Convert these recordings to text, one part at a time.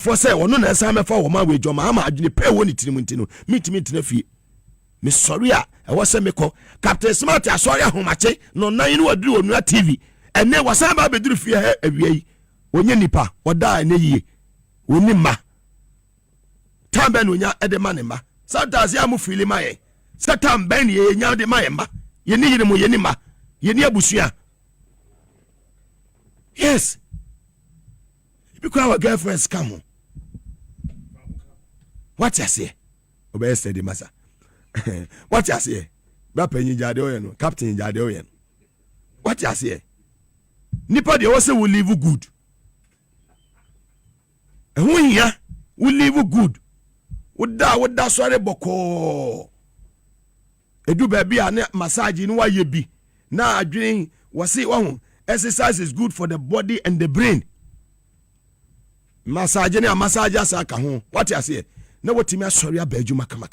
for say ono na nsa me fa wo ma we dwoma ama adwene pe wo ni tirimuntino meet na fie me sorry a e wo se me ko CaptainSmart asori ahomache no nan ni waduru Onua TV ene wasan ba beduru fie ha awiei onye nipa oda na yie oni ma tambe no nya edema ne ma sometimes ya mu feel ma ye satan ben ye nya de ma ye ma ye ni yire mu ye ni ma ye ni abusua. Yes, because our girlfriends come. What you say? Obey steady massa. What you say? Bapenyi jade oyen, captain jade oyen. What you say? Nipa de also will live good. And when ya will live good. Would da sorry boko. Edu baby ane massage in why you be. Now adwin was it one. Exercise is good for the body and the brain. Massage ni massage asaka ho. What you say? Na what me sorry abajuma kama.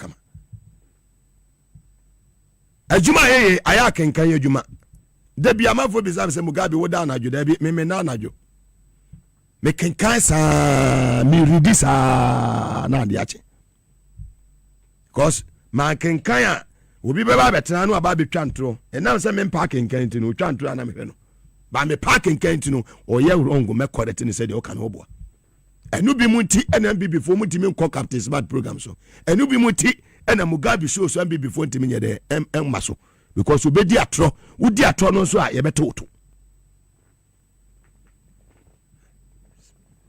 Ajuma aya kenkan ajuma. Da bia mafo bi say Mugabi wo da anajo da bi me na anajo. Me kenkan sa me read sa na ade ache. Because ma kenkan a obi be ba betena no aba betwa ntro. E na say me park kenkan ntino twa ntro na me hwe no. Ba me parking kent no oye wrong me correct ni said o kan obo enu bi munti NPP before munti me call CaptainSmart program so enu bi munti ena Mugabi show so NPP before ntimi nye de maso because obedi atro wudi atro no so a ye bete woto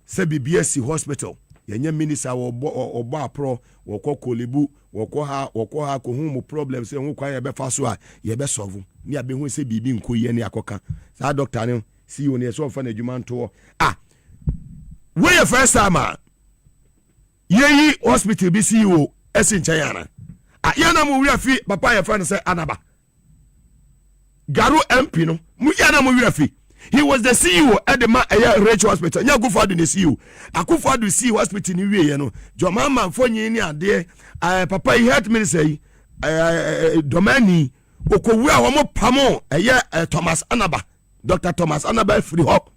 se BBS hospital yenye minister obo apro woko kolebu woko ha ko hu mu problem se hu kwa ye be fa so a ye be solve ni abehu se bibi nkoyi ne akoka sa doctor ne CEO ne so fa na adwuma nto we your first time yeyi hospital bi CEO esin chayana yana mu wi afi papa ye fa ne se anaba garu MP no mu yana mu wi afi. He was the CEO at the Rich Hospital. Nya Akufo-Addo the CEO. Akufo-Addo CEO hospital ni wie no. Joma man fo nyi ni ade papa he health minister Domani okowu a wo mo pamo Thomas Anaba. Dr. Thomas Anaba free hop.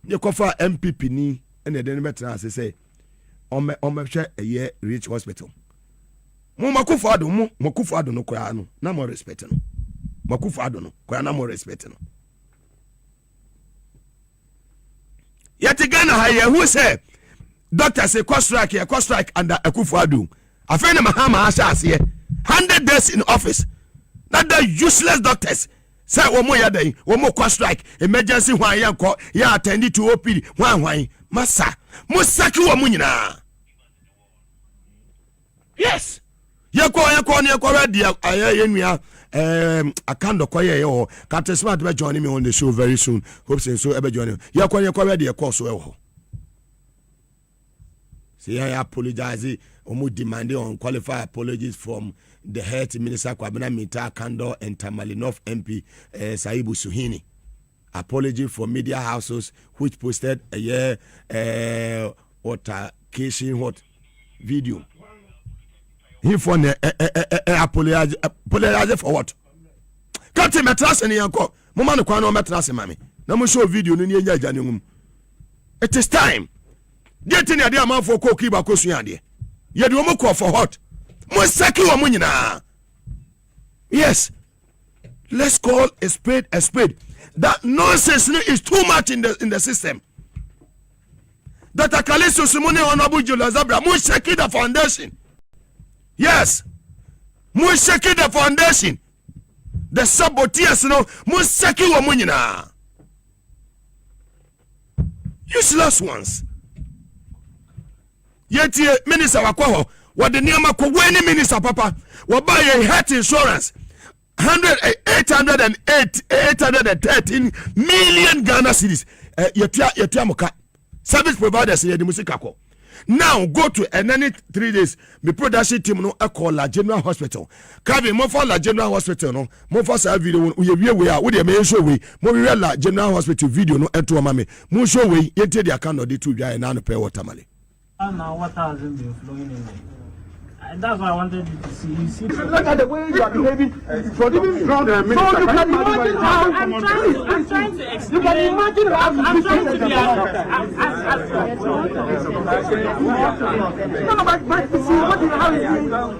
Ye kofa MPP ni ene de metra say ome hwe Rich Hospital. Mo Akufo-Addo mo Akufo-Addo no kwa no na mo respect no. Mo Akufo-Addo no kwa na mo respect no. Yet again, who say doctor say cost strike under Akufo-Addo. I find Mahama Ashas here 100 days in office. That the useless doctors say one more cost strike emergency why ya attend to OPD why massa musaki wa munyina. Yes, yako ready ayenua akando koye yo CaptainSmart be join me on the show very soon. Hope so be join you yako ready course so see I apologize omo demanding unqualified apologies from the health minister Kwabena Minta Kando and Tamale MP Saibu Suhini. Apology for media houses which posted a altercation what video. He for apologize for what? Captain Matras and Yanko. Mama no kwano matras mami. Na mo show video no nya janum. It is time. Getting the amount for koki ba kosuande. Ye do mo call for what? Mo saki wa mo nyina. Yes. Let's call a spade a spade. That nonsense is too much in the system. That Akaliso Simone Honorable Julius Zabra mo saki the foundation. Yes, Musaki the foundation. The saboteurs no Musaki wa munyina. Useless ones. Yet minister wakwaho what the name ko weni minister papa wa buy a health insurance 813 million Ghana cedis. Yetia moka service providers ye the musikako. Now go to any 3 days. The production team no call La General Hospital. Kavi mo for La General Hospital no. Mo for sa video we dey me show we. Mo we La General Hospital video no ento mama. Mo show we yente the account of the two guy na no pay water male. Now water hasn't been flowing in there. That's why I wanted you to see. You see, look at the way you are behaving. So even ground the minister. So you can imagine how I'm trying to explain. You can imagine how I'm trying to be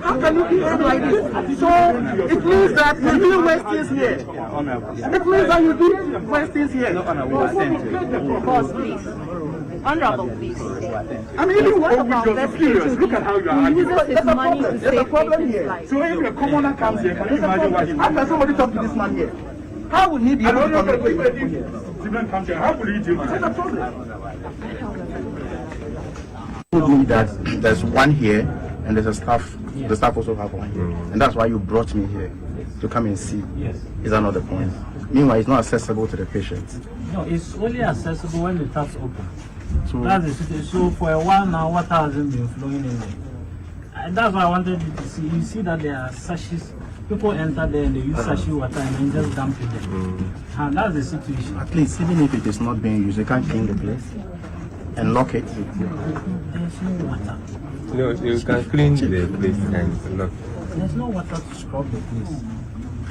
how can you behave like this? So it means that you do waste things here. It means that you do waste things here. Boss, please. Honorable, please. I mean, even what about serious? Look at how you are. He uses his money to There's a save problem patients' here. lives. So if a commoner comes here, can you imagine what he will? How can somebody talk to this man here? How will he be able to communicate with people here? Civilian comes here. How will he deal with it? That's a problem. Told me that there's one here and there's a staff. The staff also have one here, and that's why you brought me here to come and see. Yes. Is that not the point? Meanwhile, it's not accessible to the patients. No, it's only accessible when the taps open. So That's the situation. So for a while now, water hasn't been flowing in there. And that's why I wanted you to see. You see that there are sachets. People enter there and they use sachet water and then just dump it there. And that's the situation. at least, even if it is not being used, you can clean the place and lock it. There's no water. No, you can clean the place and lock. There's no water to scrub the place.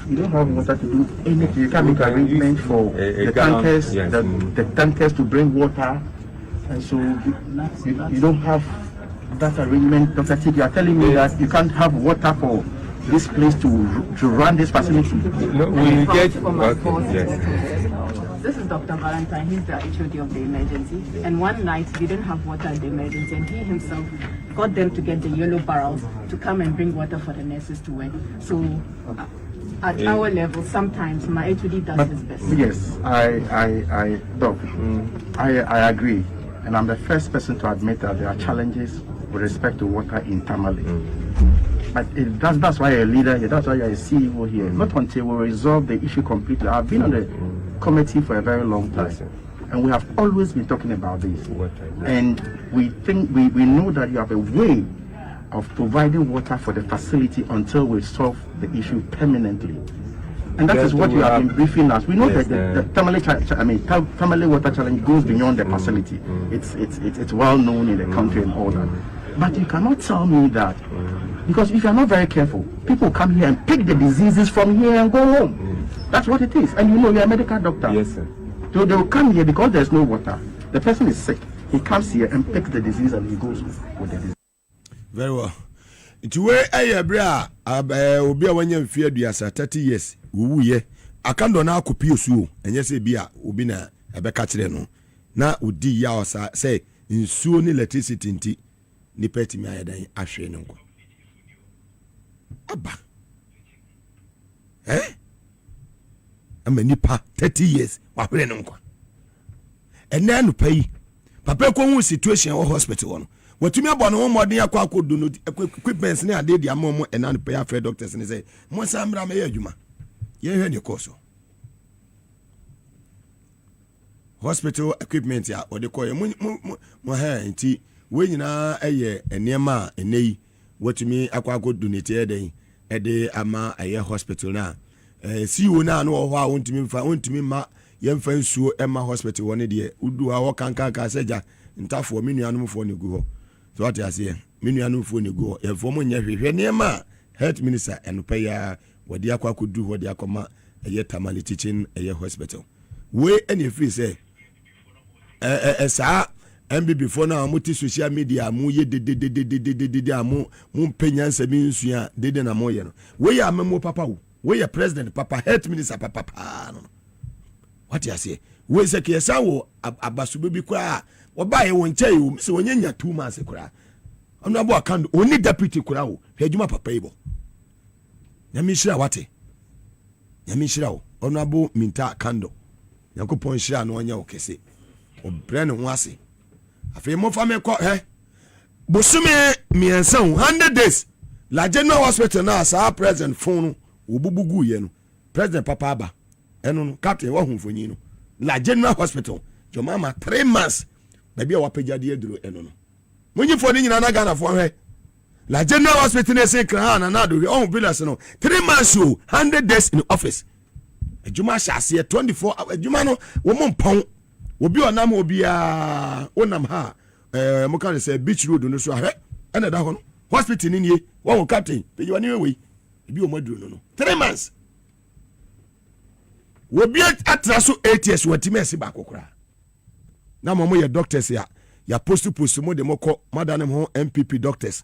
You don't have water to do anything. You can make arrangement for the gallon, tankers, yes. the tankers to bring water, and so you don't have that arrangement. Dr. T, you are telling me that you can't have water for this place to run this facility. No, we get yes. This is Dr. Valentine. He's the HOD of the emergency. And one night, we didn't have water in the emergency, and he himself got them to get the yellow barrels to come and bring water for the nurses to work. So, at our level, sometimes my HOD does his best. Yes, Doc, I agree. And I'm the first person to admit that there are challenges with respect to water in Tamale. But that's why you're a leader here, that's why you're a CEO here. Not until we resolve the issue completely. I've been on the committee for a very long time. And we have always been talking about this. And we think, we know that you have a way of providing water for the facility until we solve the issue permanently. And that is what you have been briefing us. We know that the Tamale water challenge goes beyond the facility. It's well known in the country and all that. But you cannot tell me that, because if you are not very careful, people come here and pick the diseases from here and go home. That's what it is. And you know, you're a medical doctor. Yes, sir. So they will come here because there's no water. The person is sick. He comes here and picks the disease and he goes with the disease. Very well. It's where I will be a 1 year fear, 30 years. Ye. I can't do now copy you, and yes, be a ubina a becatino. Now, would di ya say in soon electricity ni petty me I ashe no. Abba. I'm a nipa 30 years. Wapre no. And then pay. Papa ko situation or hospital one. What you mean about no more than I could do equipments near the amomo and non pay afraid doctors and say, Monsambra may yuma. Ye hear your course. Hospital equipment ya or the call mo hair and tea. When you know a year and near ma and nay, what you mean I could donate a day ama a year hospital now. See you now know how I want to me ma young friends so Emma Hospital 1 day. Udu our canca seja in tough for minianum for you go. So what I say, minianum for you go. A woman near ma health minister and pay what the aqua could do what the aqua a year Tamale teaching a year hospital. Way any free say, sir, and before now, multi social media, mu ye de moon penyans a means ya didn't a moyen. Where are Memo Papa? Where your president, Papa, health minister, Papa. What you say? Where's a Kiasawo, Abasubi Kwa, or buy won't tell you, so when you're 2 months a cry. I'm not what can only deputy Kurao, head you up a payable. Yamishra Wati Yamishra, honorable Minta Kando, Yanko Ponshira no one yokese, or Brennan Wasi. I feel more for me, Bosume, me and son, 100 days. La General Hospital now, our president phone, Ububu Yen, President Papa, and Captain Wahun La General Hospital, your mama 3 months, maybe our pejadia do enono. When you for in Anagana for her, La General Hospital is a crown and another, your own villas, 3 months, 100 days in office. A Juma shall see 24 hours, Jumano, woman pound, will be a name will be a one ha. Mokan say beach road on the Swahre, and a down hospital in ye one captain pay you anyway be o maduro no 3 months we be atra so 8 years what timesi ba kokora na mo ye doctors ya post mo de moko madam ho MPP doctors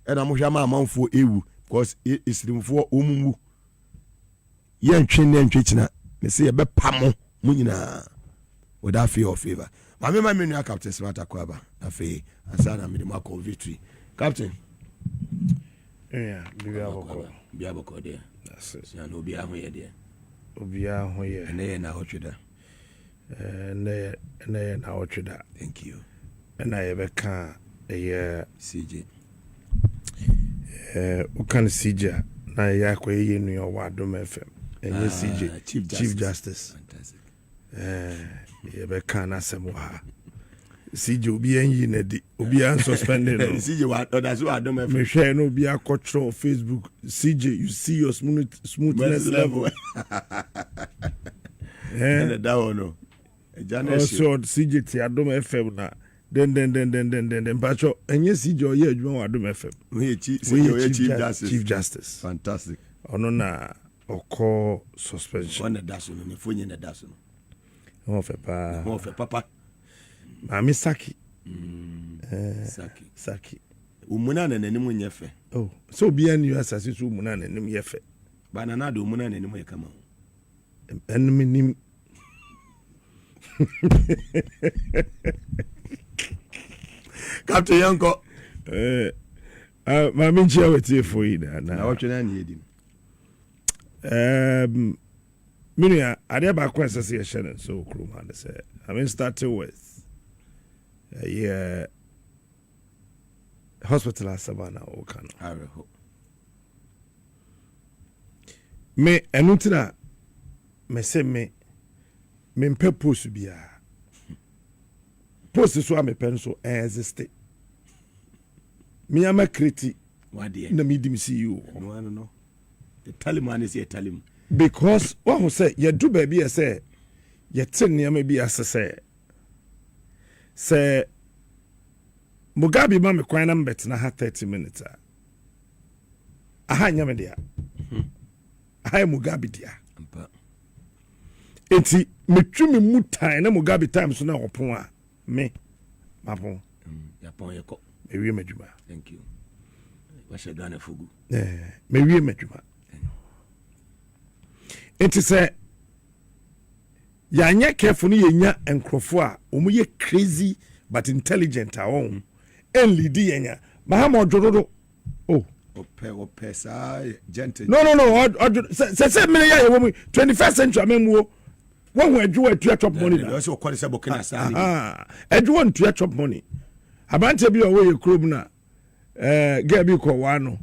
e na mo hwa ma amanfo ewu because isrimfo omumu ye ntwe na ntwe kina me se ye be pamo mu nyina without fear or favor ma me nua Captain Smart akwaba afi asana me de mako victory captain bia boko there that's it ya no bia ho ye there obia ho ye ene na hotweda ene na hotweda thank you ena ye be ka ye CJ o kan CJ na ya kwa ye nua wa Adom FM enye CJ Chief Justice fantastic ye be ka na semo ha CJ obi enyi na di obi an suspended no CJ wa that's what Adom FM me share no obi akotro Facebook CJ you see your smoothness level and that one no also CJ ti Adom FM na den pacho enye CJ oye adwuma wa Adom FM we Chief Justice fantastic ono na oko suspension one that so no fonye na that so no fe papa Mami Saki Saki umuna na nanim nyefe oh so bia new assassin so umuna na nanim yefe bana na do umuna na nanim ye kama enemy nim Captain Yanko mami nchia wetie for yi na watwe na na yedim minia ade ba kwa sese ye shene so krum ha say I mean started with hospital asabana o kan areho me enutina me se me mpe post bia post so am pen so exist me am create wade na me dim see you no the taliman is a talim because what who say you do baby say you tin niam bi asese say Mugabi ma me kwan na mbet na ha 30 minutes aha nyame dia aha Mugabi dia enti metwumi mutai na Mugabi time so na opon a me mapon ya pon yeko me wie madwuma thank you wa shegana fugu me wie madwuma enti say ya nya careful ni yenya enkrofo a omuye crazy but intelligent a won en lead yenya mahama ojododo oh ope sa gentle no say me ya wo 21st century amemuo wo hu adwo atua chop money na so kwale se bokena sa adwo ntua chop money abante bi o ye krom na ga bi ko wa no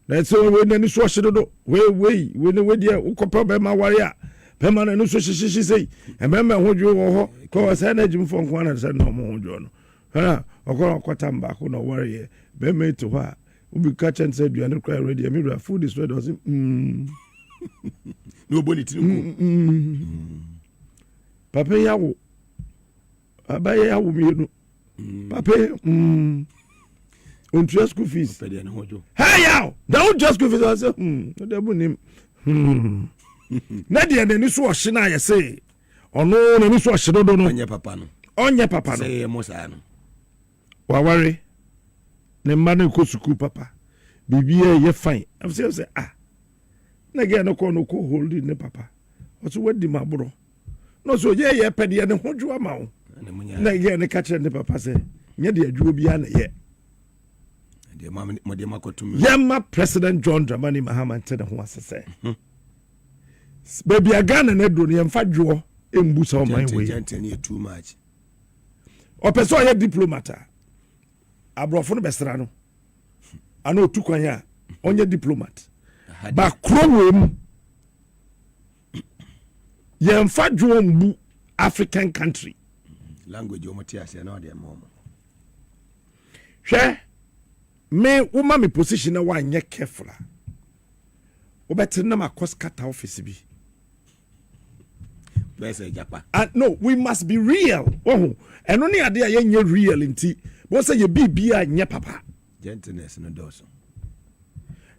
na so we na ni so hyedodo we ne we dia ukopa be ma ware a be ma na no so hyehyehye sei e be ma hodwo wo ho ko sa na jim fo nko na se no mo hodwo no ha okoro kwata mba ko no ware ye be ma to ha ubi catch and said you are not quite ready I mean food is ready does no boni tinu papa yawo abaye yawo mienu papa on your school fees pede na hojo hey yaw don't just school fees I say no dey bunim na dia na ni so ohye na ye say ono na ni so ohye dodo no onye papa no say mo sa no waware ne mma na ko school papa bibia ye fine I say na ge no ko hold ne papa o so wadi mabro no so ye pede ne hojo ama wo na ge ne ka kire ne papa say nye de adwo bia na ye de mo de makotum yamma President John Dramani Mahama ntene ho asese baby Ghana na do ne yemfa dwo embu so man we gentle too much o person ye diplomata abrofo no besra no ana otukwan ya onye diplomat ba krowem yemfa dwo mbu African country language o matiase na de mo hwe me woman me position na wa nye careful wo better na makos kata office bi bese japa no we must be real oh eno ne ade a ye nye real nti bo say ye bibia nye papa Gentleness no does.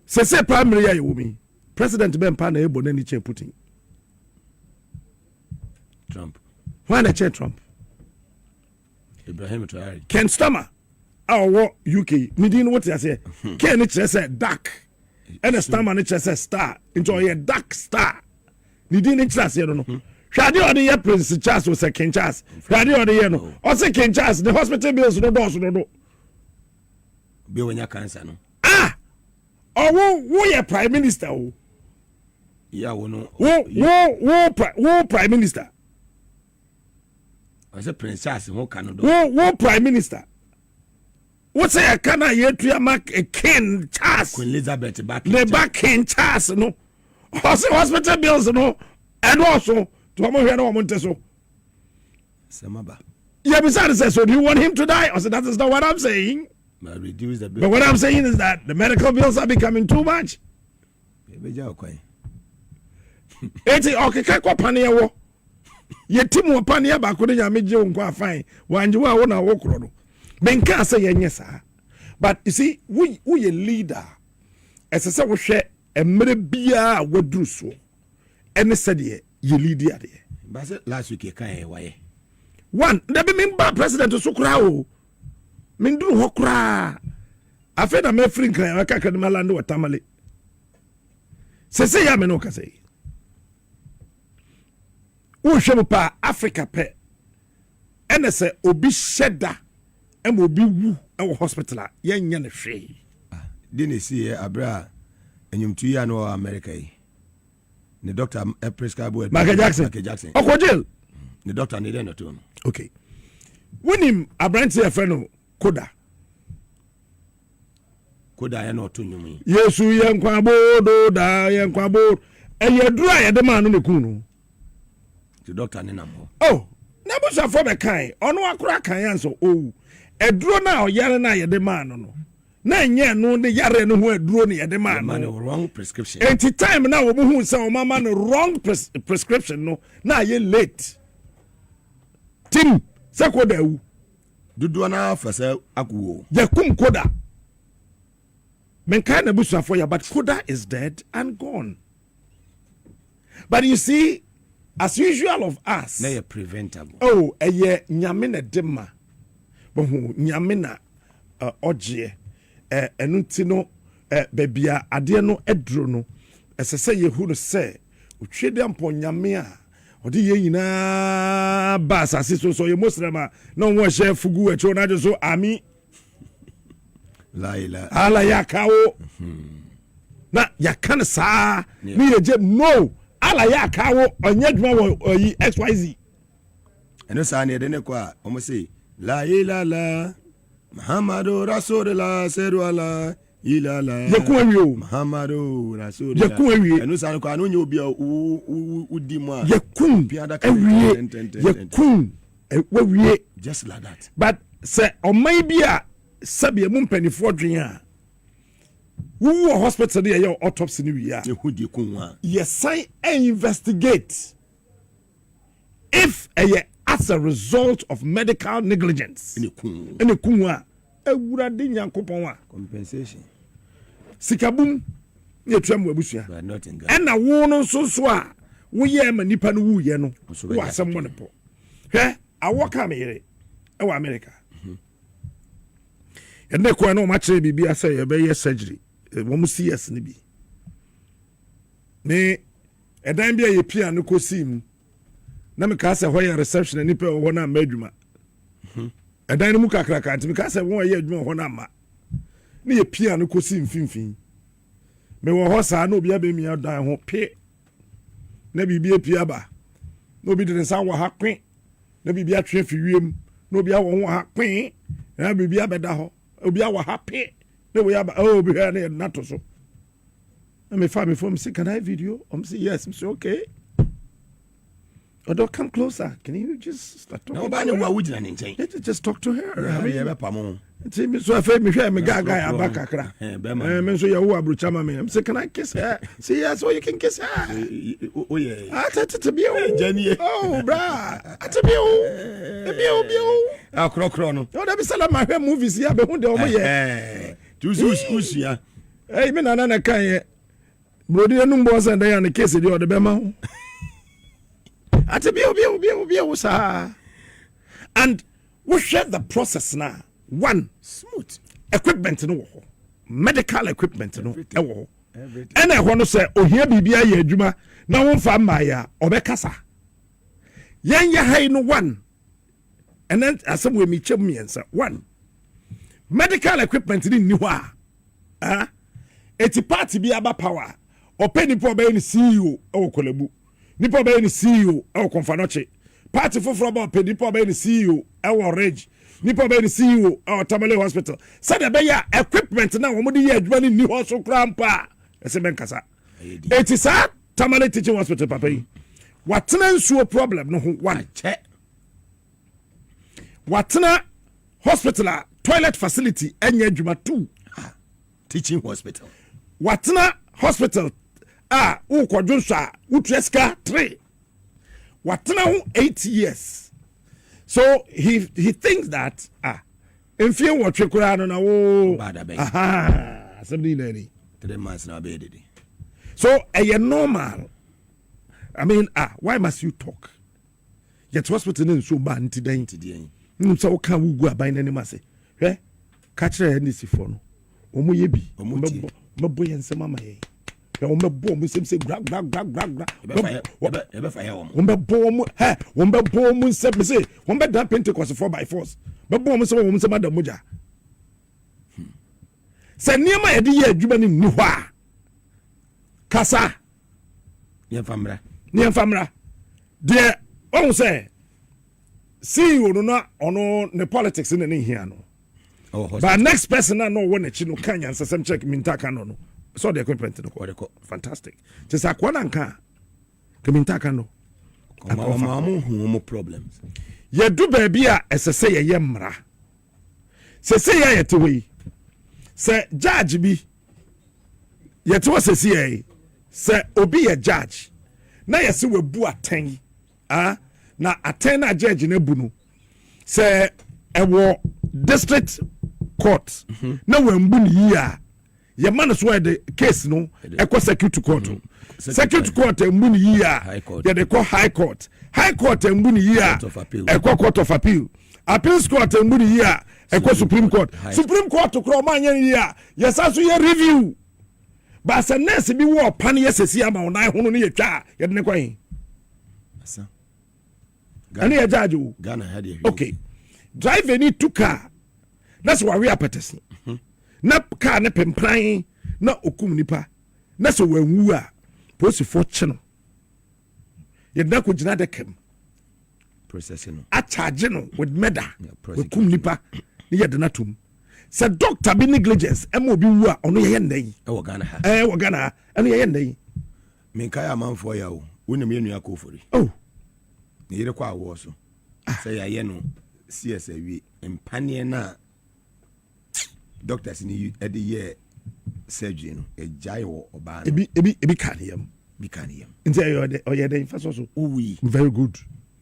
Say primary ya woman. President Ben Pana ebo na ni chair Putin. Trump. Why na chair Trump? Ibrahim Traore. Ken Starmer. Our UK. Me din what you say. Ken it say dark. And the Starmer it say star. Into a dark star. Ni din it say no. Shadi or the year Prince Charles was a King Charles. Shadi or the year no. Or say King Charles the hospital bills no do no. Be when you cancer no. Oh, wo ye prime minister o. Yeah, we know. Wo prime minister. I say Prince Charles who can do. Wo prime minister. What say can I hear to mark a King Charles? Queen Elizabeth back. The back King Charles no. Also hospital bills no. And also to amo here no monteso. Samaba. Yeah, besides so do you want him to die? I said that is not what I'm saying. Reduce the bill. But what I'm saying is that the medical bills are becoming too much. Eti okeka kwa pania wo. Yetimu pania ba ko nya meje nko afan. Wanje wa wo na wo kro no. Benka say yenye sa. But you see, we a leader. Ese se wo hwe emre bia waduru so. Ene said ye lead ya de. But last week kan e waye. One, there be member president so kra o. Mindru ho kra. Afa na mafrin kan aka kan malande wa Tamale. Sese ya me no ka say. Wo hwem pa Africa pe. Ene se obi sheda em obi wu e wo hospital a yenya ne hwe. Didn't see abra enyumtu ya no America yi. The doctor prescribe Michael Jackson. Okojel. The doctor need no to. Okay. When him abranti e friend Koda ya no to nyum. Yesu yenkwa bodo da yenkwa bodo. Eye dura ye de man no kunu. The doctor ni nam ho. Oh, na bo so for be kan. Ono akura kan yanso oh. Eduro na o yare na ye de man no. Na nye no ne yare no ho eduro ne ye de man no. Wrong prescription. Enti time na wo hu say o mama no wrong prescription no. Na ye late. Tim se ko da wu. Dudu na fasa akuwo. Yakum Koda. Menkai na busu for ya, but Koda is dead and gone. But you see, as usual of us. Na preventable. Oh, eye nyame na dema. Bohu nyame na oje. Enunti no bebia ade no edro no. Esese yehu no se utwede ampo nyame a odi ye nyina ba asase so ye muslima na won hye fugu echo na so ami la ila ala yakawo na yakane sa ni yeje no ala yakawo onye dwuma wo yi XYZ eno sa ne de ne kwa omo say la ila la Muhammadu Rasulullah seru ala ilala yakun awie o Muhammadu Rasulullah yakun awie eno sa ne kwa no nye obi udi mu a yakun awie yakun awie just like that. But say omai bia sabe mu mpanifo dwen a wo hospital dey your autopsy ni wi a ehu di kunwa yes sign investigate if as a result of medical negligence ene kunwa awurade nyankopon a compensation sikabum ye twam abusua but not in God. Ena wo no so a wo ye ma nipa no wu ye no wo asem mo ne po hwe awo ka me yere e wa America ene ko na o ma kire bibia say ye be ye surgery wo mu CS ne bi ne edan bia ye pia no kosim na me ka say ho ye reception ni pe ho na ma adwuma edan no mu kakraka ntimi ka say wo ye adwuma ho na ma ne ye pia no kosim finfin me wo ho sa na obi abemi adan ho pe na bibia pia ba na obi de sa wo ha kwen na bibia twe fi wiem na obi awo ho ha kwen na bibia beda ho obi awo ha pe na we aba oh obi ha na nato so na me fa me from say can I video say yes I'm say okay. Odo, come closer. Can you just start talking? Just talk to her. So I feel me share me gaga abakakra. Me so you who abruchama me. I'm say can I kiss her? Say yes, so you can kiss her. Oh yeah. To be oh bra. To be ah krokro no. Oh that be sala my movies here be hu de omo ye. Usia. Hey, me na kan ye. Brody no mbo san dan na case dey o de be ma ho. Ati bi sa. And we share the process now. One, Smooth. equipment no wo. Medical equipment no e wo. And I want to say ohia bibia ye adwuma na won fa ma ya obekasa. Yen ya hai no one. And then asem we mi chem miensa. One. Medical equipment ni ho a. Eti party bi aba power. Open nipa be ni CEO e Kolebu. Nipa be ni CEO e Konfanoche. Party foforo ba open nipa be ni CEO e Rage. Nipa be ni CEO e Tamale Hospital. Said be ya equipment na wo de ye adwuma ni ho so krampa. Ese ben kasa. Eti sa Tamale Teaching Hospital papa yi. Watena nsuo problem no ho one. Watena hospital toilet facility enya adwuma 2. Teaching hospital. Watena hospital ukodunsa utreska 3. Watena ho 8 years. So he thinks that in few what kura no na wo aha somebody nani 3 months na be dedi. So normal. I mean why must you talk? Yet hospital in so bad ntidan so kan wugu aban na nima se hwe ka kire ni sifo no omo ye bi mebo yen se mama ye ya omebo mo sem se gra Ebe fa ye wo. omebo mo omebo mo se me se ombe dan Pentecost 4 by force mebo mo se madam moja se niema ye de ye adwuma ni ni ho a kasa Ye famra de on say see you no ono ne politics in any here no. But next person no one echi no kan yan sesem check mintaka no. So the equipment no. Fantastic. Just akwana nka ke mintaka no. Amamu problems. Ye do baby a esese ye mra. Sese ye yetewe. Se judge bi yetewe sese ye. Se obi ye judge. Na yesi we bu aten. Na aten na judge na bu no. Se ewo district court na wembu ni yi a ye man so the case no ekọ security court security court embu ni yi a ye de call high court embu ni yi a ekọ court of appeal appeals court embu ni yi a ekọ supreme court kro ma anya yi a ye sa so ye review ba se nurse bi wo pan ye sesi ama onan ho no ye twa ye de ne kwan asa ani ye judge o Ghana had it. okay drive any two car that's why we are petition na car na pempran na okum nipa na so wanwu a posi fortune ye da ko gina de kem Processing. a charge no with murder okum nipa ni ye de na tum se doctor be negligence e mo bi wu a ono ye ndan E wo Ghana ha. wo Ghana eno ye ndan Menkaya manfo ya o. Wonim ye nua kofori. oh Ne yire kwa awo so. Say ya ye no CSAW empanie na doctors ni e de ye surgery no e jai wo oba no. ebi kaniyam Bi kaniyam. nti oye den faso so Uwi. very good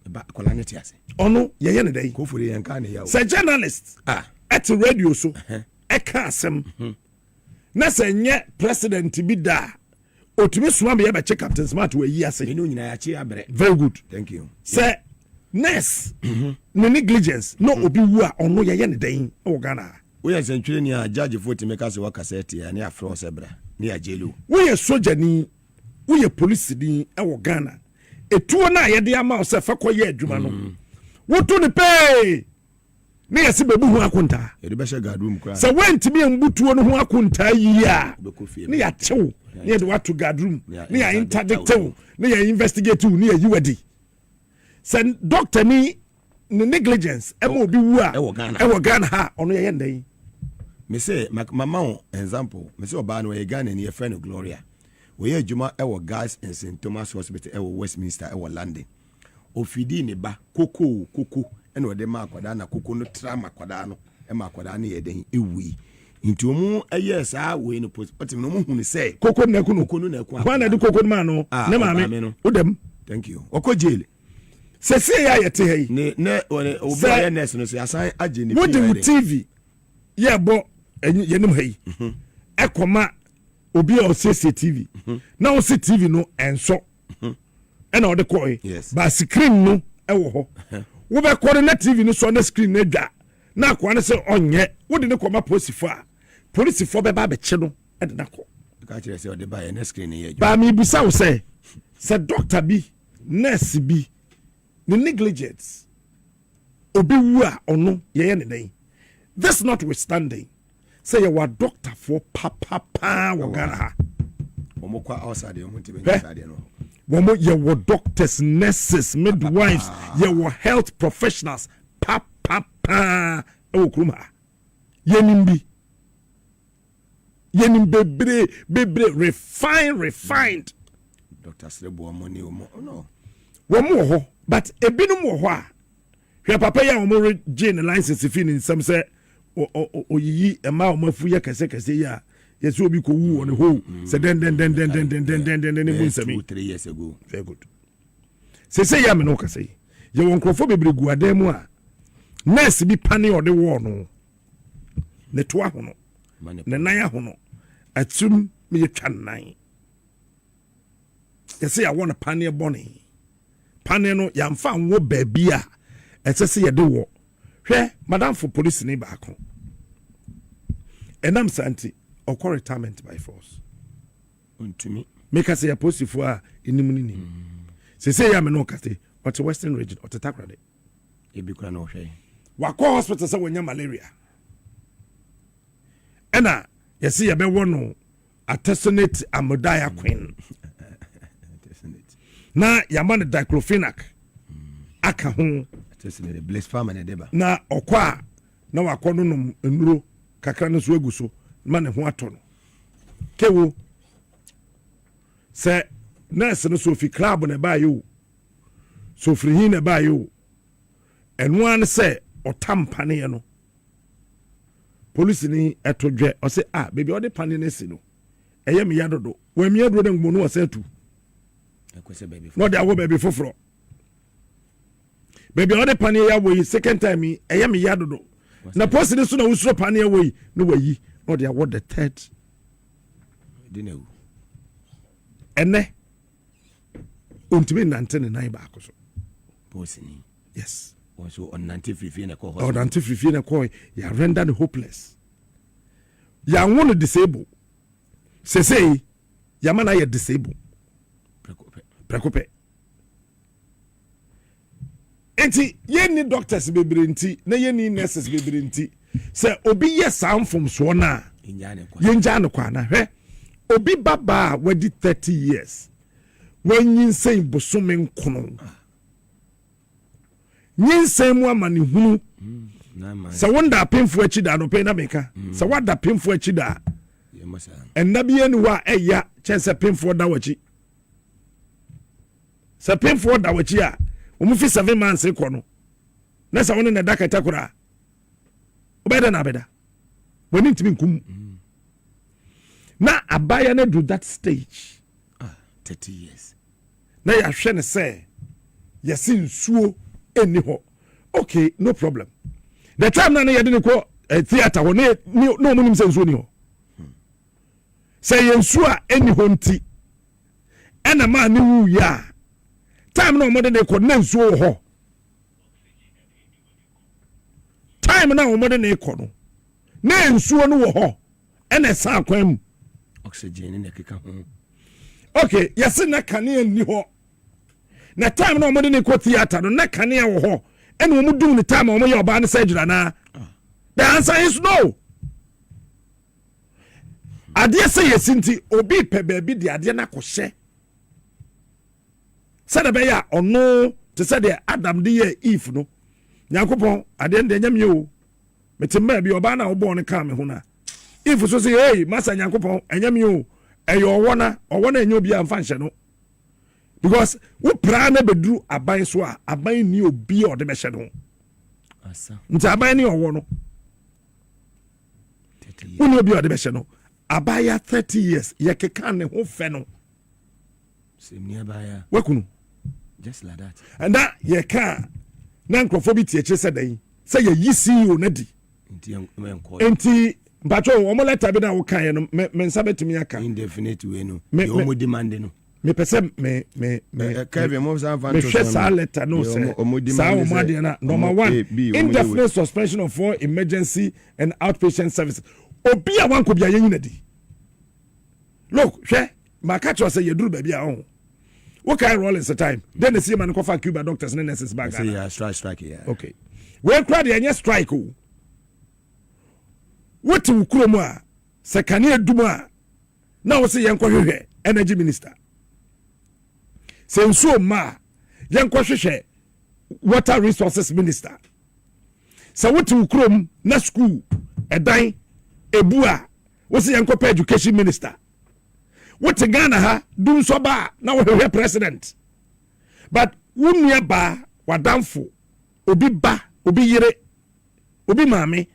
Ba kola ne tiase. ono ye ne dan Kofori yan ka ne ya o. say journalist at radio so e ka asem na say nye president bi da otumi suma be be check CaptainSmart we yi ase Enu nyina ya chi abre. very good Thank you. say nurse no negligence no obi wu a ono ye ne dan o Ghana We ya sentwere ni a judge for timeka se wakasete ya ne afro sebra ne ya jelu. we ye soldier ni we ye police ni e wo Ghana etuo na ye de ama o se fa koye adwuma no wo to ne pay ne yesi bebu ho akonta E de be she gadroom kra. sɛ wantimi ambutuo no ho akontaa yi a ne yɛ kyew ne yɛ de wato guard room ne yɛ interdictew ne yɛ investigative ne yɛ yiwadi sɛ doctor ni ne negligence ɛma obi wu a ɛwɔ Ghana ha ɔno yɛ ndan Me say mama on example me say oba no ye Ghana ni ye friend Gloria we ye adwuma ɛwɔ Guys and St Thomas Hospital ɛwɔ Westminster ɛwɔ London ofidi ne ba koko ɛna ɔde ma akwada na koko no trama akwada no ɛma akwada no yɛ den ewi nti omu ɛyɛ saa we no post otim no mu hu ne say koko na ku no kwa na de koko ma no ne maame udem thank you okɔ jail sɛsɛ ya yɛte ha yi ne obi ayɛ nurse no so asan agye ne wo de TV yɛ bɔ yenim hayi ekoma obi a osese TV na o se TV no enso na o de koi ba screen no ewo ho wo be kore na TV no so na screen na dwa na akwa ne se onye wo de ne koma posifo a polisifo be ba be che no e de na ko ka kire se o de ba na screen ye ba mi busa wo se doctor bi nurse bi the negligence obi wu a ono ye ne den this notwithstanding say you are doctor for papa wagara omo kwa outside omo tibe inside no womo ye were doctors nurses midwives ye were health professionals papa e kuruma yenim bebre refined doctors rebo money omo no womo ho but ebinum wo ho a hwe papa ya womo regain license fi ni nsam say oyiyi ema omafu ya kese ya yesu obi ko wu on ho se den mu nsami 2-3 years ago very good se ya me no kase ye won krofo bebre gu ademu a nurse bi pane ode wo no ne to aho no ne nan aho no atum me ye twa nan yesi ya won pane boni pane no ya mfa nwo baabi a esese ye de wo hwe madam for police ni baako enam santi okọ retirement by force untumi make us a positive a inimuni ni se ya me no kase ot western region ot takrade e bi kura no hwe wakọ hospital say wonya malaria ena yesi ya be wono artesunate amodiaquine queen na yamane diclofenac aka ho artesunate bliss farm na deba na okwa na wakọ no nom enuro kakra no so aguso mane ho ato no kewo se nurse no so fi club na ba yo so free hin na ba yo eno an se otampane no police ni etodwe o se baby o de pane ne si no eye me yadodo wa me yadodo ngmo no o se atu akwese baby no de awo baby foforo baby o de pane ya wo second time eye me yadodo na post ni so na usuro pane ya wo no wayi no de awo the third dinewu ene ontimi nante ne nan ba akoso post ni yes also on nantifrifie na ko or nantifrifie na ko ya render hopeless ya won disable say ya mana ya disable prekope enti yeni doctors bebre nti na yeni nurses bebre nti say obi yes am from so na yenja ne kwa na hwe obi baba wadi 30 years when yin say bosome nkono yin say mu amane hunu sa wonda pemfo achi da no pe na meka sa wada pemfo achi da en nabi eni wa eya chense pemfo da wachi sa pemfo da wachi a omu fi 7 months ekono na sa wona na dakata kura obeda na beda woni ntimi nkum na abaya na do that stage 30 years na ya hwe ne say yesin suo eni ho okay no problem the time na ya de ne ko theater ho no munim se nsuo ni ho say yensuo a eni ho nti ena ma ne wu ya time na mo de ne ko na nsuo ho time na mo de ne ko no na nsuo no wo ho ena sa kwam oxygen ne keka ho okay yesin na kane ni ho na time na mo de ne ko theater no na kane wo ho ena mo dum ni time mo ye oba ne surgery na the answer is no ade say yesinti obi pe baby de ade na kohye sada be ya ono te say de Adam de ye Eve no Yakopon ade nde nyame o metemma bi oba na obo ne ka me ho na Eve so say hey masa Yakopon enyame o eyo wona enyo bi amfa nhye no because wo pra na beduru aban so a aban ni obi o de be hye no asa nti aban ni owo no woni obi o de be hye no abaya 30 years yekeka ne ho fe no semni abaya wakunu just like that and that yeka na nkrofo bi tie che say dan say ye CEO na di nti mpacho omo letter bi na wo kan no me nsa betimi aka indefinite way no the omo demand no me pese me Kevin mo san fan to sa letter no say sa o mo de na number 1 indefinite suspension of all emergency and outpatient services obi a wan ko bia yen di look hwe ma catch us say yeduru ba bia ho what kind roll is the time then the see man ko fa Cuba doctors and nurses back say yeah strike yeah okay we crowd the strike o what to kuromu a sekane adum a na wo say yen ko hwehwe energy minister senso ma yen ko hwehwe water resources minister so what to kurom na school edan ebu a wo say yen ko education minister what Ghana ha dun so ba na wo hwehwe president but wunua ba wadamfo obi ba obi yire obi maame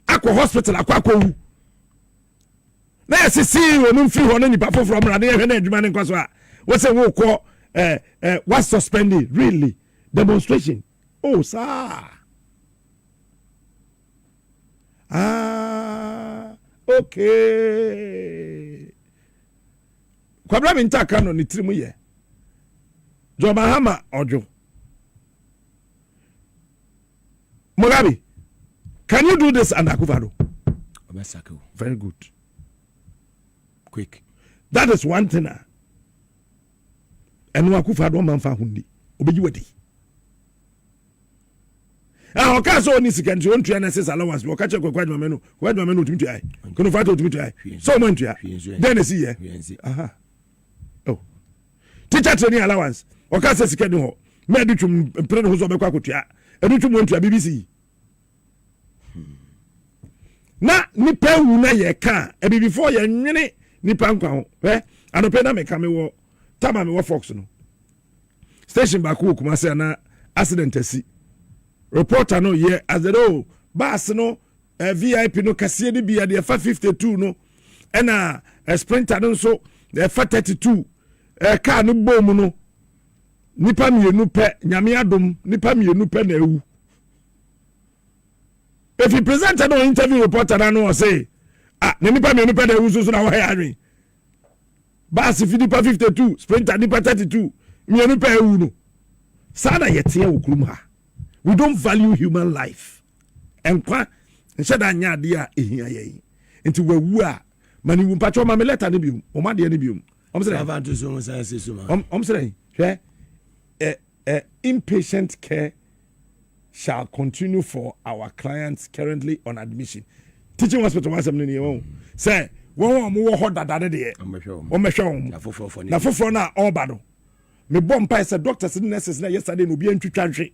akọ hospital akọ wu na yesisi wonu mfi ho na nipa foforo mra na yehwe na adwuma ne nkwaso a wo se wo kọ was suspended really demonstration oh sir okay kwabra mi ntaka no ni tirimu ye Joba Hama Ojo Mugabi, can you do this under Akufo-Addo? Very good. Quick. That is one thing. And Akufo-Addo man fa hundi. Obeji wadi. Ah, oka so ni sikanti on tua nurses allowance. Oka che kwa mamenu. Kwa mamenu tumi tua ai. Kono fa to tumi tua ai. So man tua. Then see here. Aha. Oh. Teacher training allowance. Oka se sikanti ho. Me du tum pre ho so be kwa kotua. Edu tum on tua BBC. Na nipa wu na ye ka e before ye nwene nipa nkwa ho anope na me ka me wo tama me wo Fox no station back wo kuma say na accident asi reporter no ye azero bus no VIP no kase de bia de fa 52 no na sprinter no so de fa 32 car no bom no nipa mienu pe nyame adom nipa mienu pe na ewu. If he presented an interview reporter, I know say, nipa me nipa de uso so na wa ya. Bas if nipa 52, sprinter nipa 32, me nipa ewu no. Sada yete okurum ha. We don't value human life. Enkwa nhyeda anya de a ehia ye. Nti wawu a mani wu pacho ma me letter ne bium. O ma de ne bium. Om say avanto so mo say so ma. Om say hwe inpatient care shall continue for our clients currently on admission. Teaching hospital was something you say, one more hot that other day. On my show, na for na all bad. Me bomb pie said doctors and nurses yesterday no be into country.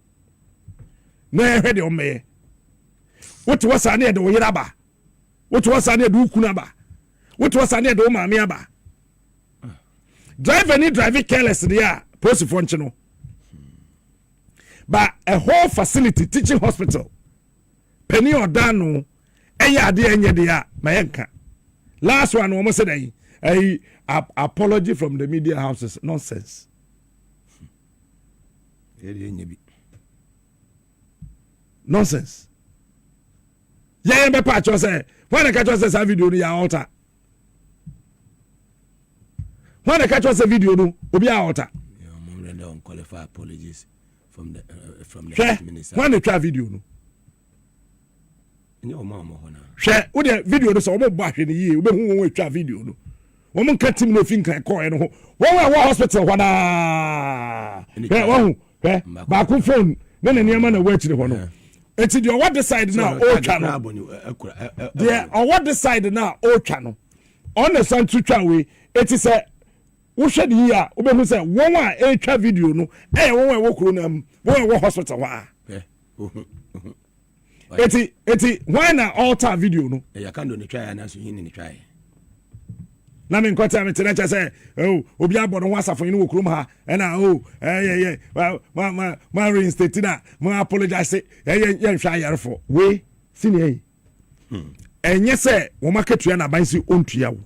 No, I heard on me. What was I near the Oyaba? What was I near the Ukunaba? What was I near the Omamiaba? Drive any driving careless there, post functional. But a whole facility, teaching hospital, penny or dano, eya de enye de mayenka. Last one almost said a apology from the media houses. Nonsense. Nonsense. Yeah, me patch say when I catch us a video no ya altar. When I catch us a video no obi altar. Yeah, don't qualify apologies. From the minister. When they try video no. No mama hona. Share wo the video no so wo bo ahwe ne yi wo be hu wo twa video no. Wo mon ka tim no fin kan call no ho. Wo hospital wana. Wo hu ba ku phone na niam na wo akire ho no. Eti the what decide now o twa no. The what decide now o twa no. On the sun to twa we eti say wo hwede yi a wo be hu say won a e twa video no won a wo kuro na wo hospital wa eti when na alter video no ya kan do ne twa ya na so hin ne twa na me nkwata me tena say obi abodo ho asafo ni wo kuro ha na ma reinstate na ma apologize ye hwa yarefo we sini enye say wo maketua na ban si ontua wo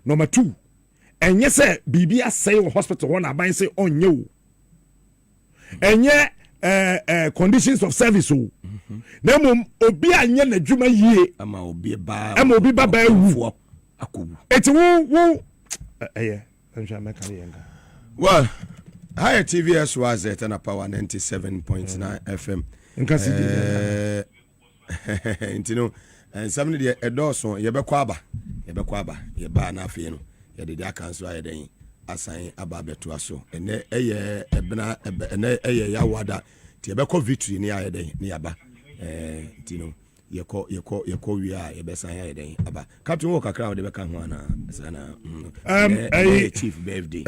number 2 enye se bibia say hospital one aban say onye o enye conditions of service o na mom obi anye na dwuma yie ama obi ba ewu akobu eti wo nsha meka yenga well higher TVS was at na power 97.9 FM nka si intino somebody the edoso yebekwa aba yeba na afie no yede dia kanso ayeden asan aba beto aso ene eye ebna ene eye yawada ti yebekọ victory ni ayeden ni aba intino yekọ wi a yebesan ayeden aba captain wo kakra wo de beka ho ana sana chief birthday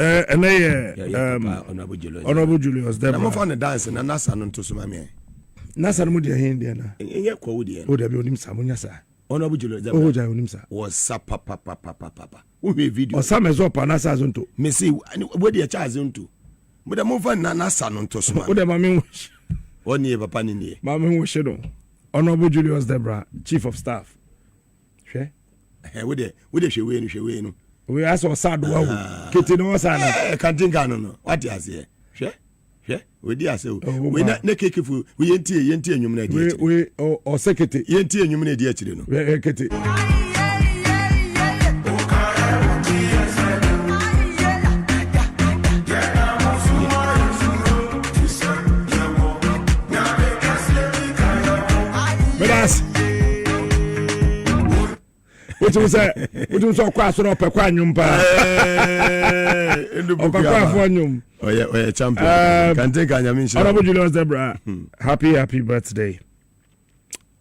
honorable Julius Debra mo fa ne dance na nasa no to so ma me nasa no de hin de na enye kwa wo de o de bi onim sa munya sa honorable Julius Debra o ja onim sa was sa papa wo hwe video o sa mezo pa nasa zonto me see wo de cha zonto mo de mo fa na nasa no to so ma o de ma me oni papa ni ni ma me wo hwe no honorable Julius Debra chief of staff hwe wo de hwe we no we aso sad wa kete no sa na kantinga no what you say hwe we di ase we na keke fu we yentie enwum na di akire we o sekete yentie enwum na di akire no we kete Beras What you say kwa so pe kwa nyum pa pa kwa fo nyum oye champion can take anyam sha Honorable Julius Debra happy birthday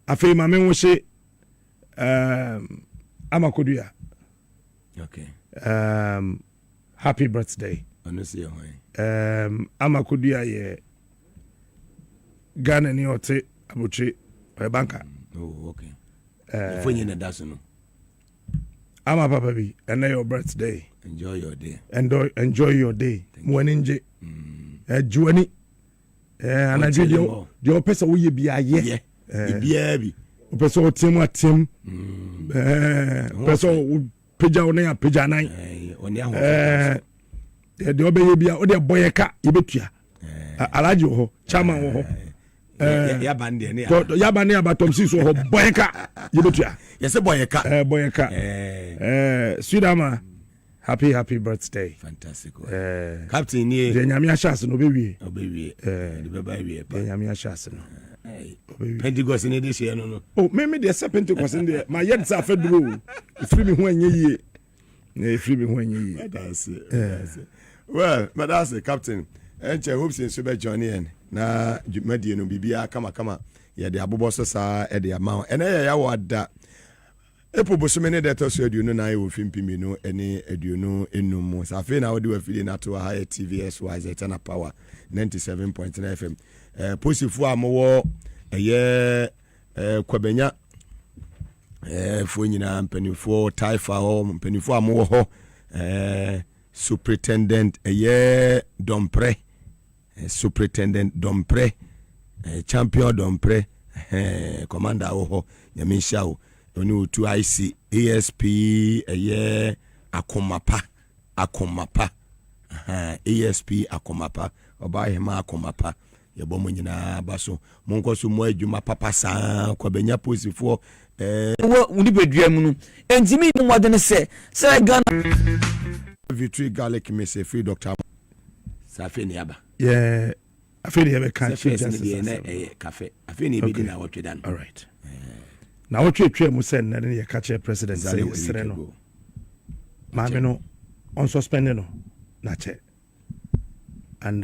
afei ma me wo hye amakodua okay happy birthday honestly hoy amakodua ye Ghana ni ote abuchi banka oh okay fonye na daso no ama papa bi and your birthday enjoy your day enjoy your day mwaninje juani anajudio dio pesa wo ye bia ye bia bi pesa o tim atim pesa o peja o na peja nan oni aho de obeye bia o de boyeka yebetua alaji ho chairman wo ho yabande ne yabane abatomsi so ho boyeka yebetua yes boyeka boyeka Sweetama happy birthday fantastic captain ni de nyame chance no bewie de beba wie pa nyame chance no Pentecost ni de hye no oh me de Pentecost ni ma yet sa fedro free me ho anye yie free me ho anye yie that's well but that's the captain enche hopes in super johnny na medie no bibia kama ye de abobo so sa e de ama ene ya wada epo bosome ne deto so aduonu na ye ofimpimi no ene aduonu enum sa fe na wode wafili na to high TVS wise etana power 97.9 FM posifu amowo eye kwabenya fo nyina mpanifo taifa ho mpanifo amowo ho superintendent eye dompre superintendent dompre champion dompre commander ho nyamishao oni otu IC ASP eye akomapa ASP akomapa oba hema akomapa yebo mo nyina baso monkoso mo adwuma papa saa kwabenya posifo wo ni bedua mu no entimi mu modene se Ghana victory garlic messe free doctor safe ni aba yeah afeni ebe kan cafe afeni ebe na wotwe dan all right na wotwe mu sen na ne catch president say sere no ma me no on suspend no na che and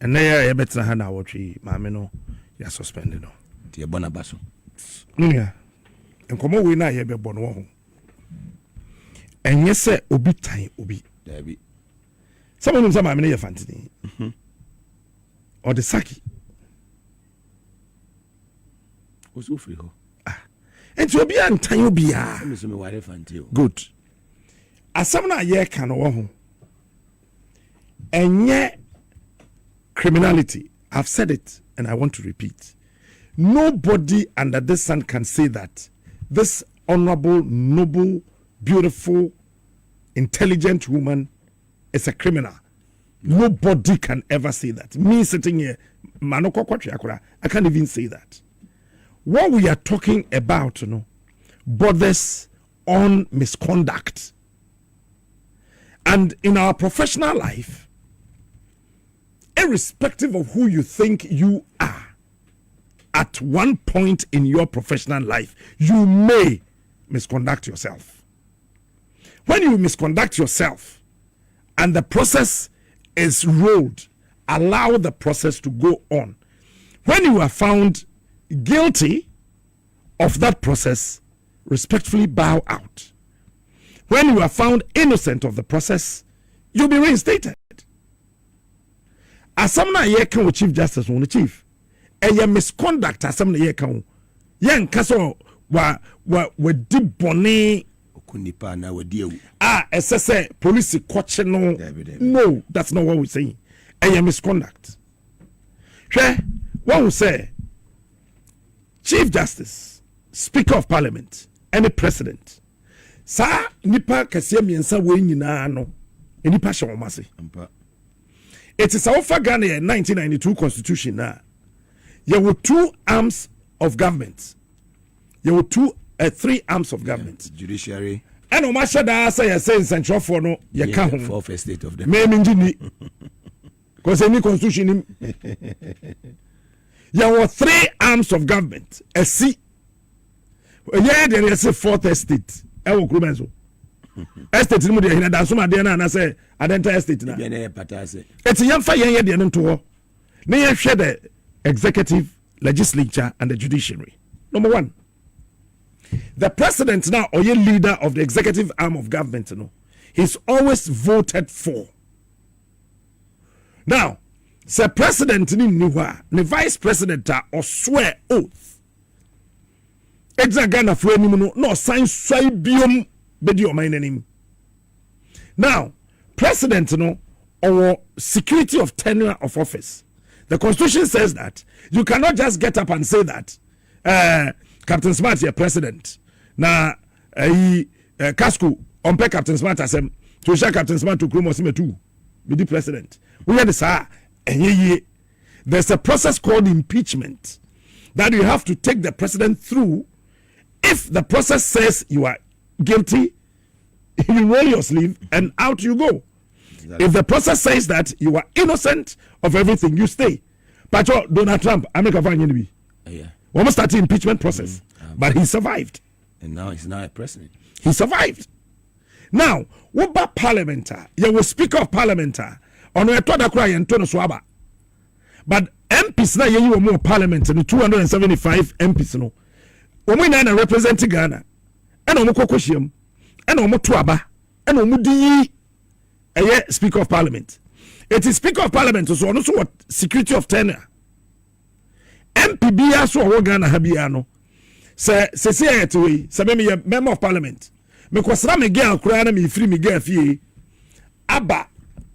na ya betra ha na wotwe ma me no ya suspend no ti e bona baso nya enkomo we na ye be bono ho enye se obi tan obi dabi someone say ma me ye fantini or the saki oso free ho enti obi antan obi a me so me ware fanti o good asam na ye kan wo ho enye criminality. I've said it and I want to repeat. Nobody under this sun can say that this honorable, noble, beautiful, intelligent woman is a criminal. Nobody can ever say that. Me sitting here, I can't even say that. What we are talking about, borders on misconduct. And in our professional life, irrespective of who you think you are, at one point in your professional life, you may misconduct yourself. When you misconduct yourself and the process is rolled, allow the process to go on. When you are found guilty of that process, respectfully bow out. When you are found innocent of the process, you'll be reinstated. As someone here can Chief Justice on the Chief, and your misconduct as someone here can, young castle wa deep bonnet. SSA police coaching no, that's not what we're saying. And your misconduct. What we say, Chief Justice, Speaker of Parliament, any president. Sa nipa kase miensa we nyina no nipa hye wo mase. It is our Ghana 1992 constitution na. There were 2 arms of government. There were 3 arms of government. Judiciary. And o ma shada say central for no ye ka ho. Fourth estate of them. Me ngini. Cause any constitution there were 3 arms of government. A C. Yeah, there is a 4th estate. Ewo krubenzo. Estate ni mu de hina da so ma de na na say adenta estate na. Be na patase. Eti yemfa yen de no to ho. Na ye hwe the executive, legislature and the judiciary. Number 1. The president now or your leader of the executive arm of government he's always voted for. Now, the president ni niwa, the vice president or swear oath. Exactly for no sign swai biom bedi o main. Now, president or security of tenure of office. The constitution says that you cannot just get up and say that CaptainSmart your president. Na Casco on pay CaptainSmart asem to share CaptainSmart to Kromo Sime too. Be the president. We had this there's a process called impeachment that you have to take the president through. If the process says you are guilty, you roll your sleeve and out you go. Exactly. If the process says that you are innocent of everything, you stay. But Donald Trump, America Vanyabi. Yeah. Almost started impeachment process. But he survived. And now he's not a president. He survived. Now, what about parliament? You will speaker of parliament. On a toda cry and Tono Swaba. But MPs now you more parliament and 275 MPs no. Omo na represent Ghana. And omo kokoshiem. And omo tuaba. And omo di speaker of parliament. It is speaker of parliament so also what security of tenure. MPB so Ghana habiano. Se me member of parliament. Me kwasra me girl kura na me free me girl fie. Aba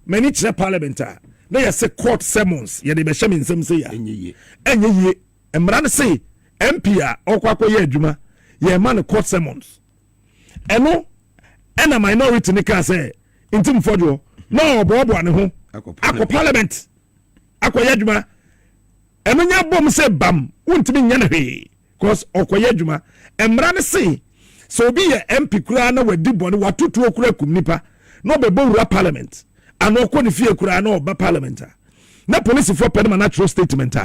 many chair parliamentar. Na ye say court sermons ye de be hye me nsem say ya. Enye emra ne say MP a okwakọ ye adwuma ye man court sermons. Eno na minority ne ka say Ntim Fordjour no obobo ne ho akọ parliament akọ ye adwuma. Eno nya bom say bam wontimi nya ne hwe because okoye adwuma emra ne say so obi ye MP kura na wadi bone watoto kura kum nipa no bebo wura parliament ano ko ne fie kura na oba parliament na police for pedema natural statement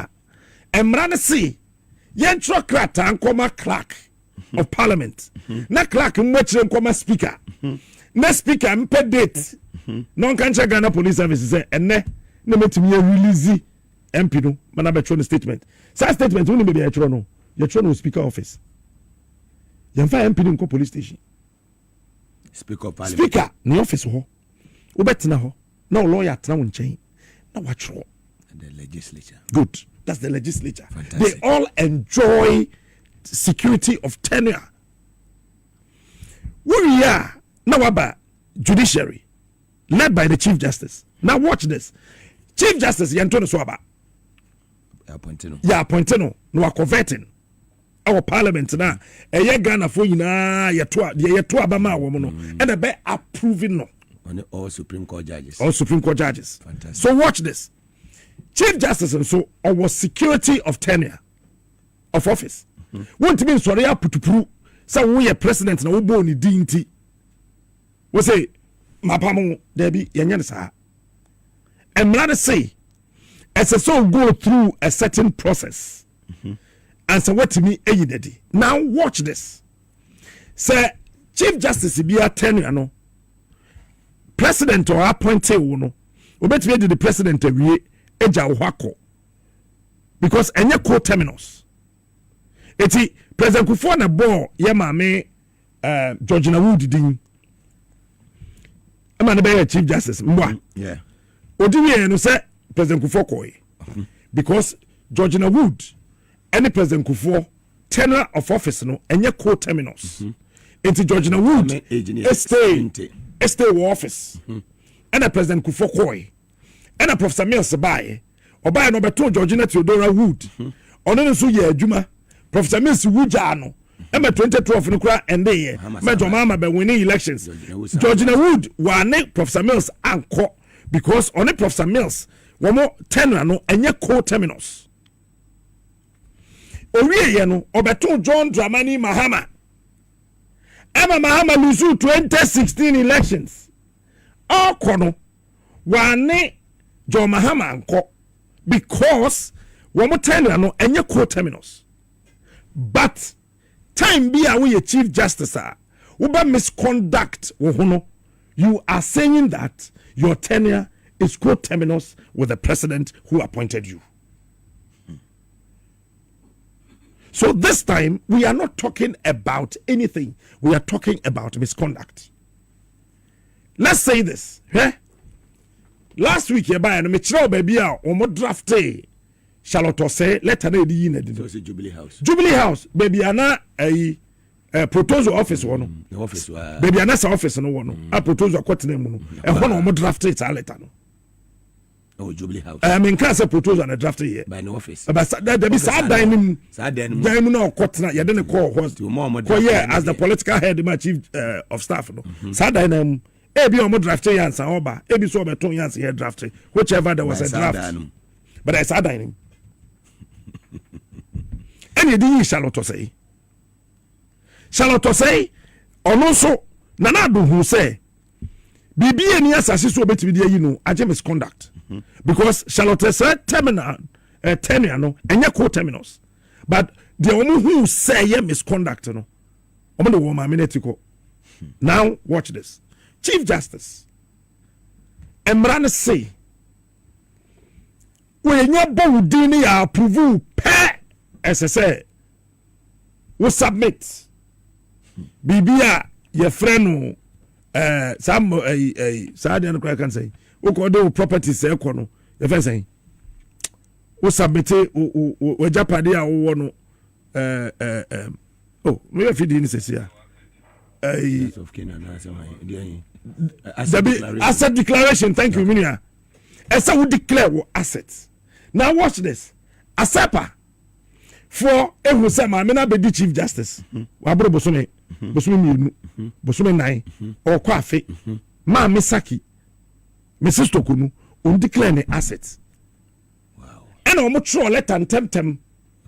emra ne say ye ntro krata ankoma clerk of parliament na clerk mwachire nkoma speaker na speaker mpe date no kan che Ghana police service say enne na metimi ye release MP no mana betro statement sa statement woni be be etro no you're trying to speaker office. You find MP in police station. Speaker of parliament. Speaker, the office ho. Ubetina ho. No lawyer tna unchain. No watch ho. The legislature. Good. That's the legislature. Fantastic. They all enjoy security of tenure. We are now about judiciary, led by the Chief Justice. Now watch this. Chief Justice Yantono Swaba. Appointino. No converting. Our parliament now, a Ghana for you na yetu abama woman, and a be approving no. All Supreme Court judges. All Supreme Court judges. Fantastic. So watch this. Chief Justice and so our security of tenure of office. Want to mean sorry putupru so we are president na wo ni dinti. We say mapamo debi yenya sa. And rather say as a soul go through a certain process. And so what to me eyidedi. Now watch this. Say Chief Justice be a tenure no. President or appointee no. Obetime the president awie eja wako. Because enye co-terminus. Eti President Kufuor na ball ye maame George Wood din. Ama na be Chief Justice mbwa. Yeah. Odiwe no say President Kufuor koy. Because George Wood any President Kufuor tenure of office no enye co-terminus. Eti George Wood stay office. And a President Kufuor koy. And a Professor Mills bae. Obaye no beto Georgina Theodora Wood. Ono no so ye adwuma. Professor Mills wuja no. Ema 2012 no kura ende ye. Major mama be winning elections. Georgina Wood wa ne Professor Mills anko because on Professor Mills womo tenure no enye co-terminus. Owie ye no obeto John Dramani Mahama. Ema Mahama lose 2016 elections. Kono wa ne John Mahama anko because womo tenure no enye co-terminus. But time be a Chief Justice uba misconduct you are saying that your tenure is co-terminus with the president who appointed you. So this time we are not talking about anything. We are talking about misconduct. Let's say this. Last week you buy me baby omo drafté Charlotte say letter na di na di. Jubilee House. Jubilee House baby ana proposal office wono. The office wa. Baby ana sa office no wono. A proposal kwetena mu no. E ho na omo drafté ta letter no. Oh Jubilee House. I mean can say proposal na drafté here. By no office. But that be sa dan nim. Sa dan nim. Dan mu na kwetena ye de ne call host. For yeah as the political head my chief of staff no. Sa dan nim ebi omo drafté yansa oba. Ebi so obeton yansa here drafté. Whichever there was a draft. But I sa dan nim. And you did Charlotte say. Charlotte say, or also, Nanado who say, Bibi and yes, as is obey to be you know, I misconduct. Because Charlotte said terminal, tenure, no, and your co-terminus. But the woman who say ye misconduct, no, I'm the woman minute. Now, watch this. Chief Justice, Emran say, when your body approve, pay. As I say, we submit. Bibia, your friend, some Sadian can say, we call the properties, your friend saying, we submit we Japadia, one, oh, maybe if you didn't say, asset declaration, thank you, Minia. As I would declare assets. Now, watch this. Asepa. For every say my mena be Chief Justice. Wabro bosome mienu, bosome nine, or kwafe, ma misaki, Mrs. Tokunu, declare the assets. Wow. And omo tro let and temtem.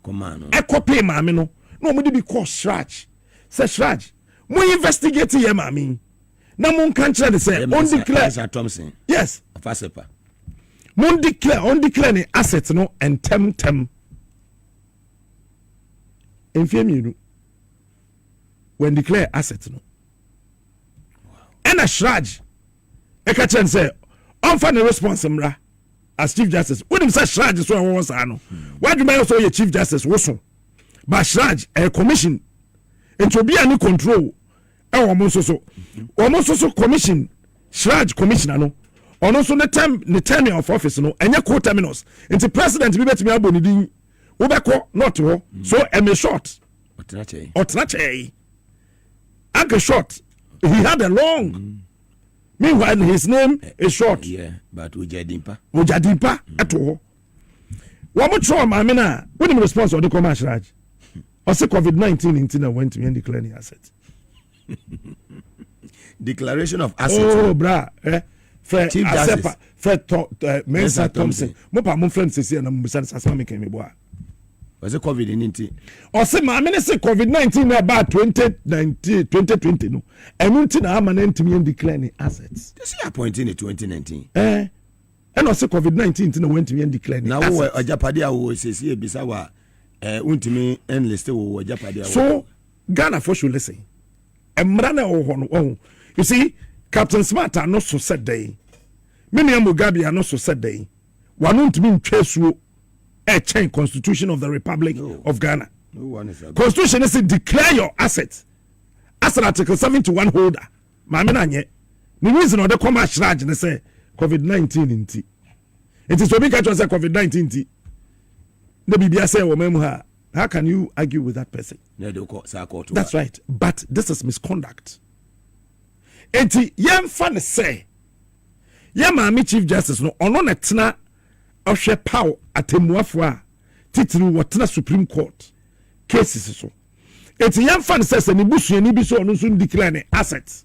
Command. I copy ma no mo be call Shraj. Say Shraj, mo investigate ye ma mi. Na mo kan kire de say on declare Thompson. Yes. Afasepa. Mo declare the assets no and temtem. When declare assets no. And a Shraj Ekachen say on find a response as Chief Justice. When him say Shraj is one once ano. Why do you also your Chief Justice also? But Shraj a commission it will be any control. Almost so commission Shraj commissioner no. On also the tenure of office no and your co-terminus. It's the president be bet me abonidi. Ubeko not to so a short Otrache Uncle short he had a long meanwhile his name is short but Ujadimpa at all one more trauma I mean when the response of the commercial Raj or say COVID-19 in went to me and declare the asset declaration of assets oh bra fɛ Chief Asepa Justice. fɛ Mensa Thompson Thompson. mo pa mo friend sisi na mo bisa asema me kan me bo a was it COVID in Ntim? ɔsɛ maame ne sɛ COVID-19 na ba 2020 no ɛno nti na ama na ntumi declare ne assets This is appointing in 2019. ɛna ɔsɛ COVID-19 nti na wɔntumi declare ne Now we assets Ojapadi awo sisi ebisa wa untimi enlist wo Ojapadi awo. so Ghana for should listen mmara na ɛwɔ hɔ no ɔho you see CaptainSmart ano so sɛ dɛn PokuMugabi ano so sɛ dɛn wano ntumi ntwa suo change Constitution of the Republic of Ghana. No one is Constitution is declare your assets as an Article 71 holder. Maame na nye. The reason or the come ashraj they say COVID-19 inti. It is obi catch say COVID-19 inti. The BBA say wo ha. How can you argue with that person? That's right. But this is misconduct. Enti yem fan say yem maame Chief Justice no ono na tena ohwe power atemuafo a titiri wotena Supreme Court cases so eti yam fan says ni busuani bi so ono so declare ne assets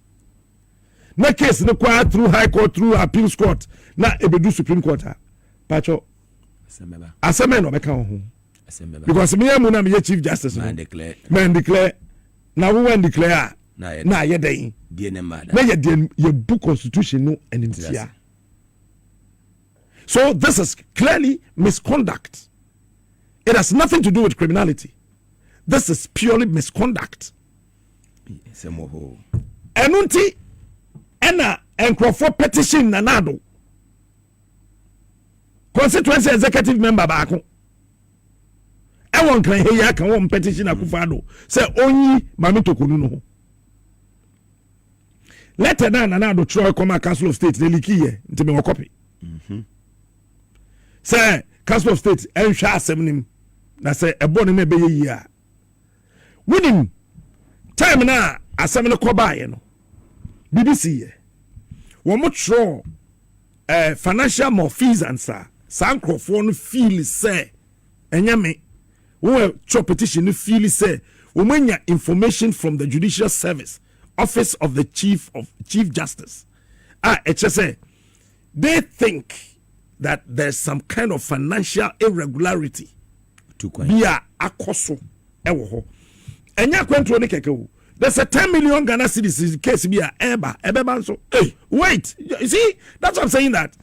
na case no kwa through High Court through Appeals Court na ebedu Supreme Court a pacho aseme no beka ho because me am na me Chief Justice man declare na wo wan declare na ye den na ye book Constitution no enimtia. So this is clearly misconduct. It has nothing to do with criminality. This is purely misconduct. Enunti ena enkrofo petition nanado. Constituency executive member baako. Ewon kan he ya kan won petition akufado say onyi mami tokunu no. Letter na nanado Troy Coma Council of State deliki ntime wo copy. Say Council of State enhwa asem nim na say ebo ne be yi a winim time na asem ne kobaye no BBC ye wo mo tro financial malfeasance sankrofo no feel say enyame wo tro petition no feel say wo manya information from the Judicial Service Office of the Chief Justice it say they think that there's some kind of financial irregularity via akoso ewo ho enya kwentro ne keke wo there's a 10 million Ghana cedis case via ebeba so hey wait you see that's what I'm saying, that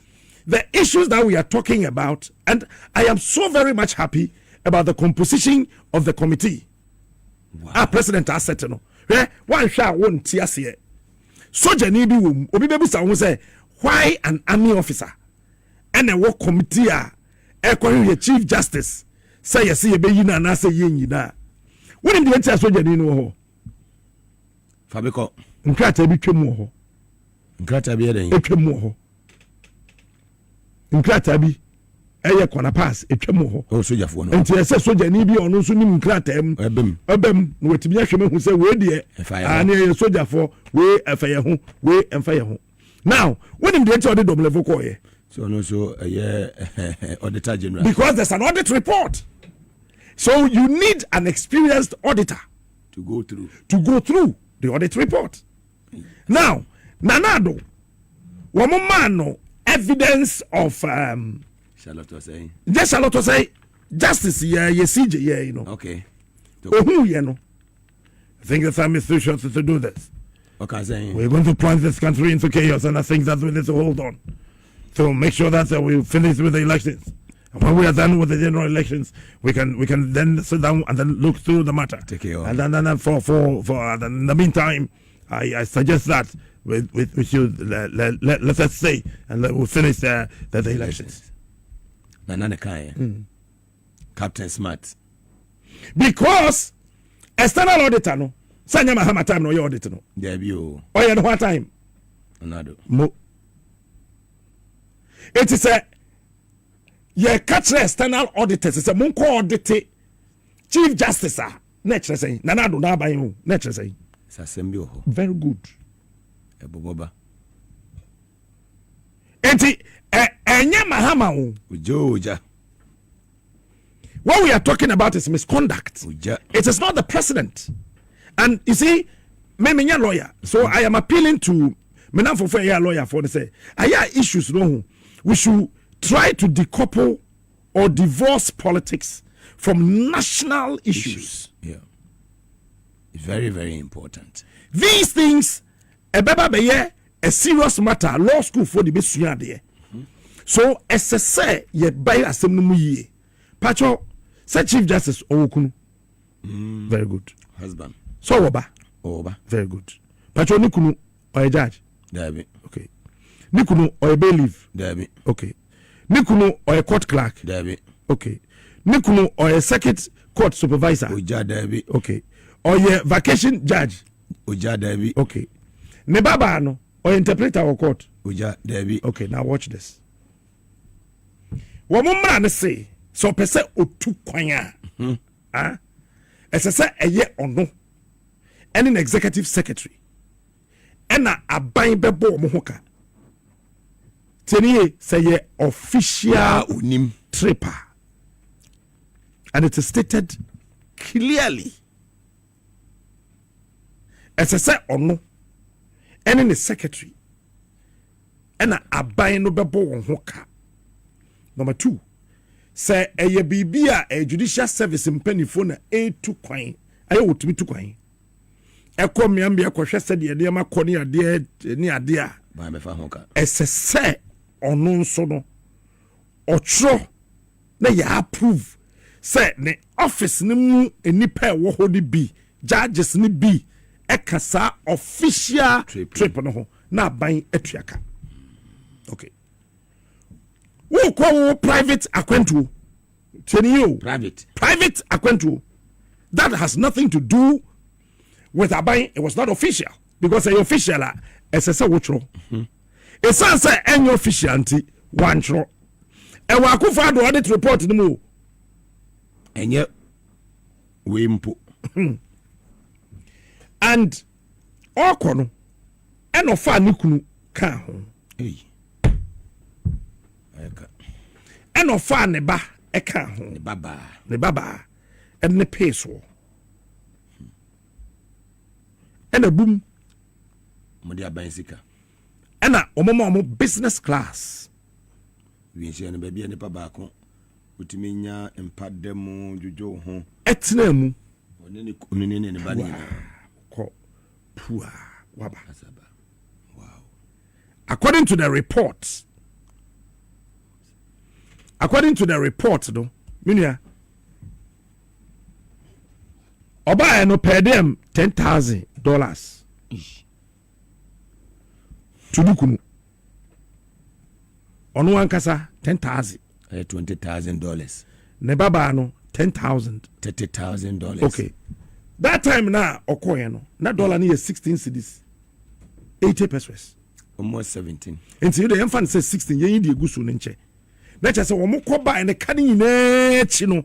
the issues that we are talking about, and I am so very much happy about the composition of the committee. Our president has said no one shall won't tears here soldier ni bi wo obi bebusa wo say why an army officer and a work committee a your Chief Justice say yes ye be yina na say ye nyina woni de tia soldier ni no ho Fabiko nkrata bi twemu ho nkrata bi eden etwemu ho nkrata bi eye kona pass etwemu ho o soldier fo no enti ese soldier ni bi ono so nim nkrata em ebem no wetimi ahweme hu say we de ani ye soldier fo we efaye ho we emfaye ho now woni de tia ode dom level ko ye so no so auditor general, because there's an audit report, so you need an experienced auditor to go through the audit report. Now nanado wamomano evidence of Charlotte was saying justice ye CJ you know okay who you know I think the time is too short to do this. Okay, saying we're going to plunge this country into chaos, and I think that we need to hold on to make sure that we finish with the elections. And when we are done with the general elections, we can then sit down and then look through the matter. Take care. And then for in the meantime, I suggest that we should let us stay and we'll finish the elections. Nanana Kai, CaptainSmart, because external auditor no. Sanya mahama time no your audit no. There be o. Oh yeah, no what time? Anado. Mo. It is a catch external auditors. It's a monko audit Chief Justice nature say nanado na ban hu nature say. It's assembly ho. Very good. Eboboba. Enti enya mahama hu. Ujoja. What we are talking about is misconduct. Uja. It is not the president. And you see, me lawyer, so I am appealing to Me na for a lawyer for say, aya issues no. We should try to decouple or divorce politics from national issues. Yeah. Very, very important. These things, a serious matter, law school for the best there. So, as I say, ye buy a seminum ye. Pacho, say Chief Justice Okunu. Very good. Husband. So, Oba. Very good. Pacho Nikunu, or a judge. Dabi. Okay. Nikunu, or a bailiff. Dabi. Okay. Nikunu, or a court clerk. Dabi. Okay. Nikunu, or a circuit court supervisor. Uja Dabi. Okay. Or a vacation judge. Uja Dabi. Okay. Nebaba no, or interpreter or court. Uja Dabi. Okay, now watch this. Woman say, so per se otu kwanya. Ah? As I say, a year or no. And an executive secretary. And a buying bebo mohoka. Tenye say official unim tripper. And it is stated clearly. As I say or no. And in the secretary. And a buying no bebo mohoka. Number 2. Say a bibia a judicial service in penny phone a2 coin. I ought to be 2 coin. A come yambi a question said the idea, my cornea dear near dear. By my honka. As a say or no sono or tro. Na ya approve. Say the office ni mu any pair wo hodi be. Judges ni be. Ekasa official trip no na buying etuaka. Okay. Who call private acquaintance? Private acquaintance. That has nothing to do with a buying. It was not official because a official as a wotro. It sounds like any official anti one tro. And we could find the audit report in the move. And yet we impo. And all kono and of far nikunu ka. Hey. And of far neba eka ho. Ne baba. And ne peso. And a boom. Modia Bansika. And a omomo business class. We see any baby and pabako. Utiminya and pad demo jujo home. Etnemu. Unini and body. Poor. Waba. Wow. According to the report, though, Minia, Oba no pay them $10,000 to Nukunu. Onua Nkasa $10,000. $20,000. Nebaba no $10,000. $30,000. Okay. That time now, Okoyeno, that dollar near 16 cedis, 80 pesos. Almost 17. And so the infant says 16, you need a good soon. That's just a woman called by and a cutting net, you know.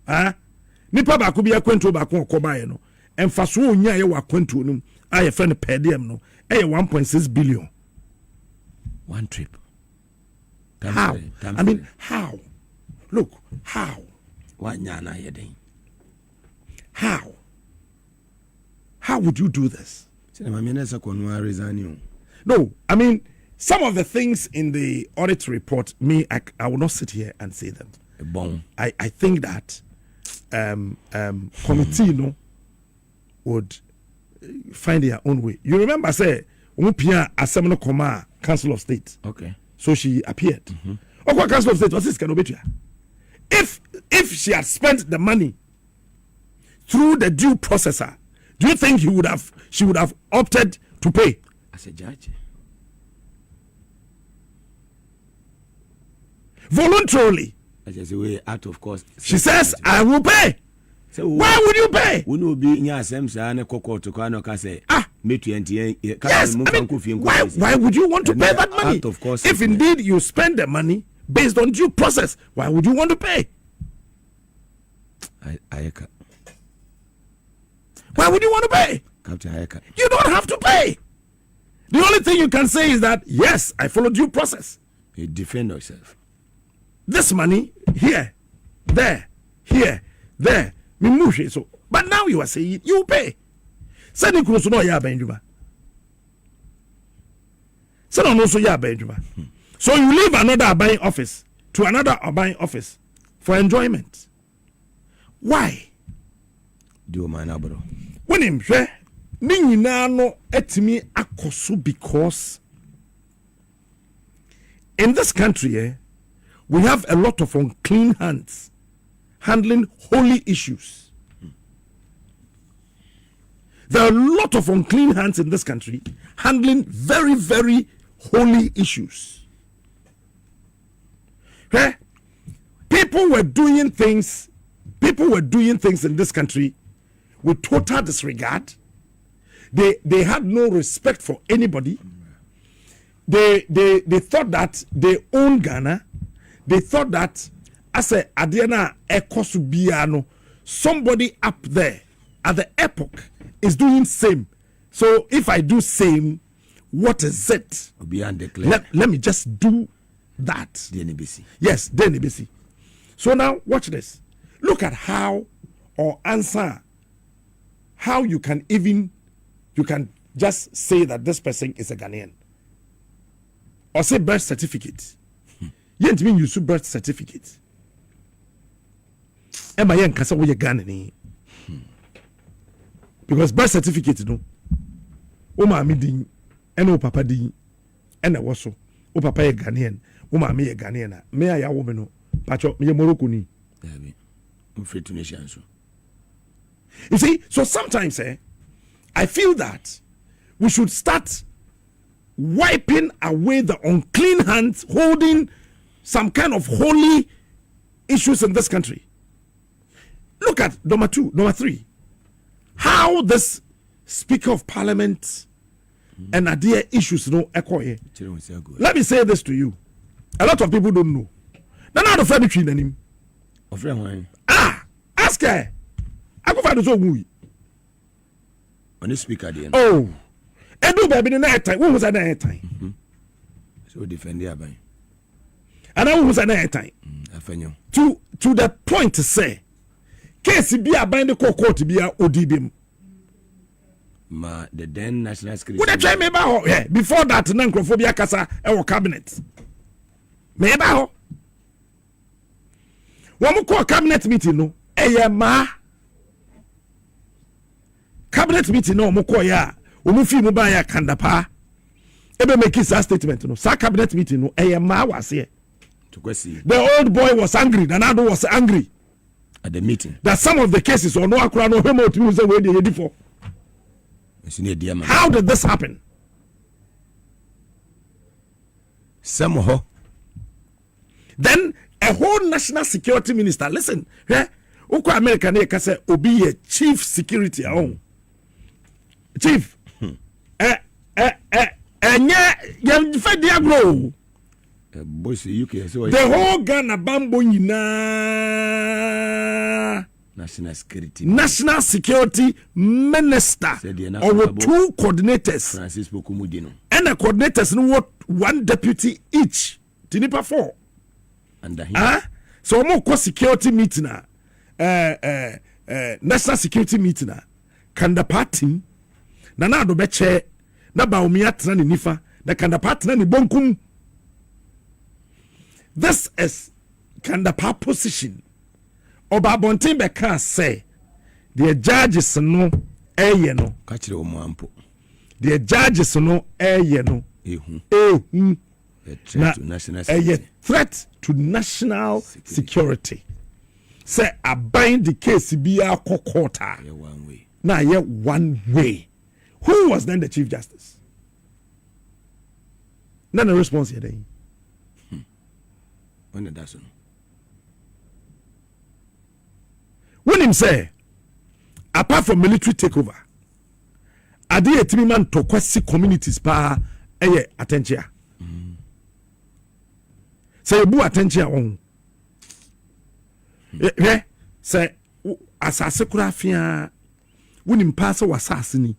Ah, Nipa could be a quento back on Cobayano, and for so near you are quentunum. I a friend per diem no, 1.6 billion. One trip. How? I mean, how? Look, how? What yana yeding? How? How would you do this? No, I mean, some of the things in the audit report, I will not sit here and say them. I think that committee would find their own way. You remember, say, Umupia Assembly Coma, Council of State. Okay. So she appeared. Okay, Council of State, what's this? If she had spent the money through the due processor, do you think she would have opted to pay? As a judge? Voluntarily. Out of cost. She says, I will pay. So, why would you pay? We will be in your assembly and a cocoa to Kano Case. Yes, why would you want to pay that money? Of course, if indeed you spend the money based on due process, why would you want to pay? Why would you want to pay? You don't have to pay. The only thing you can say is that, yes, I followed due process. You defend yourself. This money, here, there. So, but now you are saying you pay. Sending Kurosuno ya Benjuma. So no also ya benjuma. So you leave another buying office to another buying office for enjoyment. Why? Do man abro. When him hwe ni nyina no etimi akoso because in this country we have a lot of unclean hands handling holy issues. There are a lot of unclean hands in this country handling very, very holy issues. People were doing things in this country with total disregard. They had no respect for anybody. They thought that they own Ghana. They thought that as a Adiana Ekosubiano, somebody up there at the epoch is doing same. So if I do same, what is it? Let me just do that. DNBC. Yes, DNBC. So now watch this. Look at how or answer how you can just say that this person is a Ghanaian. Or say birth certificate. You mean you birth certificate. Am I kasa wo ye Ghanaian? Because birth certificate no. O ma mi din, ene o papa din, ene wo so. O papa ye Ghanaian, o ma mi ye Ghanaian. Me aya wo me no. Pacho me ye Morocco ni. I'm free to nation so. You see, so sometimes I feel that we should start wiping away the unclean hands holding some kind of holy issues in this country. Look at number 3. How this Speaker of Parliament and idea issues no echo here. Let me say this to you. A lot of people don't know. Now the friend between them. Ask her. I go find the so on the speaker then. Oh. Edu baby the night time. When was that night time? So defend the abai. And I was that night time. To the point to say case be abai the court be a odibim. Ma the then national security. Would I try me about before that nankophobia kasa our cabinet. Me about one more cabinet meeting no ma cabinet meeting no mo ya omufi mo ba ya kandapa ebe make his statement no sa cabinet meeting no ma was here to question. The old boy was angry, Nanado was angry at the meeting that some of the cases or no akura no hemo to use the way they did for. How did this happen? Somehow. Then a whole national security minister, listen, Uko America ne kase obi a chief security chief. The whole Ghana bambo nyina national security minister or 2 coordinators and the coordinators know 1 deputy each tinipa 4 so more security meeting national security meeting kanda party na do beche na ba omi atena ni nifa na kanda party na ni bonkum. This is kanda pa position Oba Bontin Beka say the judges no no kachire omampo the judges no no threat to national security say abind the case be a court now one way. Who was then the Chief Justice? None of response here then. When that's When him say, apart from military takeover, are they a man to question communities pa attention? Say bu attention on. Say asase kura fia when him pass was assassini.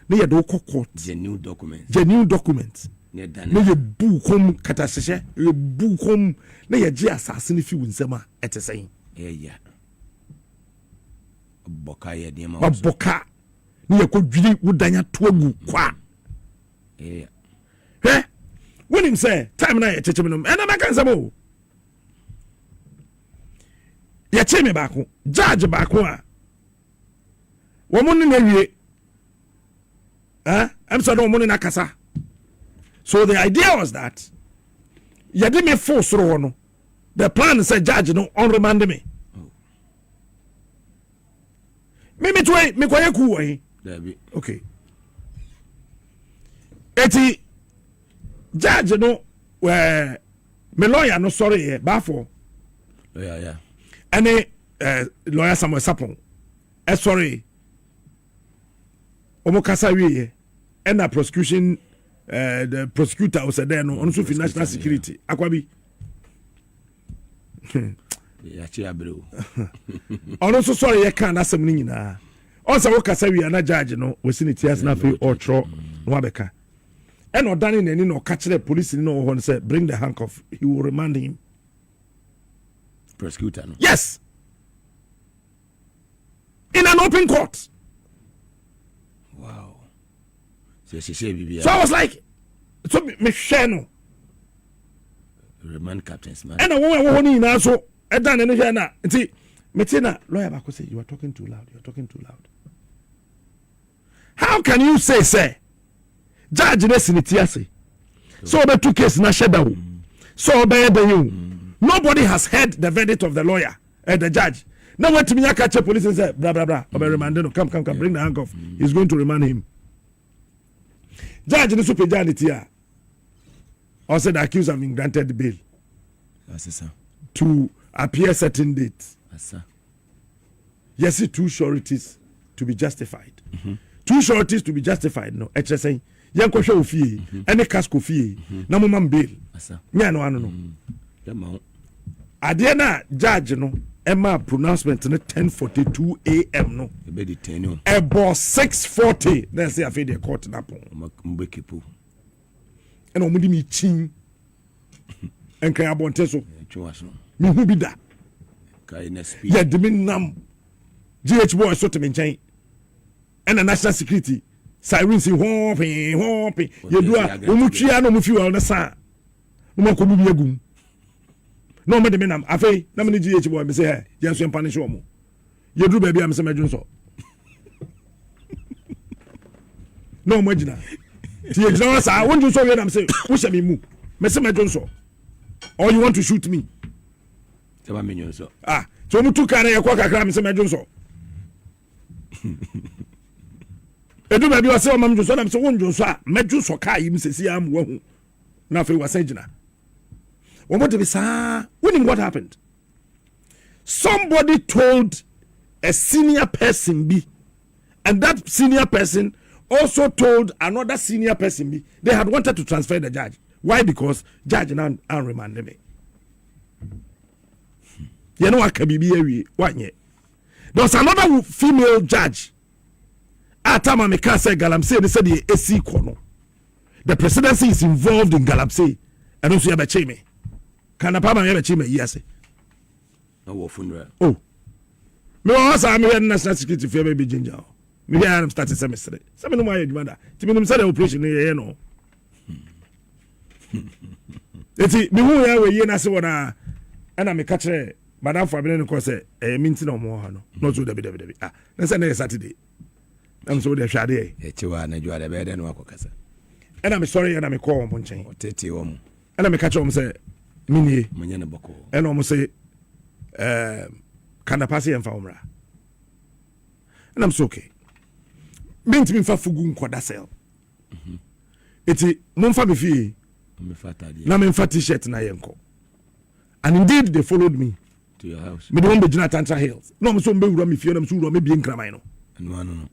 Ne ye do court genuine documents. Ne ye bu kom katasese ye bu kom ne ye je asasini fi wunsema etesɛn. Boka ye de ma. Boka ne ye ko dwiri wudanya to agu kwa. when him say time na ye cheche me no and I can say mo ye che me baako judge baako a wo mo ne wie I'm sorry wo mo ne nakasa. So the idea was that you did me force no. The plan said judge no on remand me. Me try me kwaye ku wo. Okay. Eti judge no where me lawyer no sorry bafo. Yeah. Any lawyer Samuel Sapon. Sorry. Omo kasa wie and the prosecution the prosecutor was there no on so for national security. Akwabi. Also sorry you can't asem ni nyina. Also wo kasa wie na judge no we see tias na fe or tro no abeka. And odani nani no catch the police no ho say bring the handcuff. He will remand him. Prosecutor no. Yes. In an open court. Wow. So I was like, so me share no. Remand CaptainSmart. And a woman who na so e dan no here na. Nti me tina lawyer back say you are talking too loud. You are talking too loud. How can you say judge na sinitiase? So be two case na shedawo. So be you. Nobody has heard the verdict of the lawyer and the judge. Now what me catch a police and say blah blah blah. Remanded. Come, bring the handcuff. He's going to remand him. Judge, the super judge here. Also, the accused have been granted bail to appear certain dates. Yes, 2 sureties to be justified. 2 sureties to be justified. No, it's saying, "Yanko show fee, any casco fee, no man bail." No. Adiana judge no, Emma pronouncement no 10:42 a.m. no. About 6:40. Then say I feel the court na pon. And omudi mi chin. En kan abonte so. Mi hu bi da. Ya de mi nam. GH boy so to me nchen. And the national security sirens hopping. You do a omutria no mufi wa na sa. No ko bi agum. No me de me nam afei na me GH boy me say hey, je so empane show mo. You do baby am say medun so. No mo gina. Ti e gina sa wonju so we am say wo she me mu. Me say medun so. Or you want to shoot me? Taba menyo so. So mu tu kan e kwa kakra me say medun so. Edu baby wa say o mam ju so na me say wonju so a medun so ka yi me say si am wo hu. Na afei wa say gina. What happened? Somebody told a senior person B, and that senior person also told another senior person B. They had wanted to transfer the judge. Why? Because judge now remanded me. You know what can be one year. There was another female judge. Atama me can say Galamsey. They said the AC corner. The presidency is involved in Galamsey, and also you me. Can a papa ever chime yes? No funeral. Oh, me was I me national security for baby ginger. Me am started semester. Some no my demand. Timim say the operation here no. Eti me hu ya we ye na se wona ana me catch madam for abene ko say minti no mo ha no. No so debi. Na say na Saturday. Am so dey hwade e chiwa na jwa de be de no akokasa. Ana me sorry ana me call mo nchen. Otete wo mo. Ana me catch mo say mini manyane boko and almost say can I pass here for umra and I'm so okay meant me fa fugu nkoda sell eti momfa me fie me fata dia na me fa t-shirt na yenko and indeed they followed me to your house me don be gina Tantra Hills no me so mbe wura me fie na me so wura me bi nkraman no no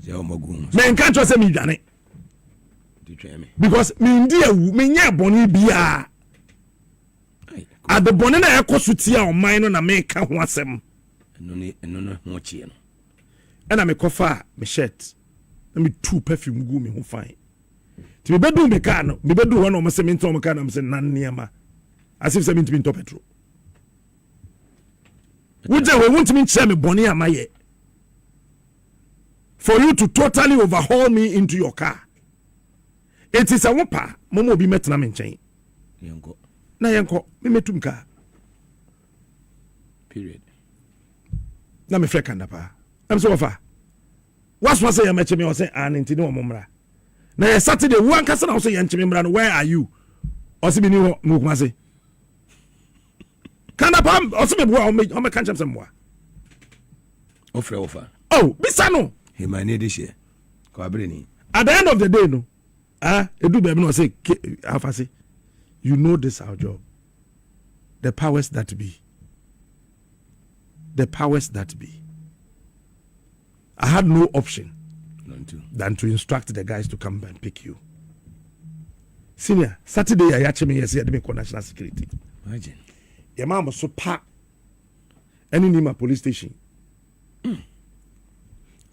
se o mogun me nka tro se me dwane because me ndi awu me nya boni bia at the bonnet na ekosutia o man no na me ka ho asem no ho chie no and me kofa me shirt na me two perfume gu me ho fine ti me bedu me ka no me bedu ho no mo se me ntom ka na me se nan niama asif se me ntimi ntop petro wuje we won't me share me boni amaye for you to totally overhaul me into your car It is a wapa, Momo be met na menchain. Yanko. Na yanko, me metumka. Period. Na me frekanda pa. I'm so far. What's what say you met me or say an intino momra. Na Saturday, one person also yanchimimran, where are you? Or see me new mukmase. Kanapam, or see me boy, on my country some more. Offer. Oh, Bisano. He might need this year. At the end of the day, no. You do baby no say, I say, you know this our job. The powers that be. The powers that be. I had no option than to instruct the guys to come and pick you. Senior, Saturday I actually me yesterday me national security. Imagine. Your mom was so pa. Any name police station. And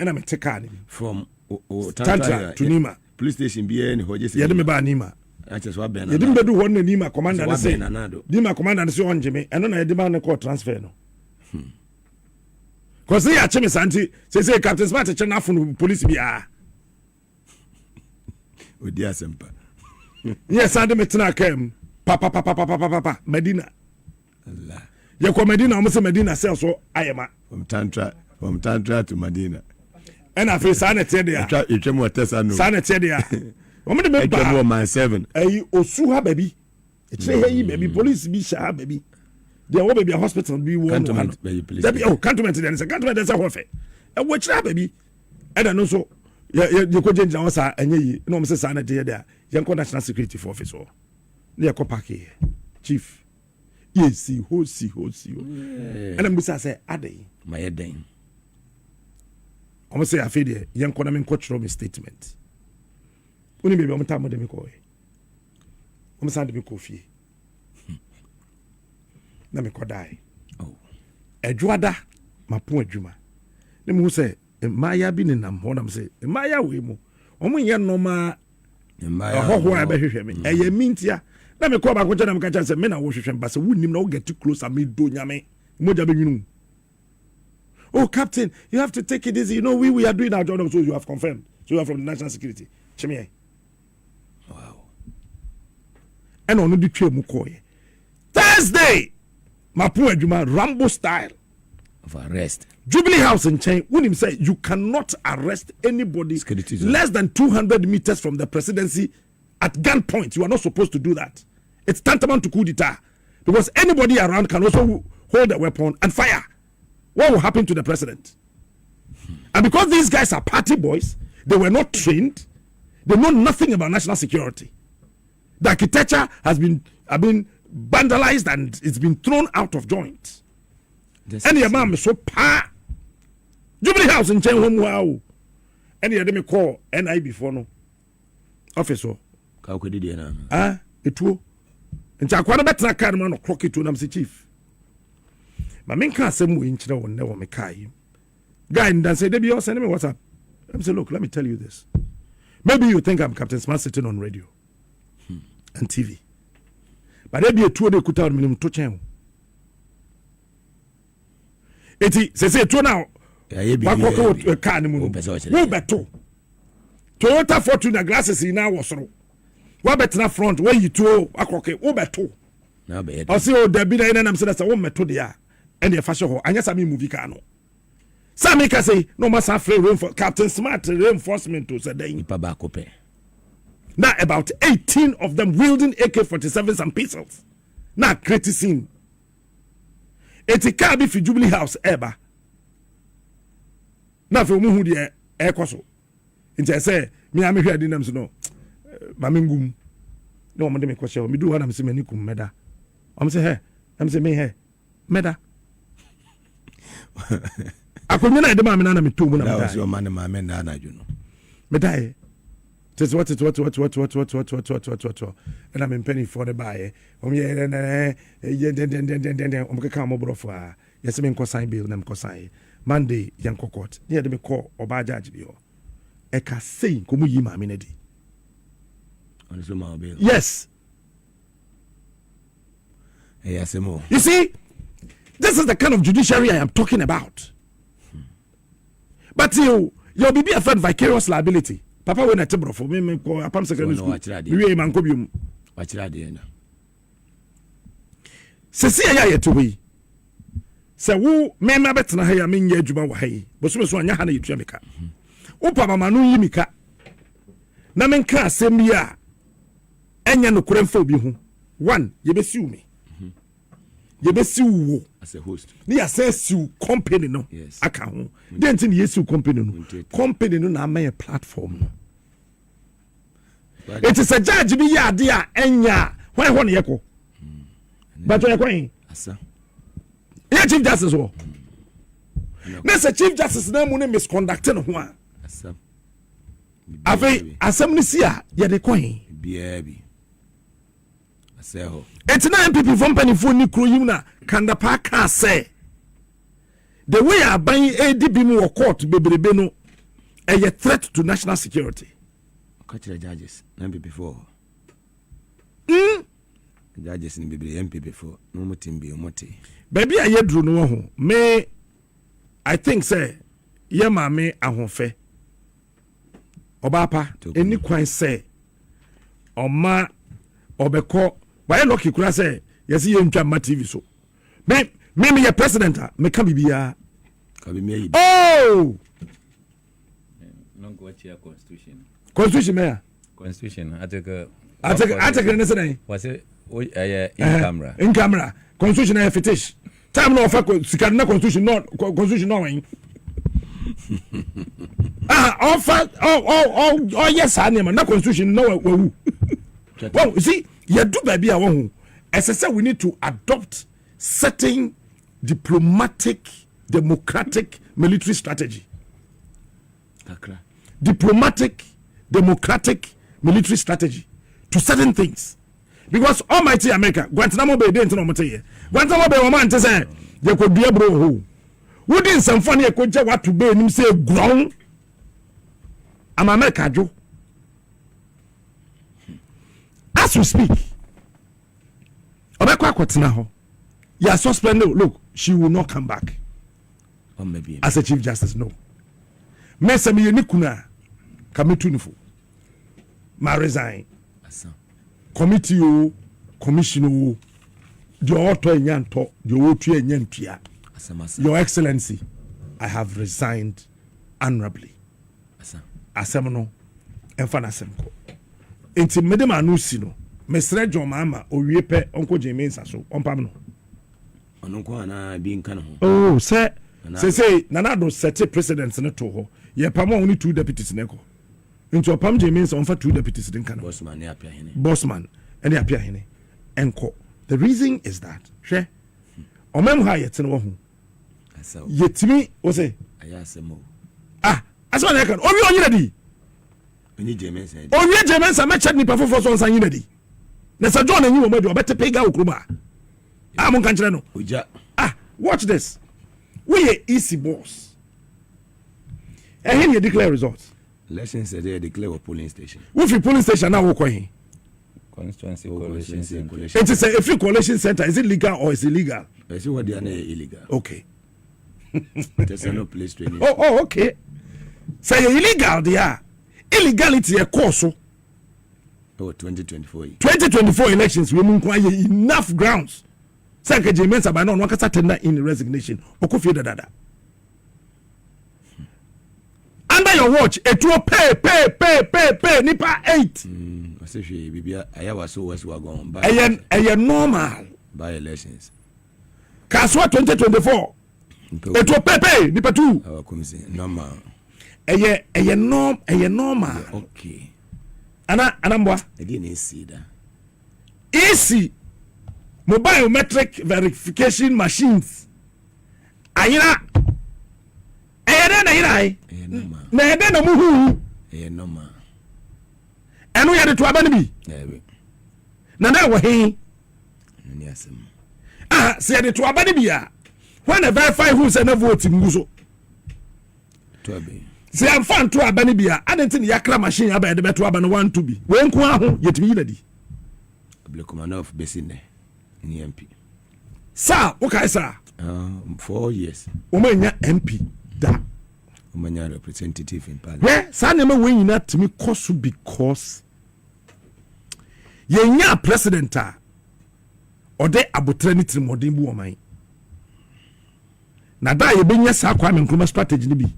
I'm a car from Tantra to Nima. Police station be any hoje. You didn't buy Nima. I just wa ben. You didn't do one Nima commander and say Nima commander and say on Jimmy and then I demand a court transfer no. Because they are Chemi Santi, say CaptainSmart to China from police be with dear Semper. Yes, I didn't came. Papa, Medina. Allah. You come Medina, almost Medina sells so I am from Tantra to Medina. And I feel sanity there. You came with Tessa. Sanity there. I'm going to make my 7. Hey, Osuha baby. It's a baby, police be shy baby. There will be a hospital be one. Cantonment then. It's a cantonment that's a warfare. And watch that baby. And I know so. You could change our side and you know, Mrs. Sanity there. Young National Security for officer. Near Kopaki. Chief. Yes, see. And I'm going to say, Ade. My head dang. I'm going to say, I feel the young Conamin cultural statement. Only maybe I'm time with them. I'm saying to me coffee. Na me kodai. Oh. Edwada mapo adwuma. Ne mu say maya bi ne nam ho nam say maya we mu. Omo ye no ma maya ho abehwehwe me. Eye mintia. Na me ko ba ko na me ka cha say me na wo hwehwe ba say wunim na wo get too close and me do nyame. Moja be nwunu. Oh captain, you have to take it easy. You know we are doing our job so you have confirmed. So you are from the national security. Chemi. Wow. And on the twa mu ko ye. Thursday Mapu Ejuma Rambo style of arrest. Jubilee House in Chain, when him say you cannot arrest anybody less than 200 meters from the presidency at gunpoint. You are not supposed to do that. It's tantamount to coup d'etat because anybody around can also hold a weapon and fire. What will happen to the president? And because these guys are party boys, they were not trained. They know nothing about national security. The architecture has been vandalized and it's been thrown out of joint. And your mom is so pa. Jubilee House in Chen Home wow. And you me call NI before no. Officer. It will. And Chakwana better card man or clock it to them, chief. My main can't say more inch will never make him. Guy and say, Debbie, you're sending me WhatsApp. I'm saying, look, let me tell you this. Maybe you think I'm CaptainSmart sitting on radio and TV. But there be a 2 day cut out minimum to change. Eti say 2 now. What car ni mu? Who beto? Toyota Fortuner glasses in now was so. What better na front where you two akroke who beto? Now be. I see oh there be na am say that's one meto there. And the fashion ho anya sami movie car no. Sami ka say no massa free room for CaptainSmart reinforcement to say dey. Ipa ba ko pe. Now about 18 of them wielding AK-47s and pistols. Now criticizing. It's a car be for Jubilee House ever. Now for who the air coso. Into say me am here dinam so no. Mamingum. No man me question. Me do what I'm say me kum meda. I'm say hey. I'm say me hey. Meda. Akonya na de ma me na me to mu na. That was your man na you know. Meda. What? And I'm in penny for the buy. Yes, I'm in Kocaine bill, I'm Kocaine. Monday, young court. Near the call or by judge bio. Eka say, Kumu Yima Minedi. On the small bill. Yes. Yes, more. You see, this is the kind of judiciary I am talking about. But you'll be a vicarious liability. papa we na tebrofo me ko apam secondary school we man ko biom wachira de na sesi ya yeto wi se wo me ma betena ha ya me nya adwuma wa ha yi boso so anya ha na yetua meka wo papa ma no yi mika na men ka asem ya enya no koremfa obi hu one yebesiu me yebesiu wo as a host ni asesiu company no aka ho den tin yesiu company no na ma platform no it is a judge bi ya de a enya why ho ne yeko but you are asa yeah chief justice wo na say chief justice na mu ne misconduct no ho a asa afei asem ni si a ye de kwan bia bi asa ho it's na MPP from penifo ni kro yim na kanda pa ka say the way aban ADB mu court bebrebe no a threat to national security Kocaine judges MPP before judges ni bebre MPP before no mutim bi omote baby a yedru no ho me I think say ye ma me ahofe obapa eni kwan say oma obeko by lucky kura say yes ye ntwa ma TV so me ye president me ka bibia ka bi me oh no go check constitution me constitution atake ne say was it in camera constitution e fetish time no offer sikari na constitution no when offer oh yes na constitution no wu well you see you do baby a won as I said we need to adopt certain diplomatic democratic military strategy diplomatic democratic military strategy to certain things because almighty America Guantanamo Bay dey no mote here Guantanamo Bay woman te say ye ko dua bro ho wodi nsamfo na ye ko je watu be nim say grown am America jo as we speak obekwa kwatena ho ya suspended look she will not come back maybe as a chief justice no me say me ni kuna kametunfo ma resign committee o commission o the author nyanto the otu nyantua your excellency I have resigned honorably asem no emfa na asem ko enti mede ma no si no mesre John mama owie pe onko jemensa so ompam no onko ana bi nka no oh say na na do set president no to ho ye pam only 2 deputies neko into pam jemensa onfa 2 deputies din kana bossman and apia hene enko the reason is that hwe omem ha yetene wo hu yetimi wo say ayasemo asema na kan obi onyina di onye jemensa me check ni pafofo so nsan yina di na sa John anyi wo madu obete pega okruma mon kan kire no oja watch this we easy boss here you declare results elections they declare a polling station we fi polling station now wo he constituency coalition center. It is a free coalition center. Is it legal or is it illegal? I see what they are illegal. Okay. There's no place to. Oh, okay. Say illegal they are. Illegality a course. Oh, 2024. 2024 elections we mun kwa enough grounds. Say ke Jemensa by no kasa tender in resignation. Okofie dada. Under your watch, it will pay nipa 8. I say she bibia ayawa so west wagon by normal by elections. Kaswa 2024. It will pay nipa 2. Our commission normal. Normal. Okay. Anambwa. I didn't see that. Easy mobile metric verification machines. Ayina. Na muhu. Normal. Enu ya de to abani bi. Na wo he. Se de to abani bi a. When a verify who say na vote nguzo. To abi. Se am fan to abani bi a, adenti ne yakra machine aba de beto abani 1 2 bi. We nko aho yetimi yinadi. Able commander of Besine in MP. Sir, okay sir. 4 years. O manya MP da. Omanya representative in parliament. Where Sanema when you to me cause because yenya president or de abutreni trimodin bu omai. Na da ye benya sa Kwame Nkrumah strategy ni bi.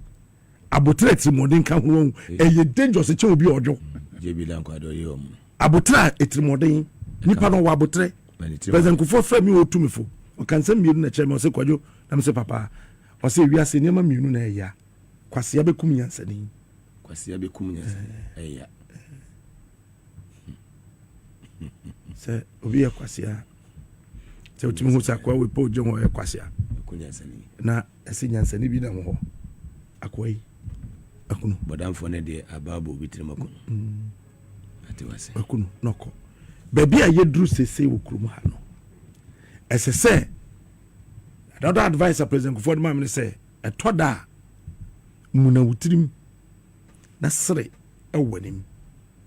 Abutre trimodin kan ho e dangerous che obi ojo. JB Lanko adori om. Abutra etrimodin nipa no wa abutre. President Kufo fra mi Otumfo. O kan say mi na chairman say kwadwo na me say papa. O say wi ase niam mienu na eya. Kwase abekum yansani. Kwase abekum yansani. Eya. Say obi ya kwase a. Say otimi hu sa kwa we po je ho ya kwase a. Kunyansani. Na ese nyansani bi na ho. Akwai. Akunu. Bodamfo ne de ababo bitirimakunu. Ati wase. Akunu noko. Baby a yedru sese wo kurum ha no. Ese say another advice President Kufo Adama say etoda muna wutirim na sere ewanim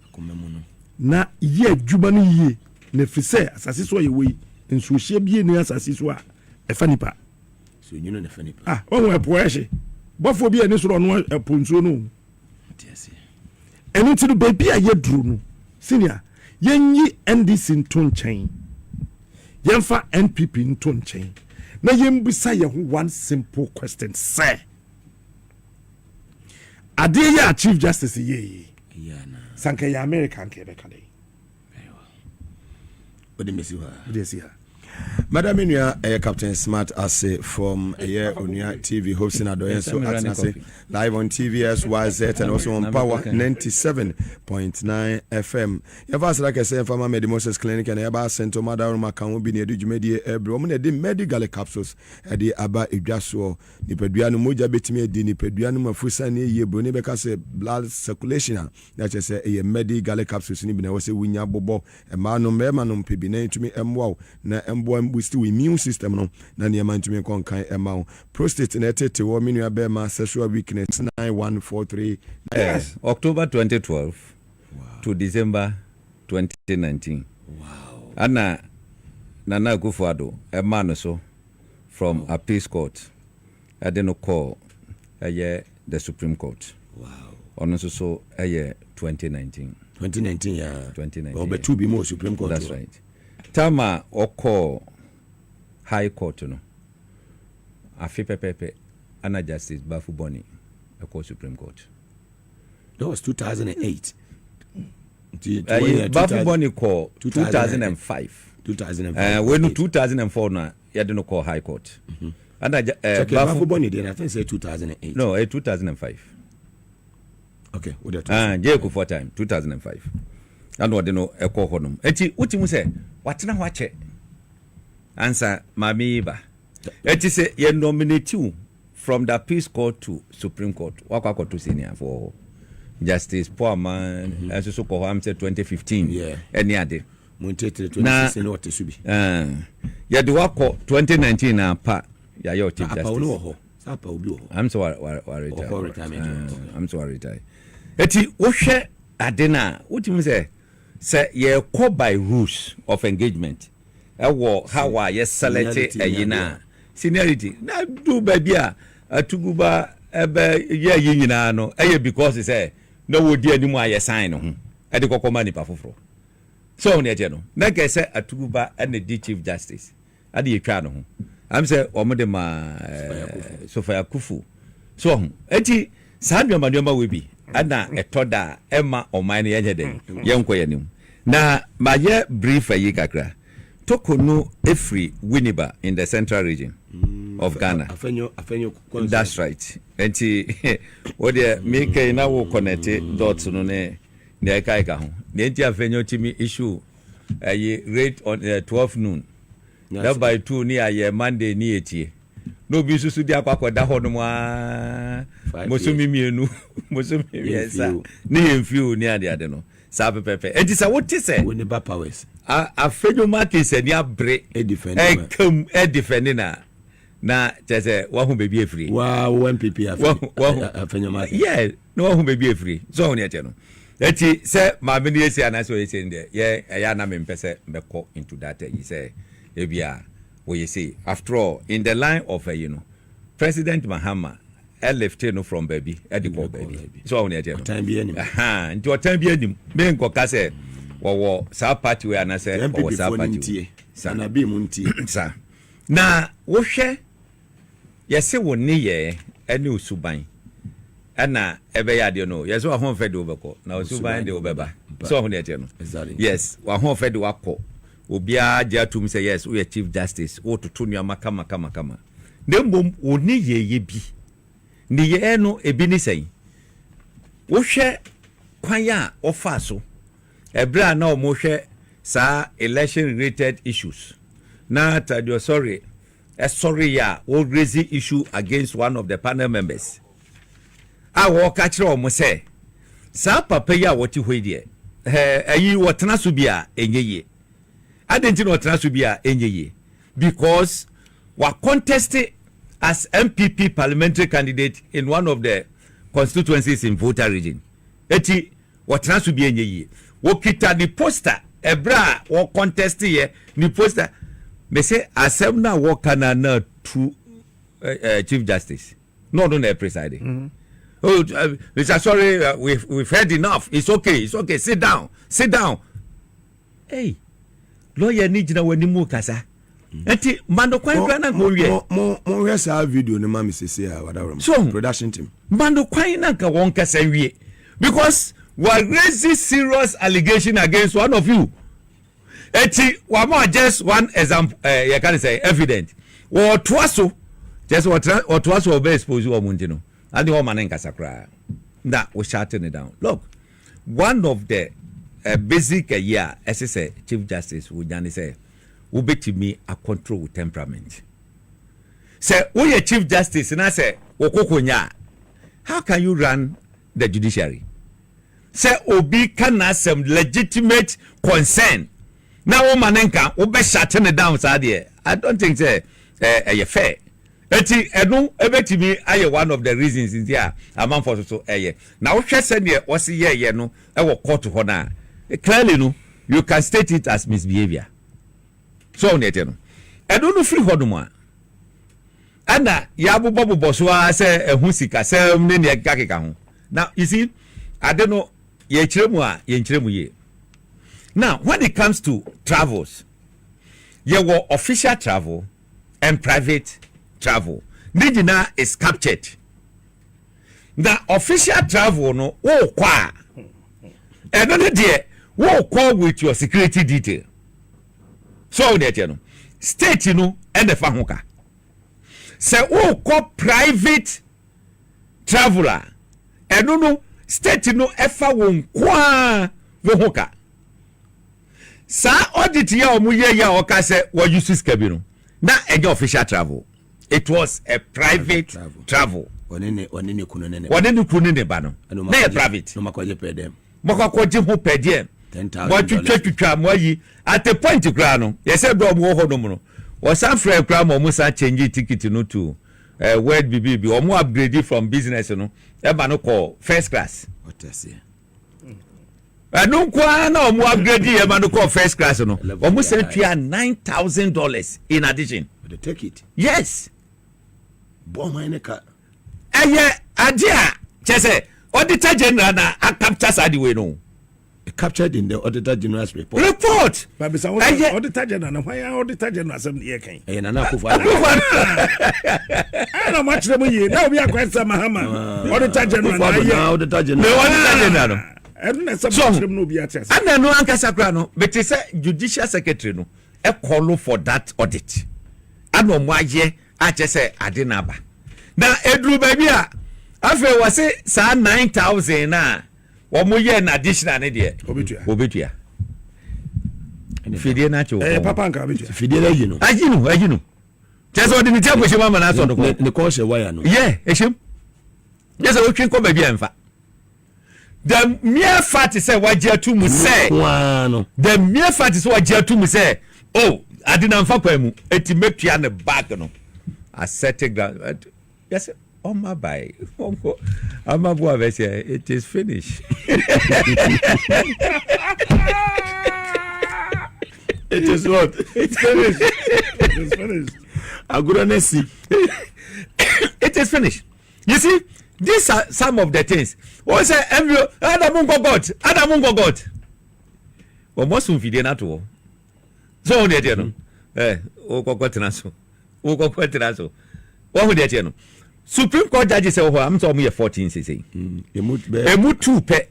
akomamu na ye adwuma no ye na fise asase so ye wei nso hye bie ni asase so a efa nipa so nyuno na fa nipa won epo ehye bofo bie ni so no epo nso no tiase eni ti do baby a yedru no senior yenyi NDC nto nchen yemfa NPP nto nchen na yembisa ye ho one simple question say ade ya Chief Justice ye yana sanka ya American ke be kale odi mesiwa odi sia Madam Inua, CaptainSmart ase from Onua TV hosting Adoyen so at live on TV SYZ and also on Power 97.9 FM. Yavas like I say from Medimosis Clinic and Eba Center Madam Makan bi ne edwumedie ebre. Omo ne de medical capsules e de aba edwaso nipadua no moja betimi edi nipadua no mafusa ne ye bro ne beka say blood circulation na che say e medical capsules ni bi na wo say wunya bobo e ma no pebi na ntumi emwa na boost the immune system no na niam antumi konkan ema prostate na tete wo menua be ma sexual weakness 9143 yes October 2012 to December 2019 wow ana Nana Akufo-Addo ema no so from appeals court I didn't call the Supreme Court wow on so 2019 yeah 2019 well but to be more Supreme Court that's right Tama oko High Court no afi pepepe ana Justice Bafu Boni eko Supreme Court that was 2008 Bafu Boni call 2005 when 2004 na ya didn't call High Court ana Bafu Boni then I think say 2008 no 2005 okay with that Jacob for time 2005 and what no eko honum eti utimu se watena ho ache answer mami ba eti se ye nominate you from the appeals court to Supreme Court wakwa to senior for Justice poor man as so ko am say 2015 yeah any ade muntetre 2016 no what subi ya de wako 2019 na pa ya yo Chief Justice apa no ho apa obi ho I'm so retirement I'm so retired eti wo hwe ade na utimu se ye call by rules of engagement ewo how are ye select ayina seniority na do baby a atuguba ebe ye yinyina no because say no wodi animu aye sign ho e de kokoma nipa foforo so ne je no na ke say atuguba and the Chief Justice ade ye twa no ho am say omode ma Sofia Kufu so eti sanwa manuama we bi ana etoda ema oman ne ye den yenko yanim na maye brief ayi kakra Tokono Efri Winneba in the central region of Ghana. Afenyo that's right. Enti o de make na wo connect dots no ne kai ka ho. Enti afenyo timi issue ayi rate on 12 noon. That by 2 ni aye Monday ni etie. No bi susu di akwakoda ho no a mosumi mienu mosumi yesa ni emfiu ni ade no. Sabe pepe enti sa wote se when the powers afenyo market se ni abre defend na tese wa hu baby free wow NPP afenyo market yeah no wa hu baby free so on eche no enti se ma me ni esi anase o esi nde ye ya na me mpese mbeko into that you say ebia we say after all in the line of President Mahama left no from baby call baby so on the time be any into time be any me nko ka say wo sa party we na say wo sa party sana bi mu ntie sa na wo hwe yesi wo ne ye ani usuban ana ebe ya de no yesi wo ho fe de obeko na usuban de obeba so on the no yes wo ho fe de wakọ obia jatum say yes we chief justice wo tutu nyama kama nembom oni ye bi ni ye no ebi ni sei wo hwe kwan ya ofa so ebra na o mo hwe sa election related issues na tadio sorry ya wo raise issue against one of the panel members wo ka kire o mo say sa papa ya woti hwe de ayi wotena so bia enyeye adenti no wotena so bia enyeye because wa contested as MPP parliamentary candidate in one of the constituencies in Volta region. Eti wotena so bia enyeye wo kita the poster ebra wo contest here ni poster me say asem na wo kana na to chief justice no presiding oh Mr. sorry we've heard enough it's okay sit down hey lawyer ni jina wani mu kasa enti mando kwan kran na ko wie mo hwesa video ni ma me sese a wadawram production team mando kwan na ka won kasa wie because we raise serious allegation against one of you eti wa mo just one example you can say evident wo toaso just what toaso obey expose wo muntino and the man nkasa kra that we shutting it down look one of the basic year as say chief justice would say wo betimi a control with temperament say we chief justice na say wo kokonya how can you run the judiciary say obi can some legitimate concern now wo manenka wo be shutting it down so there I don't think say fair eti enu ebetimi aye one of the reasons in there among for so now wo hwe say ne wo se ye no e wo court ho na clearly no you can state it as misbehavior so on no enu no free ho no mo ana ya bobo so say ehu sika sem ne ne gakeka ho now you see I don't know ye kiremu a ye kiremu ye now when it comes to travels ye were official travel and private travel nijina is captured the official travel no wo kwa and no dey wo kwa with your security detail so that you know state no and the fahoka say wo kwa private traveler and no state no efa won kwa wo hoka sa audit ya omuye ya oka say wo use scabi no na enye official travel it was a private travel onene kunu ne ba no na private no makoje pedem makoje ho pedem 10,000 what twitwa mo yi at a point kra no ye say do mo ho no mo no o san frɛ kra mo sa change ticket no to word bb o mo upgrade from business no e ba no call first class what I say anu kwa na o mo upgrade e ba no call first class no o mo say tua $9,000 in addition they take it yes bomaneka eye adia chese auditor general na capture side we no captured in the auditor general's report but bisa auditor general na why auditor general asem ye kan na na akufo ana ma kire mu ye na obi akwesa mahama auditor general na ye auditor general enu na sab kire mu no obi atese ana no ankasa kra no but say judicial secretary no e call for that audit ano mo aye a chese ade na ba na edru baby a afa we say sa 9,000 na wo mo ye na additional ne de obetua fidie na cho papa nka obetua fidie la yinu ayinu chese odi ni tiago shema ma na so ndoko ne ko she wire no ehim chese o twin ko baby enfa the mere fact say waje atu mu say the mere fact say waje atu mu say oh adina mfa kwa mu eti metua ne bag no asset ground yes on my buy I'm a boy it is finished it is what it's finished it is finished agura nesi it is finished You see, these are some of the things. What say embryo? Adamungo God. Well, most of them not all. So on the no. What would they know? Supreme Court judges say, "Oh, I'm talking here 14 say." Emu two pe.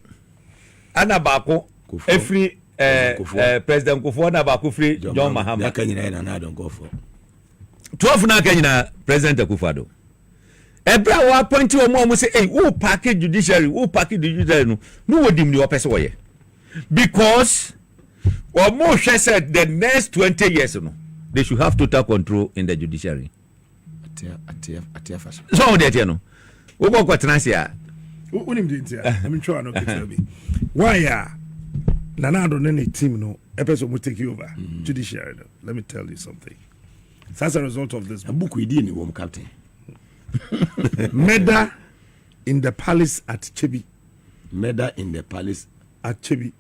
Anabako every President Kufuor Anabako free John Mahama. Ya kanyina na don't go for. 12 na kanyina President Kufuor. Ebra wa appoint omo say, "Hey, who package judiciary? Who package judiciary no? No wo dim ni opese wo ye." Because omo said the next 20 years no, they should have total control in the judiciary. So that no. We go kwatena I'm sure I know tell me. Why Nanado Nene team no episode will take you over. Judiciary. No. Let me tell you something. So as a result of this book we did in Captain. Murder in the palace at Chebi. Murder in the palace at Chebi.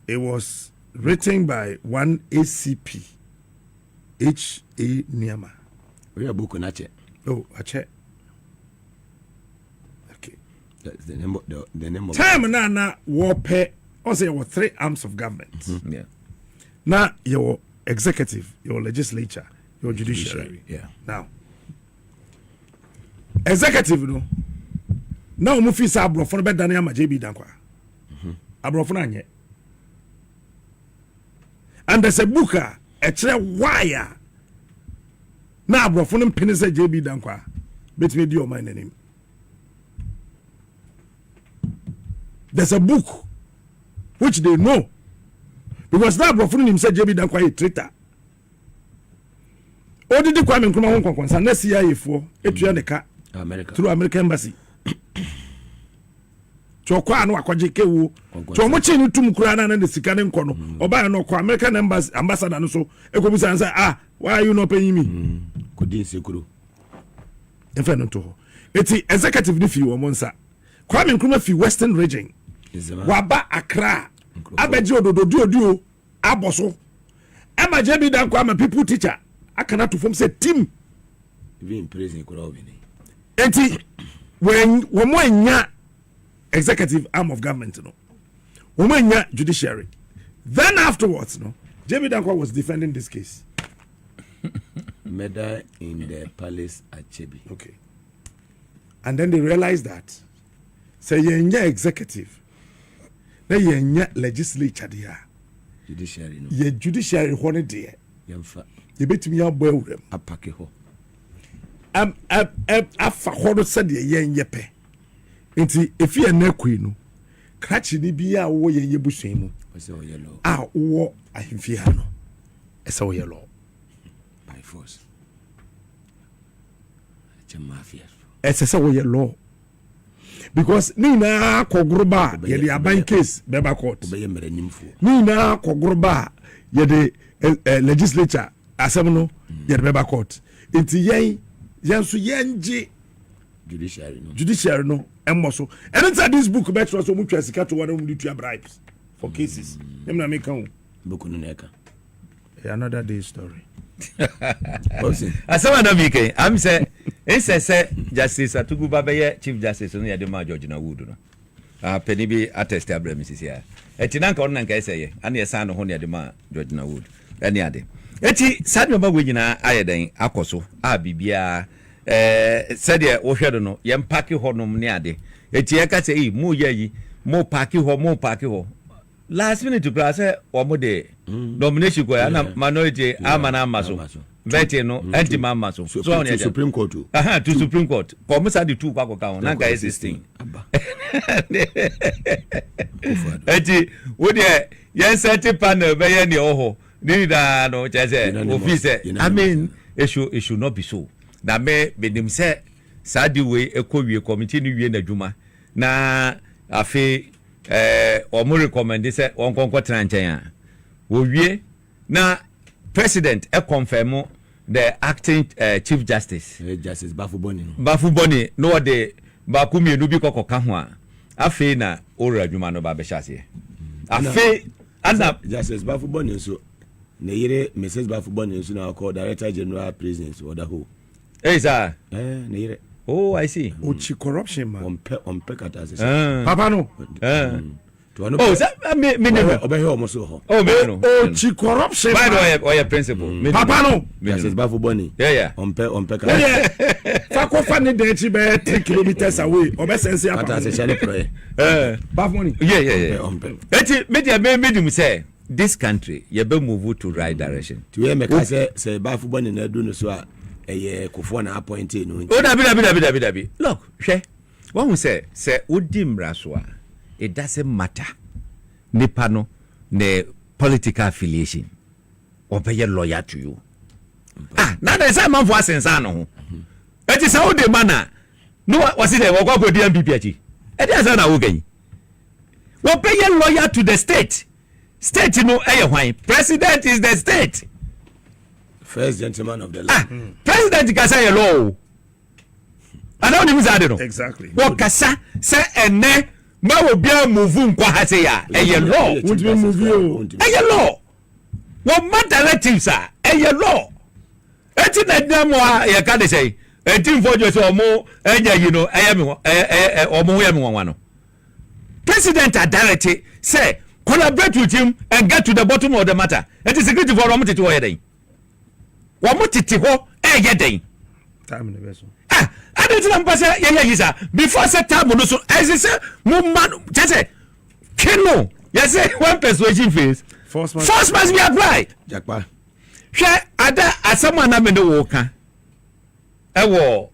It was written by one ACP H.A. Niama. We are book on Ache. Oh, Ache. Okay. That's the name of Time na warpair. Also, there were 3 arms of government. Yeah. Now, your executive, your legislature, your judiciary. Yeah. Now, executive, no. Now, Mufi sa abrofo be dane ama JB dankwa. Abrofo na nye. And there's a book a wire. Now, abrofo no mpene say JB dankwa. Bet me di o my name. There's a book which they know. Because now abrofo no nim say JB dankwa a traitor. Odi di Kwame Nkrumah ho konkonsa na CIA fo etua ne ka America through American embassy. Chokwa no akwaje kewo. Chomo chi ni tum kura na na sika ne nko no. Oba no kwa American embassy ambassador no so ekobusa say why are you not paying me? Kodin sekuro. Enfa no to. Eti executive ni fi wo monsa. Kwame Nkrumah fi Western region. Waba Accra. Abeji ododo aboso. Ema JB Dankwa ama people teacher. Akana to form say team. Even in prison could all be. Enti when womo executive arm of government no. Womo judiciary. Then afterwards no, JB Dankwa was defending this case. Murder in the palace at Chebi. Okay. And then they realized that say yenya executive. Na yenya legislature there. Judiciary no. Ye judiciary hone there. Yemfa. Ye betumi abɔ awuram. Apake ho. Afa hɔ said yenye pe. Nti efi enakui no. Krachi ni bia wo yenye busuen mu. Ose o yellow. Wo ahemfi ha no. Ese wo yellow. By force. It's a mafia. Ese se wo yellow. Because ni na kogruba ye the aban case beba court. Obeye merenimfo. Ni na kogruba ye the legislature asem no ye the beba court. Nti yen so yenji judiciary no emmo so. And inside this book bet so mu twa sika to one mu tua bribes for cases. Dem na make am. Book no neka. Another day story. Asama na mike am say say Justice Atuguba be Chief Justice no yade ma George na Wood no. Penny bi attest Abraham sisi ya. Eti nanka on nanka ese ana yesa no ho ne yade ma George na Wood. Eni ade. Eti sadwe ba we nyina ayeden akoso bibia said wo hwedo no yem paki ho no ne ade. Eti e ka say mu yayi mo paki ho last minute to class omo de nomination ko na minority amana amaso vete no anti mamaso so on Supreme Court to Supreme Court come say the two kwa ka na ga 16 eti wo de yen set panel be ye ne oho ni da no chese office I mean it should not be so na me benim say sadi we ekowie committee ni wie na dwuma na afi omo recommend say on konkotran nchen a wo wie na president confirm the acting chief justice Justice Bafuboni no de bakumienu bi kokoka ho a afi na ora adwuma no ba be hyase afi ana Justice Bafuboni so na yire Mrs Bafuboni so na call Director General Prisons or the whole Eza. Nire. Oh, I see. Ochi corruption man. On kata se. Papa no. Oh, that me never. Obehe almost so. Oh, me no. Ochi corruption. Why do I principle? Papa no. Yes, it's bafu boni. Yeah. On kata. Fako fani de chi be 3 kilometers away. Obe sense apa. Kata se chale pro. Bafu money. Yeah. Eti media medium say this country you be move to right direction. To we make say bafu boni na do no so a eye kofo na appointed no. Oh, dabi. Look, hwe. One who say odi mra so a it doesn't matter. Nipa no ne political affiliation. Obey lawyer to you. Now there's a man for asensa no. It is how the manner. No was it there go go di NPP achi. E dey say na wo gan. Obey lawyer to the state. State no eh hwan. President is the state. First gentleman of the land. President can say law. I don't even say no. Exactly. What kasa say ene ma wo bia move nkwa ha say ya. Law. Won't be move you. Law. What my directives are law. Eti na dem wa ye ka de say. Ntim Fordjour say omo enya you know omo we me wan no. President a directed say collaborate with him and get to the bottom of the matter. It is security for omo tete wo ye den. Omo tete ho ye den. Time in the vessel. I don't know what yeah, before set time no so as say mo man say kino yes say one persuasion phase force must be applied Jakpa hwe ada asama na me no ka e wo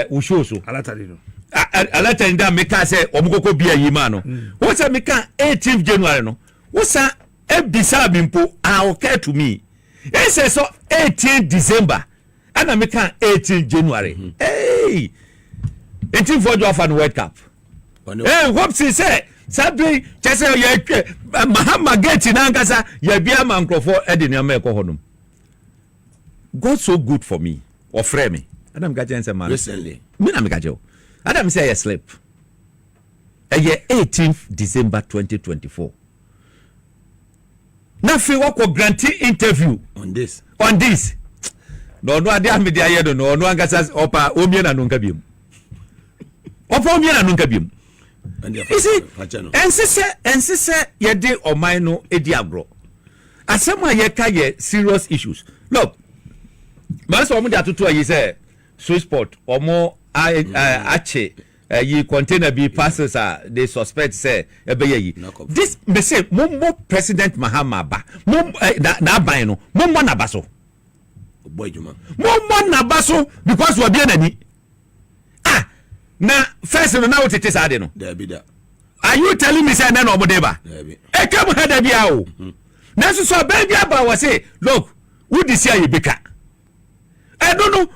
ushoso alatari da me ka say omukoko bia yi ma no wo say me ka 18th January no wo sa e bisa bimpo a to me e say so 18th December ana me ka 18th January hey Ntim Fordjour fan World Cup hope say sabi chese ye Mahama gate na ngasa ya bia ma nkrofo e de ne ma ekọ honum God so good for me or frame me Adam gaje say man recently me na me gaje Adam say I sleep a year 18th December 2024 na fi wako grantee interview on this no ade amedia ye do no angasa opa omie na no nka biem opa omie na no nka biem ensise ye de oman no edi agro asema ye ka ye serious issues look man so omo de atoto ayi say Swiss sport omo ache yi container be passes they suspect say ebe ye this me say mo President Mahama ba mo na ban no mo na baso boy juma mo na baso because we be nani na first no now tete sade no there be that are you telling me say na no modeba there be e kam hada bia o na so ba bia ba we say look who this year you beka I don't know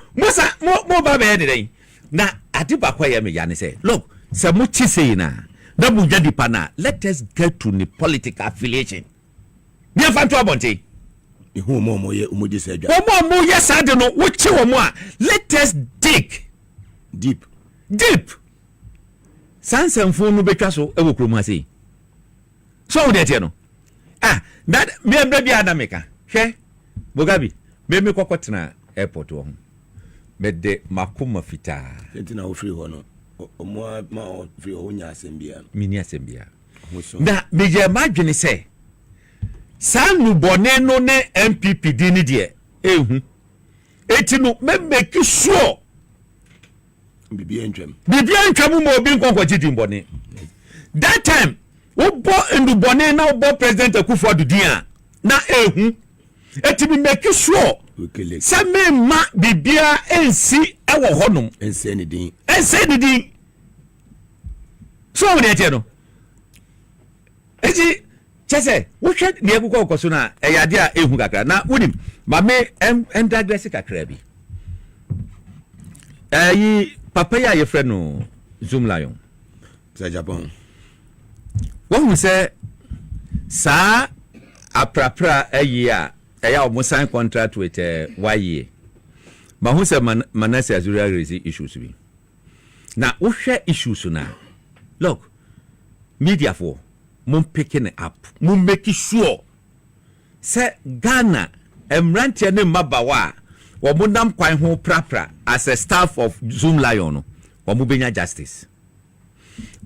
mo ba be dey na adiba kwa ya me ya ne say look se mo chi say na da bu jadi pana let us get to the political affiliation ni afanto abonte ihu mo ye umoji se adwa mo ye sade no wo chi wo mo a let us dig deep sansanfo no betwa so e wo krom ase so wo de no that me baby adameka hwe Mugabi me kokotena airport wo me de makoma fita sentina wo free ho no omo ma o free ho nya asembia mini asembia na me je madwene se sanu bone no ne NPP dini de ehu eti no me make sure bibia ntwam mo obi nkonkwo gidi mbone that time wo bo ndu bone na wo bo President Akufo-Addo din a na ehu eti me make sure se me ma bibia ensi ewo honum ense ni din so wo de no eti chese wo hwe ne akukọ okoso na eyade a ehu kakra na wonim ma me endagresi kakra bi papa ya ye friend no Zoom Lion say Japan wọ́n say sa aprapra eya omo sign contract with YE ma hu say Manasseh Azura raise issues bi na wo hwe issues na look media for mum picking it up mum make sure say Ghana emrantia ne mabawa Womundam kwan ho prapra as a staff of Zoom Lion no. Womubenya justice.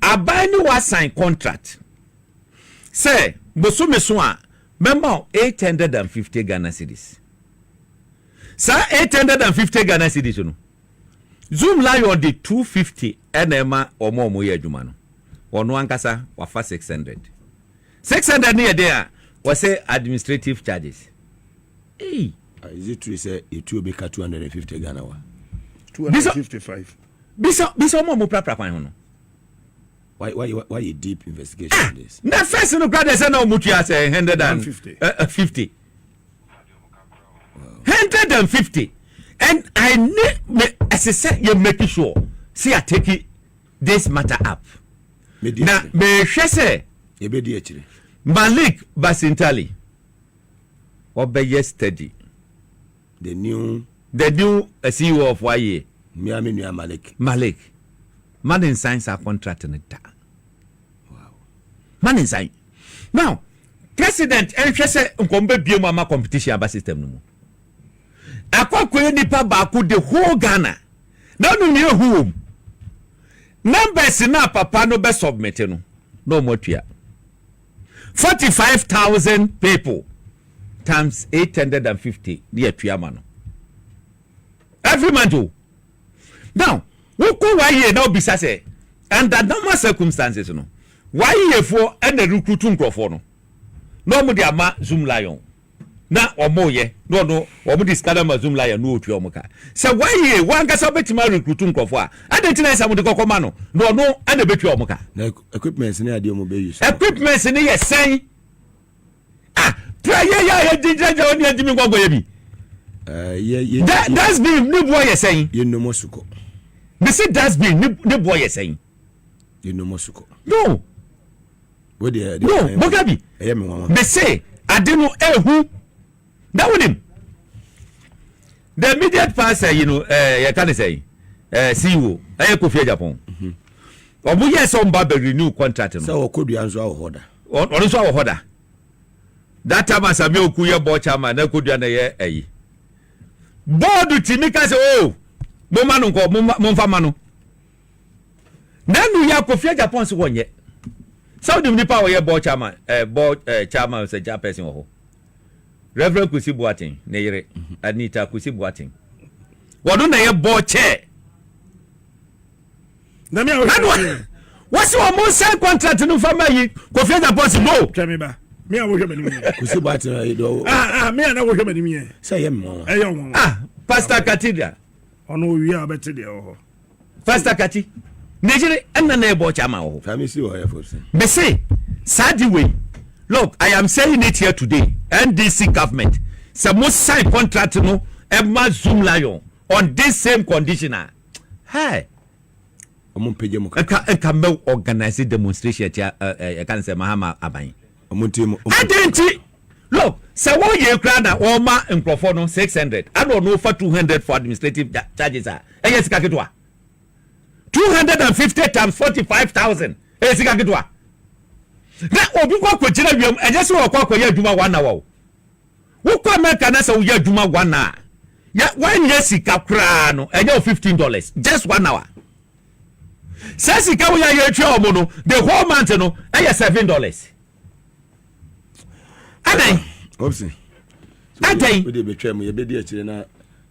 Abani was sign contract. Say, Bosume Swa, member 850 Ghana cedis. Sir, 850 Ghana cedis, you know. Zoom Lion the 250 NMA or more moye jumano. Onua nkasa wafa 600. 600 near there was say administrative charges. Hey. Is it true say it will be 250 Ghana wa? 255. Bisa mo prapra kwan ho no. Why a deep investigation on this? Na first no grade say na mutua say 150. 50. 150. And I need as I said you make sure see I take this matter up. Na me hwese e be di akire. Malik Basintali obey steady. The new CEO of YA. Miami New Malik. Man in science are contracting it. Wow. Man in science. Now, President Enchese Nkombe Biomama competition aba system no. Akwa kwe nipa baako the whole Ghana. Now no near home. Numbers na papa no be submit no. No more 45,000 people times 850 near Tuamano. Every man do. Now, we go why here now bisa say under normal circumstances no. Why here for and the recruiting crofo no. No mo dia ma Zoom Lion. Na omo ye no omo discard ma Zoom Lion no otu omo ka. Say why here one ka betima recruiting crofo a adentina say mo de kokoma no and the betu omo ka. Na equipment ni ade omo be use. Equipment ni ye sen. Try ya dinja oni adimi gogo ye bi. That's been new boy you're saying. You know Mosuko. They say that's been new boy you're saying. You know Mosuko. No. What the no, Mugabi. They say I didn't know who that with him. The immediate passer, you know, you can say CEO, Kofi Japan. Or we have some renew contract. So could be answer our order. Or also our order. That time as a meal kuya bochama, na could be bodu timika se oh momanu nko momfa manu nanu ya Kofi Japan se wonye Saudi nipa wo ye board chairman chairman se ja person wo Reverend Kusi Boatin ne yire Anita Kusi Boatin wodo na ye board chair na me what's your most sign contract no fama yi Kofi Japan se no twemi ba me a wo hwe mani Kusi Boatin do me na wo hwe mani say yem mo Pastor Cathedral ono wi a bete de ho Pastor Kati Nigeria enna na ebo chama ho family see what for say me say sadi way look I am saying it here today NDC government say most sign contract no Emma Zoom Lion on this same condition hey omo pege mo ka me organize demonstration tia can say Mahama aban omo team adenti look say one year crowd na o ma nkrofo no 600 and no for 200 for administrative charges yes ka ketwa 250 times 45,000 sika ketwa na obi kwa kwagina wiem enye se wo kwa ya adwuma 1 hour wo kwa America na se wo ya adwuma 1 hour ya one year sika kra no enye $15 just 1 hour se sika wo ya twa omo no the whole month no enye $7 Adan Opsi Adan we dey betray mo ye be di akire na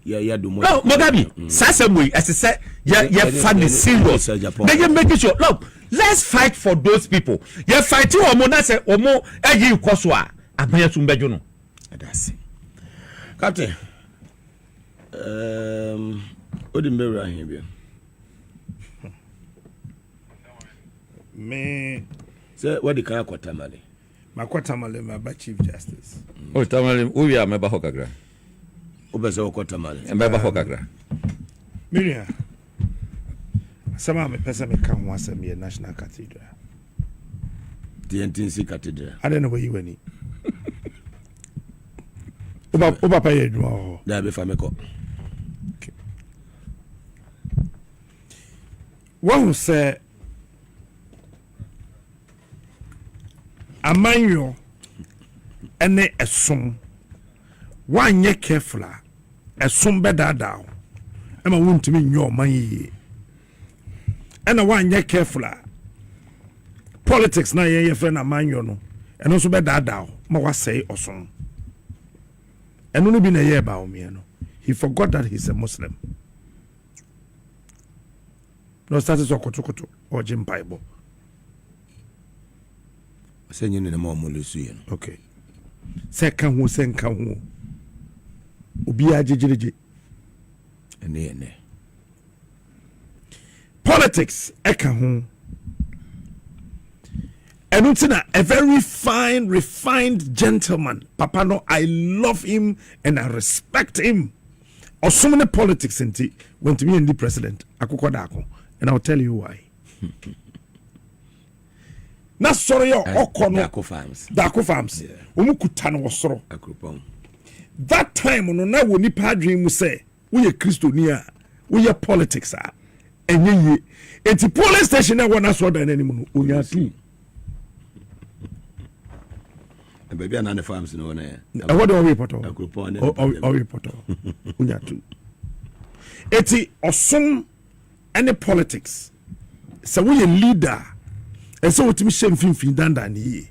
ya do mo no Mugabi sasemwe as say ya fan serious they make sure look let's fight for those people you fight omo na say omo eji ikoso a abanya tumbejo no that's Captain odi mbere ahin bia me say what the kind of Tamale Tamale my Chief Justice Tamale uwi ameba hokagra obese Tamale ameba hokagra Miria sama me pesa me kan ho asem ye National Cathedral the NTC Cathedral I don't know where you went Oba pay adwuma ho da be fa me ko One say amanyo ene esom wanye careful ɛsom bɛdaadaa ɛma wontumi nyɛ ɔman yie ɛna woanyɛ careful a politics na yɛyɛ frɛ no amanyɔ no ɛno nso bɛdaadaa ma woasɛe ɔsom ɛno no bi na ɛyɛ baomeɛ no he forgot that he's a Muslim no started so kotokoto ɔgye mpaebɔ sɛ nyɛ ne ma ɔmo lesu yɛ no okay sɛ ka ho sɛ nka ho obiara gyegyeregye ɛne politics ɛka ho ɛno nti na a very fine refined gentleman papa no I love him and I respect him ɔsom ne politics nti wɔntumi yɛ ndi president akokɔ daako and I'll tell you why na sɔrɔ yɛ ɔkɔ no Dako farms ɔmu kuta no wɔ soro that time no na wɔ nipa adwene mu sɛ woyɛ kristoni a woyɛ politics a ɛnyɛ yie enti police station na wɔ na sɔrɔ dan n'anim no onya tu baby ana ne farms no na ɛwɔ de ɔwɔ repɔtɔ ɔwɔ repɔtɔ onya tu enti ɔsom ɛne politics sɛ woyɛ leader ɛsɛ wotumi hyɛ mfimfini dandan ne yie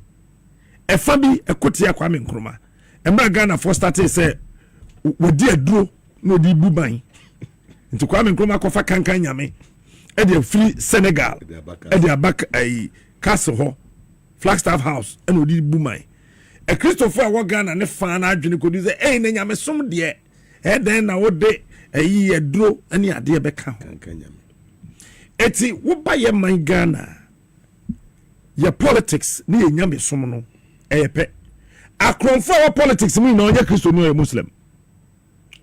ɛfa bi ɛkote Kwame Nkrumah ɛmra Ghana for started sɛ wodi aduro na odi bu ban nti Kwame Nkrumah kɔfa kankan nyame ɛde afiri Senegal ɛde abak ai castle hɔ Flagstaff House ɛna odi bu man Christopher a wɔ Ghana ne fa na adwene kɔdi sɛ na nyame som deɛ ɛdɛn na wode ayi aduro ɛne adeɛ bɛka ho eti woba yɛ man Ghana your politics ni nyame som no pɛ akronfo wa politics mu na onye Kristo no Muslim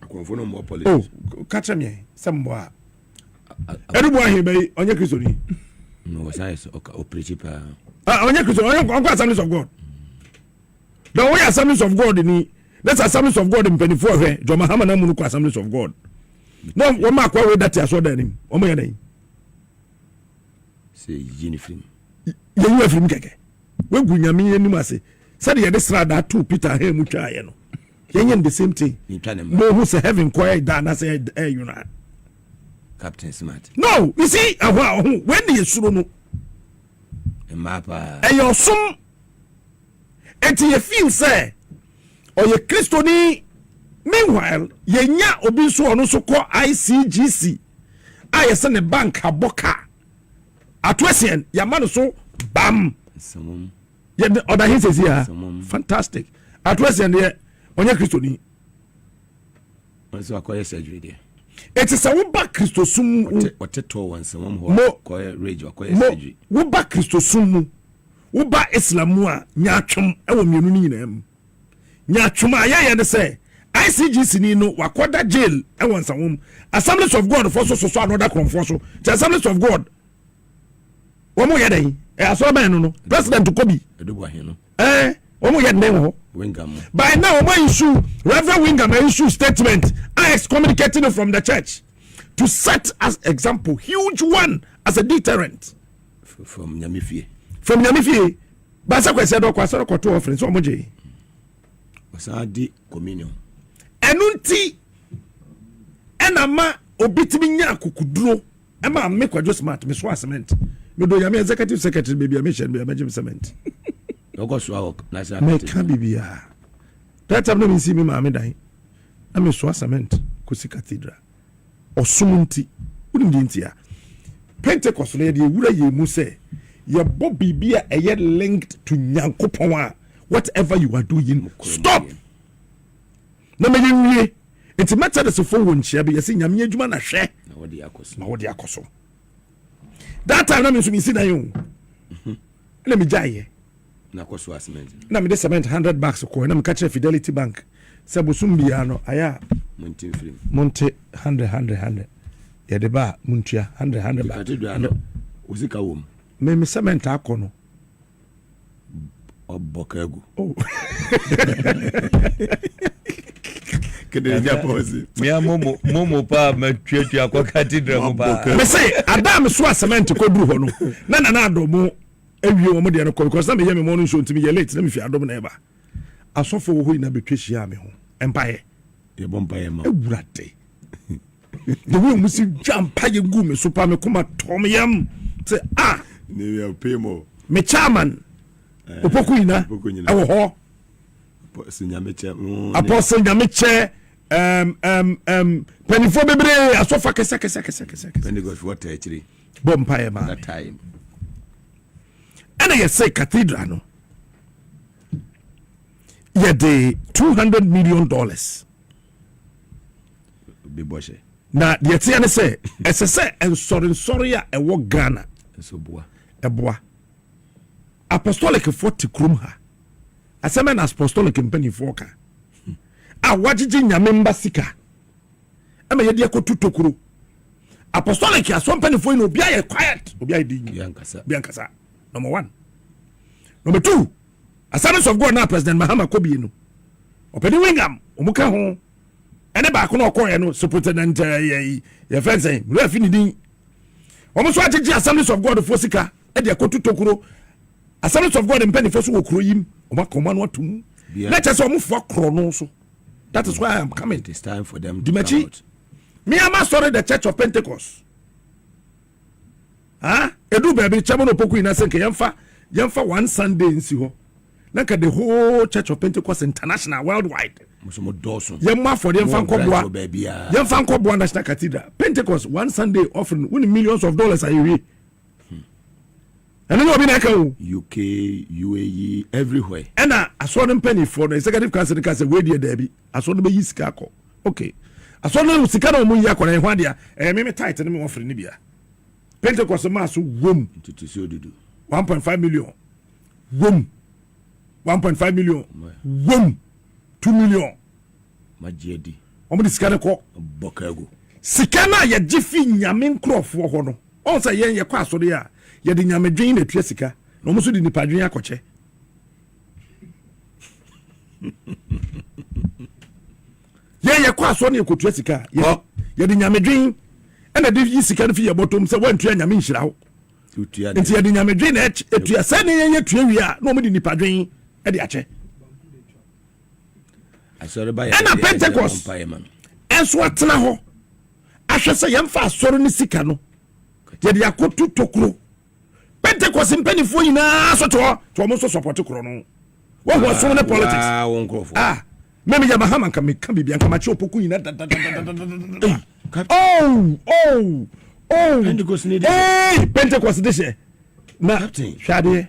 akronfo no mo politics catch me sembo a edubo ahe bai onye Kristo ni no sai o principal onye Kristo onye Assemblies of God the way Assemblies of God ni let's Assemblies of God mpenifo hwe Jo Mahama na mu no Assemblies of God no wo ma kwa we that aso da nim o mo ye dan say uniform yɛyi afirim kɛkɛ wegu nyame anim ase sɛde yɛde srada to Peter ha mu twaeɛ no yɛnyɛ the same thing mo hu sɛ heaven kɔɛ da na sɛ you know CaptainSmart no you see ahɔ when the yɛsuro no mapa ɛyɛ ɔsom enti yɛ feel sɛ ɔyɛ kristoni meanwhile yɛnya obi nso ɔno nso kɔ ICGC a yɛsɛ ne bank abɔka atwesian yamano so bam samum ye other hints here fantastic atwesian ye onye kristoni onso akoye surgery there it is a wo ba kristosum oteto wan samum ho koye rage akoye surgery wo ba kristosum wo ba islam a nyaatwem e wo mienu ni nyina am nyaatwem a ya ne say ICGC ni no wakoda jail e won samum Assemblies of God for so another conference so the Assemblies of God womo yɛ dɛn aso ban no president Kobi edubo ahe no womo yɛ dɛn ho Wingam by now womo issue Reverend Wingam issue statement excommunicating from the church to set as example huge one as a deterrent from Nyamifie ba sa kwese do kwase koto offering so omoje osadi communion enunti enama obitimi nya akukuduro ema me kwadwo smart me so cement me do yame executive secretary baby mission be emergency cement ogo so awok na sa me ka bibia that time no me see me ma me dan na me so cement kosi cathedral osumunti unim di ntia Pentecost no ye wura ye mu se ye bo bibia eye linked to Nyankopon a whatever you are doing stop na me nwie enti method so fo won chia be ye se nyame adwuma na hwe na wodi akoso that time na me so me see dan yo na me jaye na akoso cement na me de cement $100 ko na me ka kire Fidelity Bank se bosum bia no aya monte 100 ya de ba muntua 100 ba osika wom me cement akono obokagu kede ya pose me momo pa matwatwa akwa cathedral mo ba me say adam so cement ko duru ho no na adomo awie wo mo de no because na me ye me mo no show ntimi ye late na me fi adom na eba asofo wo ho ina betwehia me ho empaye ye bompa ye ma ewurade the way we see jump pay gu me so pa me kuma tom yam say ne we pay mo me chairman opoku ina ewo ho apostle nyameche penifo bebre asofa kesa penigos what actually bompa ye ma that time and I say cathedral no yeah the $200 million be boshe na the tiane say esse and sorry a ewo Ghana so boa eboa apostolic 40 krum ha asema apostolic company foka wajiji nyame mbasika ama yedi akotu tokuro apostolic aso company fo no bia ye quiet obia di biankasa number 1 number 2 Assemblies of God na President Mahama Kobi no opedi wingam omuka ho ene ba ko no okoye no superintendent ye fence we afini din omo so agege Assemblies of God fo sika e de akotu tokuro Assemblies of God mpani fo so wokuro yim omo akoma no atum na chese omo fo akro no so. That is why I am coming. It is time for them to Dimachi, come out. Me am sorry the Church of Pentecost. Edu baby chairman opoku ina senke yemfa one Sunday nsi ho. Naka the whole Church of Pentecost international worldwide. Musomo doso. Yemma for the yemfa nkobwa National Cathedral. Pentecost one Sunday offering winning millions of dollars a year. And then UK, UAE, everywhere. And I saw them penny for the executive council because the way they I saw them be yiskako. Okay. I saw them sikano mu yakwa na hwadia. Me tight na me offer ni bia. Pentecost mass wom to dudu. 1.5 million. Wom. 1.5 million. Wom. 2 million. Majedi. Omo di sikano ko bokago. Sikana ya jifi nyame nkrofo ho no. On say yen ye kwa so de a ye de nyame dwen na tua sika. Na omo so di nipa dwen akoche. Ye kwa so na ekotua sika. Ye de nyame dwen na de yi sika no fi ye botom se wantua nyame nhira ho. Nti ye de nyame dwen na etua se na ye tua wi a na omo di nipa dwen e de ache. Asore ba ya. Na Pentecost. Enso atena ho. Ahwe se yemfa asoro ni sika no. Ye de akotu tokuro. Pentecost mpanifo nyina so to mo so support kuro no. Wo ho so ne politics. Meme ya Mahama kan bibia kan ma che opoku nyina Pentecost ni de. Pentecost de she. Na hwade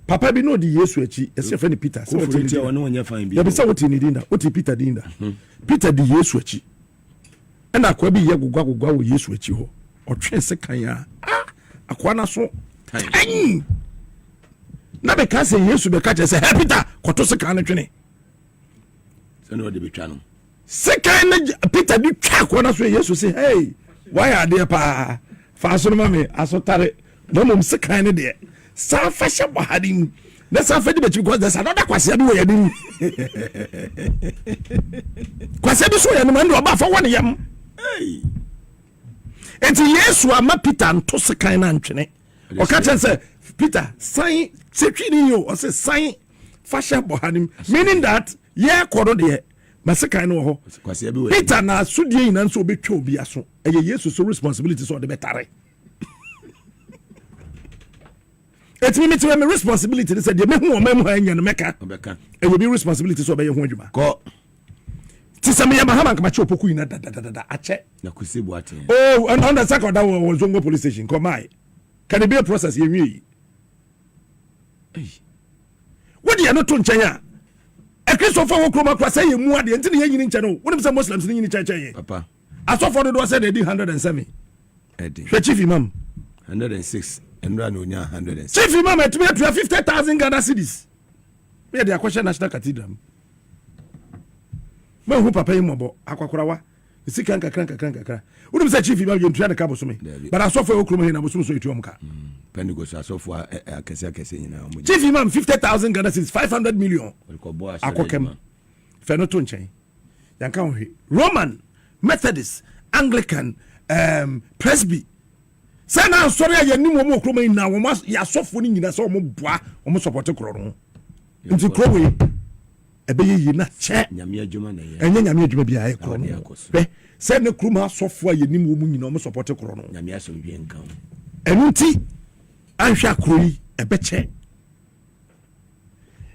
papa bi no di Yesu achi ese fa ni Peter se wo ti won won fan bi. Ya bi se wo ti ni dinda wo ti Peter dinda. Peter di Yesu achi. Na akwa bi ye gugwa wo Yesu achi ho. Otwe se kan ya. Akwa na so. Na be ka se Yesu be ka che se Peter koto se kan na twene. Se no de be twa no. Se kan na Peter di twa akwa na so Yesu se hey why are there pa fa so no mame asotare no mum se kan ne de. Sa fa sha bohadim. Na sa fa di be because there's another kwase bi wo yadim. Kwase bi so ya no man do ba fa won yam. Hey. Enti Yesu ama Peter nto se kan na ntwene. O ka chen say Peter sign security yo o say sign fashion bohanim meaning that ye kodo de mase kan no ho. Peter na sudie ina nso obetwa obi aso. Eye Yesu so responsibility so de betare. It means me responsibility they say de me hu o mem ha anya no meka. Obeka. Eye be responsibility so be ye hu adwuma. Ko Tisame ya Mahama kama che opoku ina da ache. Na kusibu ate. Oh, and on the second that was Zongo police station. Come on. Can it be a process here? What do you not to China? A Christopher Okroma say you more the Anthony channel. What if some Muslims in China? Papa. I saw for the door said they did 107. Chief Imam 106 and run 106. Chief Imam at me to 50,000 Ghana cedis. We had the question National Cathedral. Me hu papa yimobo akwakorawa isika nkakra wonu say chief imam yentua de kabo so me but asofo okromo he na boso so etuom ka Pentecost asofo akese nyina omo chief imam 50,000 Ghana cedis 500 million akokem fenoto nchen yanka ho Roman Methodist Anglican Presby say na sorry ya nim omo okromo na wo ya asofo ni nyina say omo boa omo support kro no nti krowe ɛbɛyɛ yi na kyɛ nyame adwuma na yɛ ɛnyɛ nyame adwuma bi a ɛyɛ korɔ Ɔde no akɔ so. hwɛ sɛ ne kurom asɔfoɔ a yɛnim wɔ mu nyina ɔmo sɔpɔte korɔ no nyame asomdwe nka wo ɛno nti anhwɛ akoro yi ɛbɛkyɛ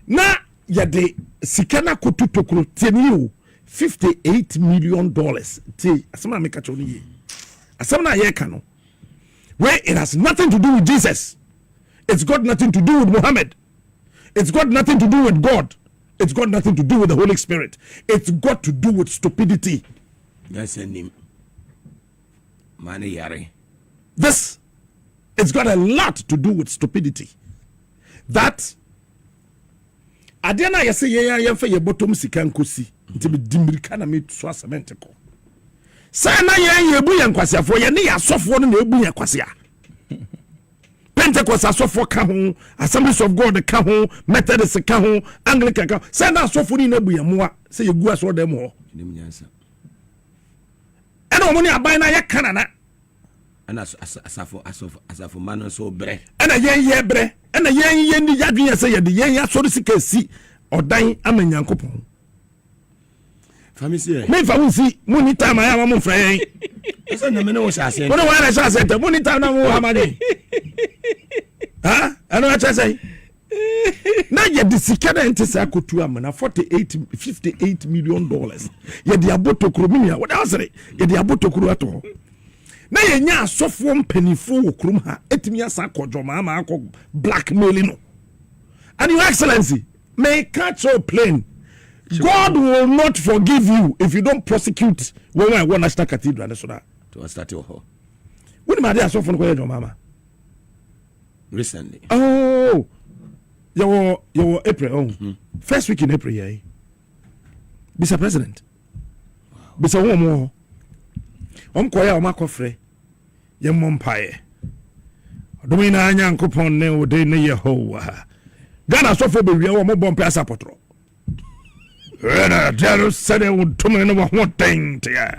na yɛde sika no akoto tokuro tie ne o $58 million tie asɛm na meka kyɛw no yie asɛm na yɛka no where it has nothing to do with Jesus, it's got nothing to do with Muhammad, it's got nothing to do with God, it's got nothing to do with the Holy Spirit, it's got to do with stupidity. Yes, and money yare. This, it's got a lot to do with stupidity. That Adiana yase ye fa ye bottom sika nkosi nti be dimirika na me so cement ko. Say na ye ebu ye nkwasiafo ye ne yasofo no na ebu ye kwasia. Pentecost asofo ka ho, Assemblies of God ka ho, Methodist ka ho, Anglican ka ho. Say na asofo ni na ebu ye moa, say ye gu aso dem ho. Nim nyansa. Ena omo ni aban na ye kanana. Ana asafo man so bre. Ena ye bre. Ena ye ni yadwen say ye de ye asori sika si odan amanyankopon. Famisi. Me fa wonsi muni time aya mo mfra yen. Esa na me no wo shase. Mo no wa na shase te muni time na mo hamani. Ha? Ano acha say? Na ye de sika na ntese akotu amana $58 million. Ye de abotokuro minia. What else? Ye de abotokuro ato. Na ye nya asofo mpanifo wo krum ha etimi asa akojo ma akọ blackmailing no. And your excellency, may catch your plane. God will not forgive you if you don't prosecute when I want National Cathedral and so that. To start your ho. When my dear so for your mama. Recently. Oh, your April. First week in April, yeah. Mr. President. Mr. Womo. Koya omakofre. Ye mompaye. Domina nyankopon ne ode ne Yehowa. Ghana so for be we mo bompe asapotro. Ena jaro sade would tumen no one thing to ya.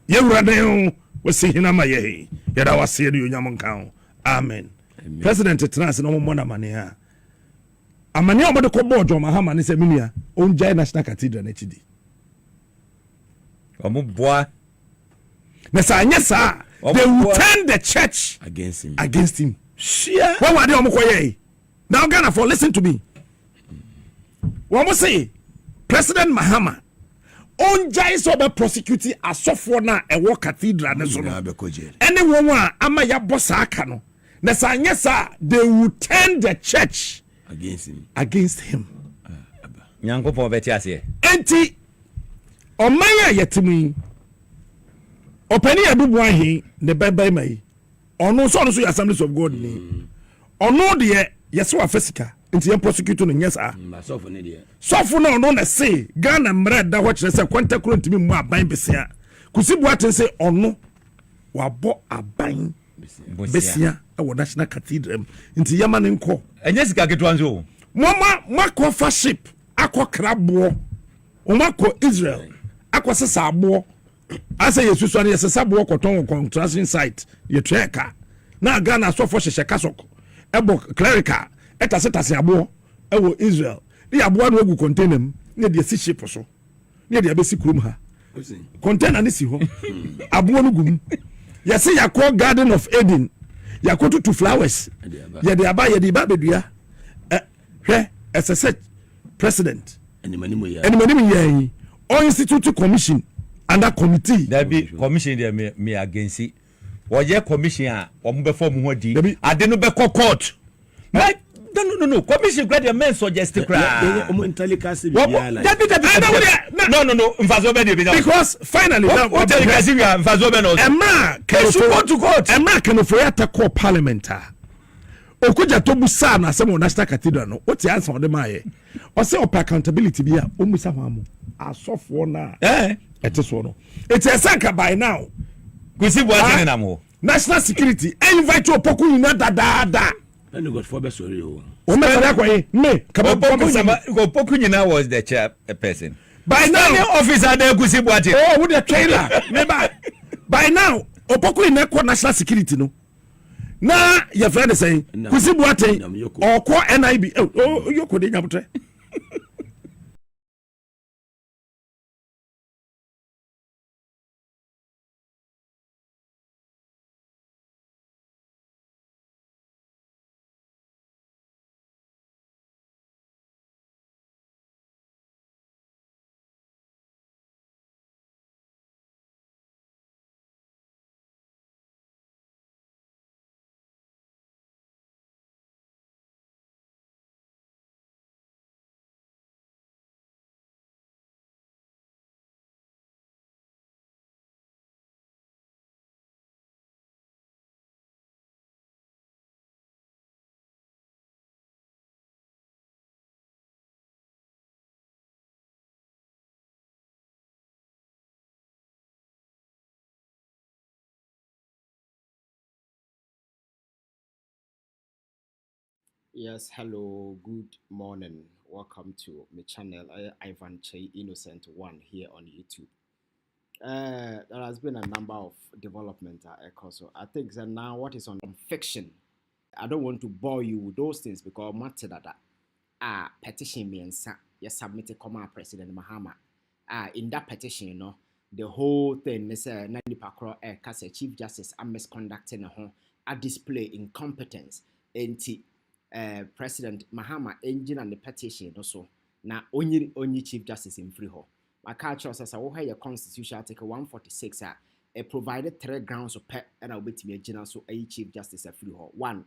Yewrade we see hina maye. Yada Asiedu Nyamonkan. Amen. President Trans no mo na mane ha. Amane obodo ko bojo ma ha mane se minia onjai National Cathedral na chidi. Omo boa. Nesa they will turn the church against him. Shia. What were they omokoye? Now Ghana for listen to me. What must say? President Mahama onjai so be prosecute asofo na ewo cathedral ne so no. Anyone wa ama ya bossa aka no. Nesa nyesa they will turn the church against him. Nyankopon beti ase. Enti omanya yetimi opani abubu ahi ne bebe mai ono so ya Assemblies of God ni ono de yeso afesika nti ye prosecute no nyesa sofo no ono na say Ghana mra da ho kire se kwanta kuro ntimi mu aban besia kusibu aten se ono wabo aban besia e wo National Cathedral nti yama ne nko enye sika ketu anzo mama mako faship akọ krabo o mako Israel akọ sesa abo asa yesu so na yesesa bo koton construction site ye treka na Ghana so for hye kasoko ebo clerical etasetse abo ewo Israel ni abo na egu container na de si ship so na de abesi krum ha container ni si ho abo no gum yesi yakọ Garden of Eden yakọ to flowers ye de aba ye de ba bedua hwe SSH president enimanimu ye o institute commission under committee there be commission there me against it oye commission a omo be form ho di ade no be court right no commission grade men suggest cra omo intelligence be ya like no mfazo be dey because finally now what intelligence we are mfazo be no emma can go to court emma can for ya call parliament okuja to busa na asem National Cathedral no what answer o de maye o say op accountability bi a o musa ho amu asofo na etiso no it's a sanka by now kusi boati na mo national security invite you poku ina da and God for be sorry o me fara kwaye me poku ina was the chair person by now officer there kusi boati oh with the trailer remember by now opoku ina ko national security no na your friend is saying kusi boati or ko NIB oh yoko de nyabotre Yes, hello, good morning. Welcome to my channel, Ivan Kyei Innocent One here on YouTube. There has been a number of developments also. I think that now what is on fiction, I don't want to bore you with those things because matter that petition means you submit a command President Mahama. In that petition, the whole thing is a Chief Justice and misconducting a display incompetence President Mahama engine and the petition also na only Chief Justice in free ho. My culture says I will your constitution article 146 it provided 3 grounds of pet and I'll be to me general so a Chief Justice a free ho. 1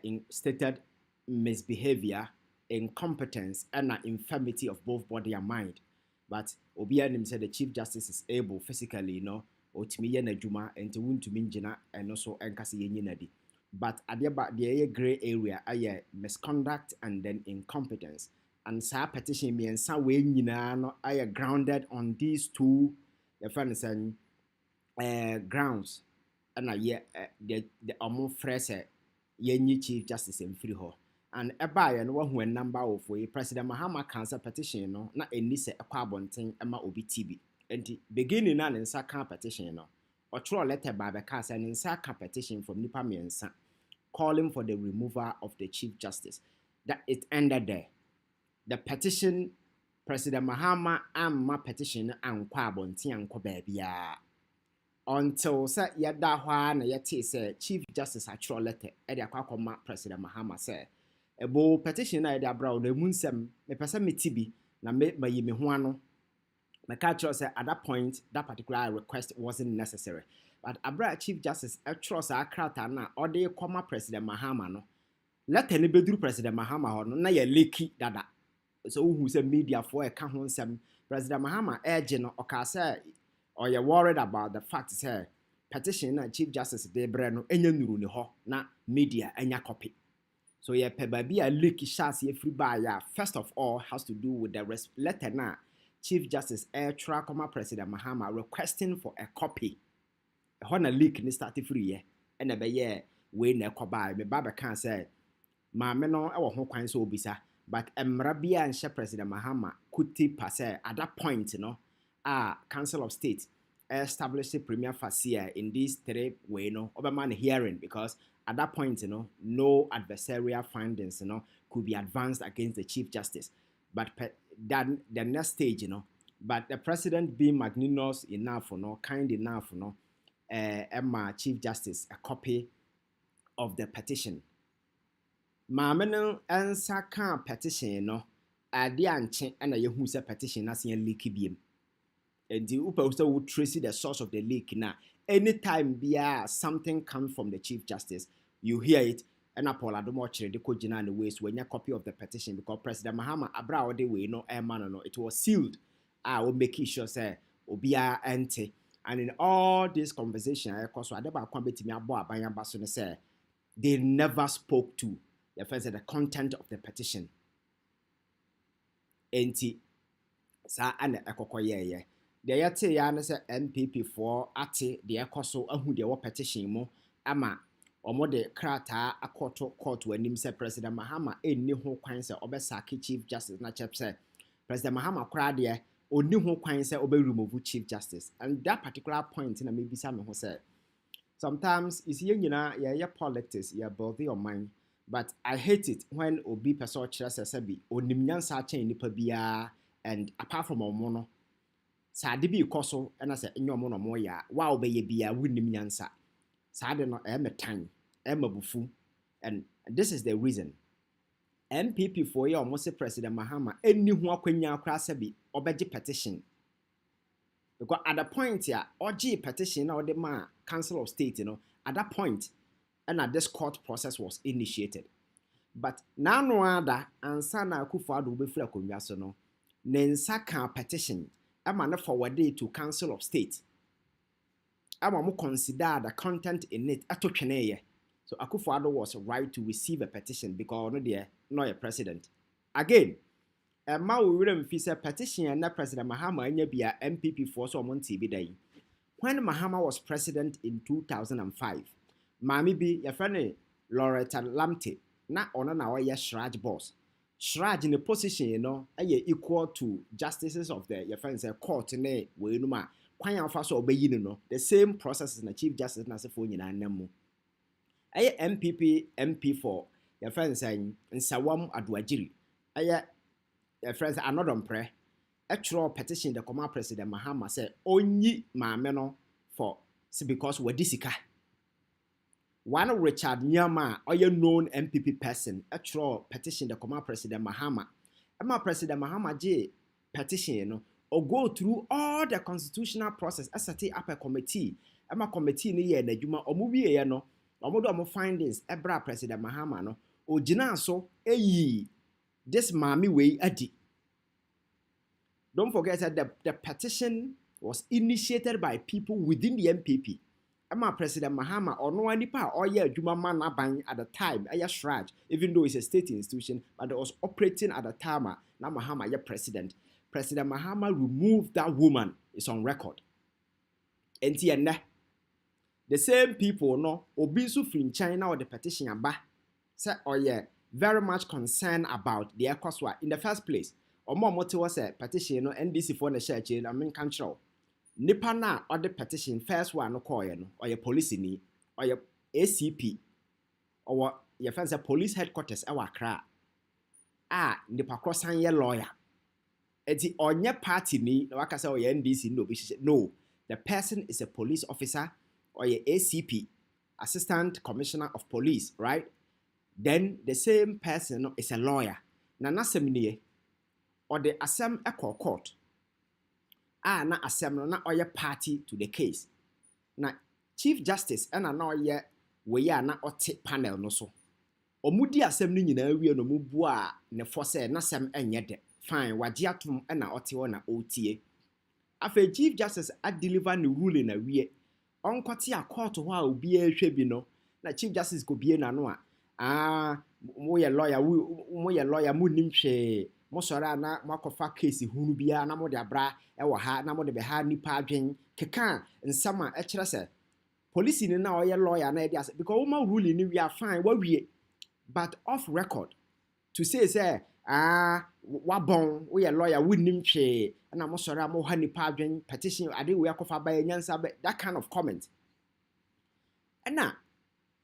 in stated misbehavior, incompetence and infirmity of both body and mind. But Obianim said the Chief Justice is able physically, or to me yen juma and to win to minjina and also enkasi yenadi. But at the gray area, misconduct and then incompetence. And sa petition me and some way grounded on these 2 grounds. And the fresh Chief Justice in free ho. And and one who a number of way President Mahama cancer petition na enise a kwabonten ema obi TB. And beginning na nsa kan petition or throw a letter by the cast and inside petition from Nipa Miensa calling for the removal of the Chief Justice. That it ended there. The petition, President Mahama and my petition and kwabonten and kwabebia. Until say yada na yeti say Chief Justice actual letter edi akwakoma President Mahama say ebo petition na edi abra o munsem me pese me tibi na me yimi ho ano me catch say at that point that particular request wasn't necessary, but abra Chief Justice actual say akrata na odi koma President Mahama no letter ne beduru President Mahama ho no na ye leaky dada so who say media for e ka ho nsem President Mahama urge no oka say or you're worried about the fact say petition na Chief Justice de Breno enya nuru ni ho na media enya copy. So yeah, baby a leak shots ye free by first of all has to do with the letter na Chief Justice Air President Mahama requesting for a copy. When a leak ni start free ye and be ye we na by me baba can say ma me no e wo ho kwan so obisa but emrabia and President Mahama kuti pass at that point Council of State established a premier facia in these 3 way Oberman hearing because at that point no adversarial findings could be advanced against the Chief Justice, but then the next stage but the president being magnanimous enough kind enough Emma Chief Justice a copy of the petition. Mameno answer can petition ade anche and a who say petition as in leaky beam. And the also would trace the source of the leak now. Anytime something comes from the Chief Justice, you hear it, and Apola do much the Kocaine and the ways when you copy of the petition because President Mahama Abra de way it was sealed. I will make sure say Obia ente. And in all this conversation, say they never spoke to the content of the petition. Enti sa and ekokoye. The yate ya say NPP for ate the ekoso ahu de petition mo ama omo de krata akoto court wanim say President Mahama enni ho kwan say obesaki Chief Justice na chep say President Mahama kra de onni ho kwan say obe remove Chief Justice. And that particular point na maybe some who say sometimes is here ya politics ya bother your mind, but I hate it when obi person chere say be onim nyansa chain nipa bia. And apart from omono sa de bi koso na say enyomo no mo ya wa obeye bia wunim nyansa sa de no metan mabufu. And this is the reason NPP for ye almost President Mahama enni hu akwanya akra sabi obeje petition because at the point here oji petition na the ma Council of State at that point and this court process was initiated, but now no other ansa na Akufo-Addo be free akonwa so no nensa kan petition ama na forward to Council of State ama mo consider the content in it atotweneye. So Akufo-Addo was right to receive a petition because no there no a president again. Ma we will fi say petition na President Mahama anya bia MPP for so on TV day when Mahama was president in 2005. Mami bi your friend Loretta Lamte na ono na oye shraj boss. Shraj in the position, you know, equal to justices of the your friends court ne we no ma kwan afa so obeyi no the same process na chief justice na se fo nyina namu. NPP MP for your friends saying Nsawam Adwajiri. Your friends are not on prayer. Actual petition the Command President Mahama said only mameno for because we're disika. One Richard Nyama or your known MPP person actual petition the Command President Mahama. Emma President Mahama J petition you know, or go through all the constitutional process as a upper committee. Emma committee ni ye na juma or movie ye no. Omo findings ebra President Mahama no ogina so eyi this mami way adi. Don't forget that the petition was initiated by people within the MPP. Emma President Mahama Onua nipa oye adwuma man aban at the time aya shraj even though it's a state institution but it was operating at the time na Mahama ye president. President Mahama removed that woman. It's on record. Enti enne the same people no obisu from China or the petition aba say oh yeah very much concerned about the Ekoswa in the first place. Omo mote was a petition no NDC for the church I mean Contractual. Nipa na or the petition first one no call no or your police ni or your ACP or your fancy police headquarters e Accra. Nipa crossan ye lawyer. Eti onye party ni no waka say or your NDC no the person is a police officer or your ACP, Assistant Commissioner of Police, right? Then the same person is a lawyer. Na nasemniye or the assem echo court. Na assem na or your party to the case. Na Chief Justice na ye we ya na ote panel no so. Omudi assem ni nyina wie no mubua ne force na sem enye de. Fine, wagye atom na ote wo na otie. Afa Chief Justice deliver the ruling na wie. Onkwati a court ho a obi ehwe bi no na Chief Justice go bie na no a mo ye lawyer mo nim hwe mo sora na makofa case hunu bia na mo de abra e wo ha na mo de be ha nipa adwen keka nsama e kire se police ni na oye lawyer na e dia because woman ruling ni we are fine wa wie but off record to say wabon we a lawyer we nim hwe na mo sora mo ha nipa adwen petition ade we akofa ba nyansa that kind of comment na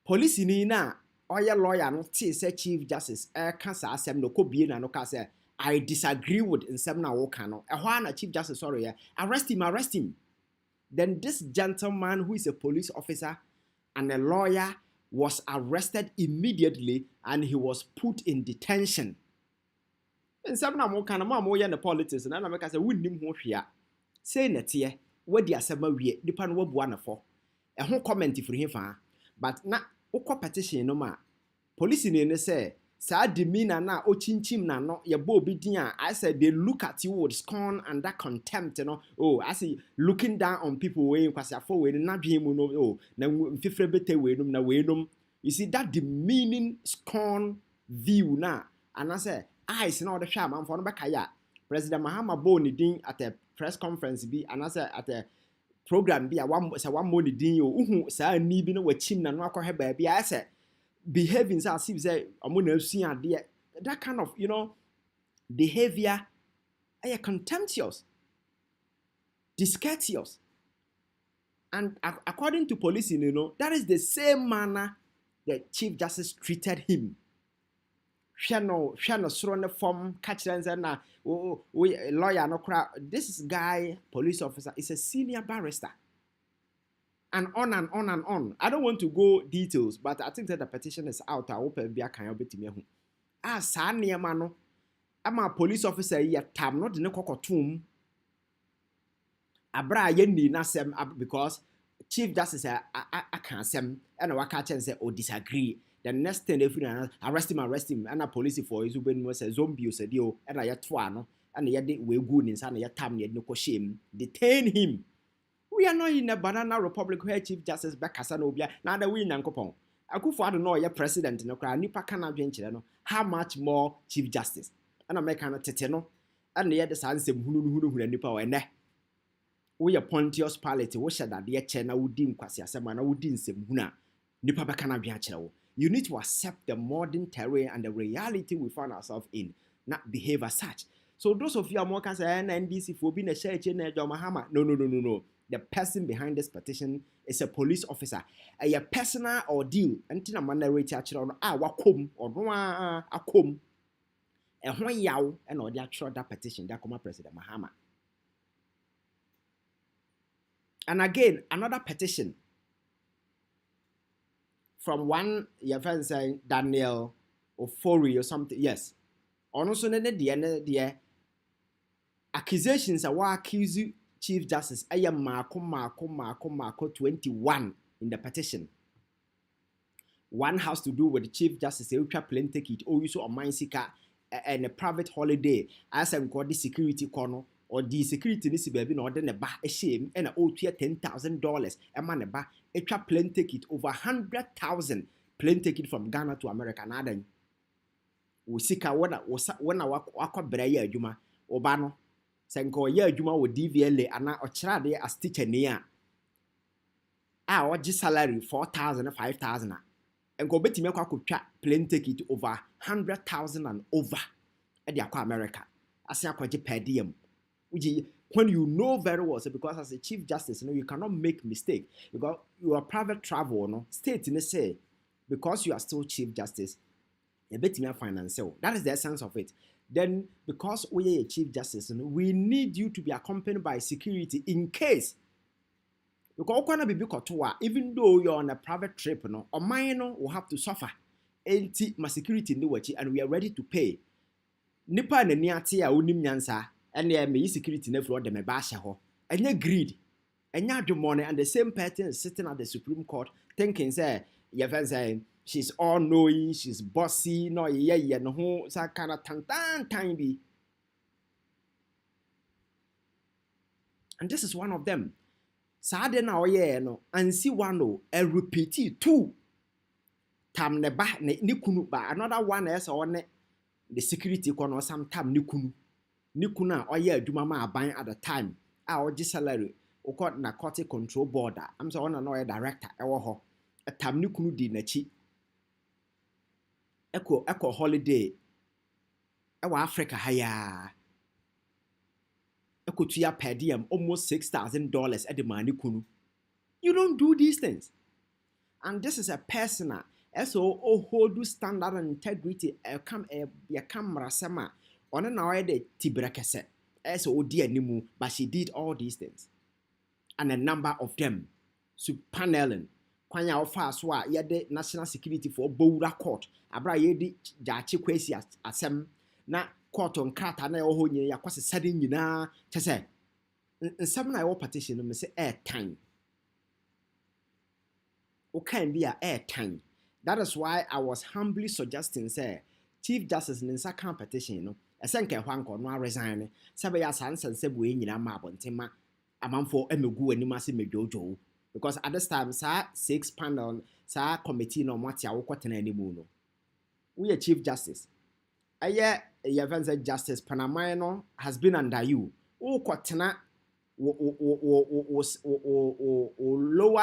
police ni na oye lawyer no ti say Chief Justice can say asem no ko bie na no ka say I disagree with nsem na wo ka no ehwa na Chief Justice sorry arrest him. Then this gentleman who is a police officer and a lawyer was arrested immediately and he was put in detention. Nsem na mo ka na mo ye the politics na make say wunnim ho hwea say na tie wadi asema wie nipa no wabua na fo ho comment for him fa but na ukọ petition no ma police ni say sa demeanor na ochinchim na no ye bo obi din I said they look at you with scorn and that contempt, you know. Oh, I see looking down on people way kwasa for we na dwen mu no oh na mfifre bete we num na we num. You see that demeaning scorn view na and I say I see no the sham am for no bekaya. President Mahama bo ni din at a press conference bi and I say at a program bi a one money din yo uhu sa ni bi no wachim na no akọ ba bi I say behaving as if say that kind of, you know, behavior are contemptuous, discourteous. And according to police, you know, that is the same manner that Chief Justice treated him. Shano srone form catch na lawyer no crowd. This guy, police officer, is a senior barrister. And on and on and on. I don't want to go details, but I think that the petition is out. I hope be a kind of bit me. Sa near no. I'm a police officer here. Tam not in the cocotum. Abra yendi na sem because Chief Justice I can't sem and I catch and say oh disagree. The next thing they feel arrest him and a police for his when was a zombie said yo and I twano and yet we good in sana tam yet no shame detain him. We are not in a banana republic where Chief Justice Bekasanobia, now that we nankopon. I could for know your president no cry, nipa kana venture no. How much more Chief Justice? And I make an teteno, and the other side say hunu nipa or ne. We are Pontius Pilate, we said that the chena would dim quasia semana would dim sem huna. Nipa bakana venture. You need to accept the modern terrain and the reality we find ourselves in, not behave as such. So those of you are more can say NDC for being a church in Mahama. No. The person behind this petition is a police officer. A personal ordeal. Until I'm narrate actually wakom or no akom. And when yaw and or that petition that come President Mahama. And again, another petition from one your friend saying Daniel Ofori or something. Yes. Also, the accusations are accuse you, Chief Justice. I am Marco 21 in the petition. One has to do with the Chief Justice, ultra plane ticket, or you saw a mine seeker and a private holiday. As I'm called the security corner. Or the security this baby no then a shame and a $10,000 a man a trap plane ticket over 100,000 plane ticket from Ghana to America and then we see when I walk braya juma obano senko ye juma with DVLA and or chade as teacher near our salary 4,000 5,000 and go bet me could trap plane ticket over 100,000 and over at the America as a per diem. When you know very well, so because as a Chief Justice, you cannot make mistake because you are private travel, no state in say because you are still Chief Justice, you bet me financial. That is the essence of it. Then because we are a Chief Justice, we need you to be accompanied by security in case because even though you're on a private trip, or mine will have to suffer. My security in the watch, and we are ready to pay. Nipa and niatia unim nyansa. And there may security never for them a bashaho. And you greed. And you have money and the same person sitting at the Supreme Court thinking, say, your friend saying, she's all knowing, she's bossy, no, no, so kind of time be. And this is one of them. Sade na no, and see one no, a repeat two. Tam ne ba ne nikunu ba another one else on the security corner some tam nikunu. Nikuna or yeah, do mama buying at the time. Our salary, or called narcotic control board. I'm so on another director. A time Nikunu di nachi. Echo holiday. Our Africa haya. Echo to your per diem almost $6,000 at the Manikunu. You don't do these things. And this is a personal. So hold standard and integrity. Your camera sema. On an hour de Tibrakese, SOD but she did all these things. And a number of them. Paneling. Kwanya Ofaswa, yede national security for Boura court. Abra yedi Jachi Kwesi asem na court on Krata na oho nye ya kwase sudden yina. Chese. And some na petition me say airtime. Okay, be a airtime. That is why I was humbly suggesting, say, Chief Justice in the competition, you know. I think Onua resign. Sabe ya sansen sebu nyina mabontima. Amamfo emegu anima se mejojo. Because at this time, sir, 6 panel, sir, committee no matia wokotena animu no. We are Chief Justice. Aye, Yavanza Justice Panamano has been under you. Wokotena lower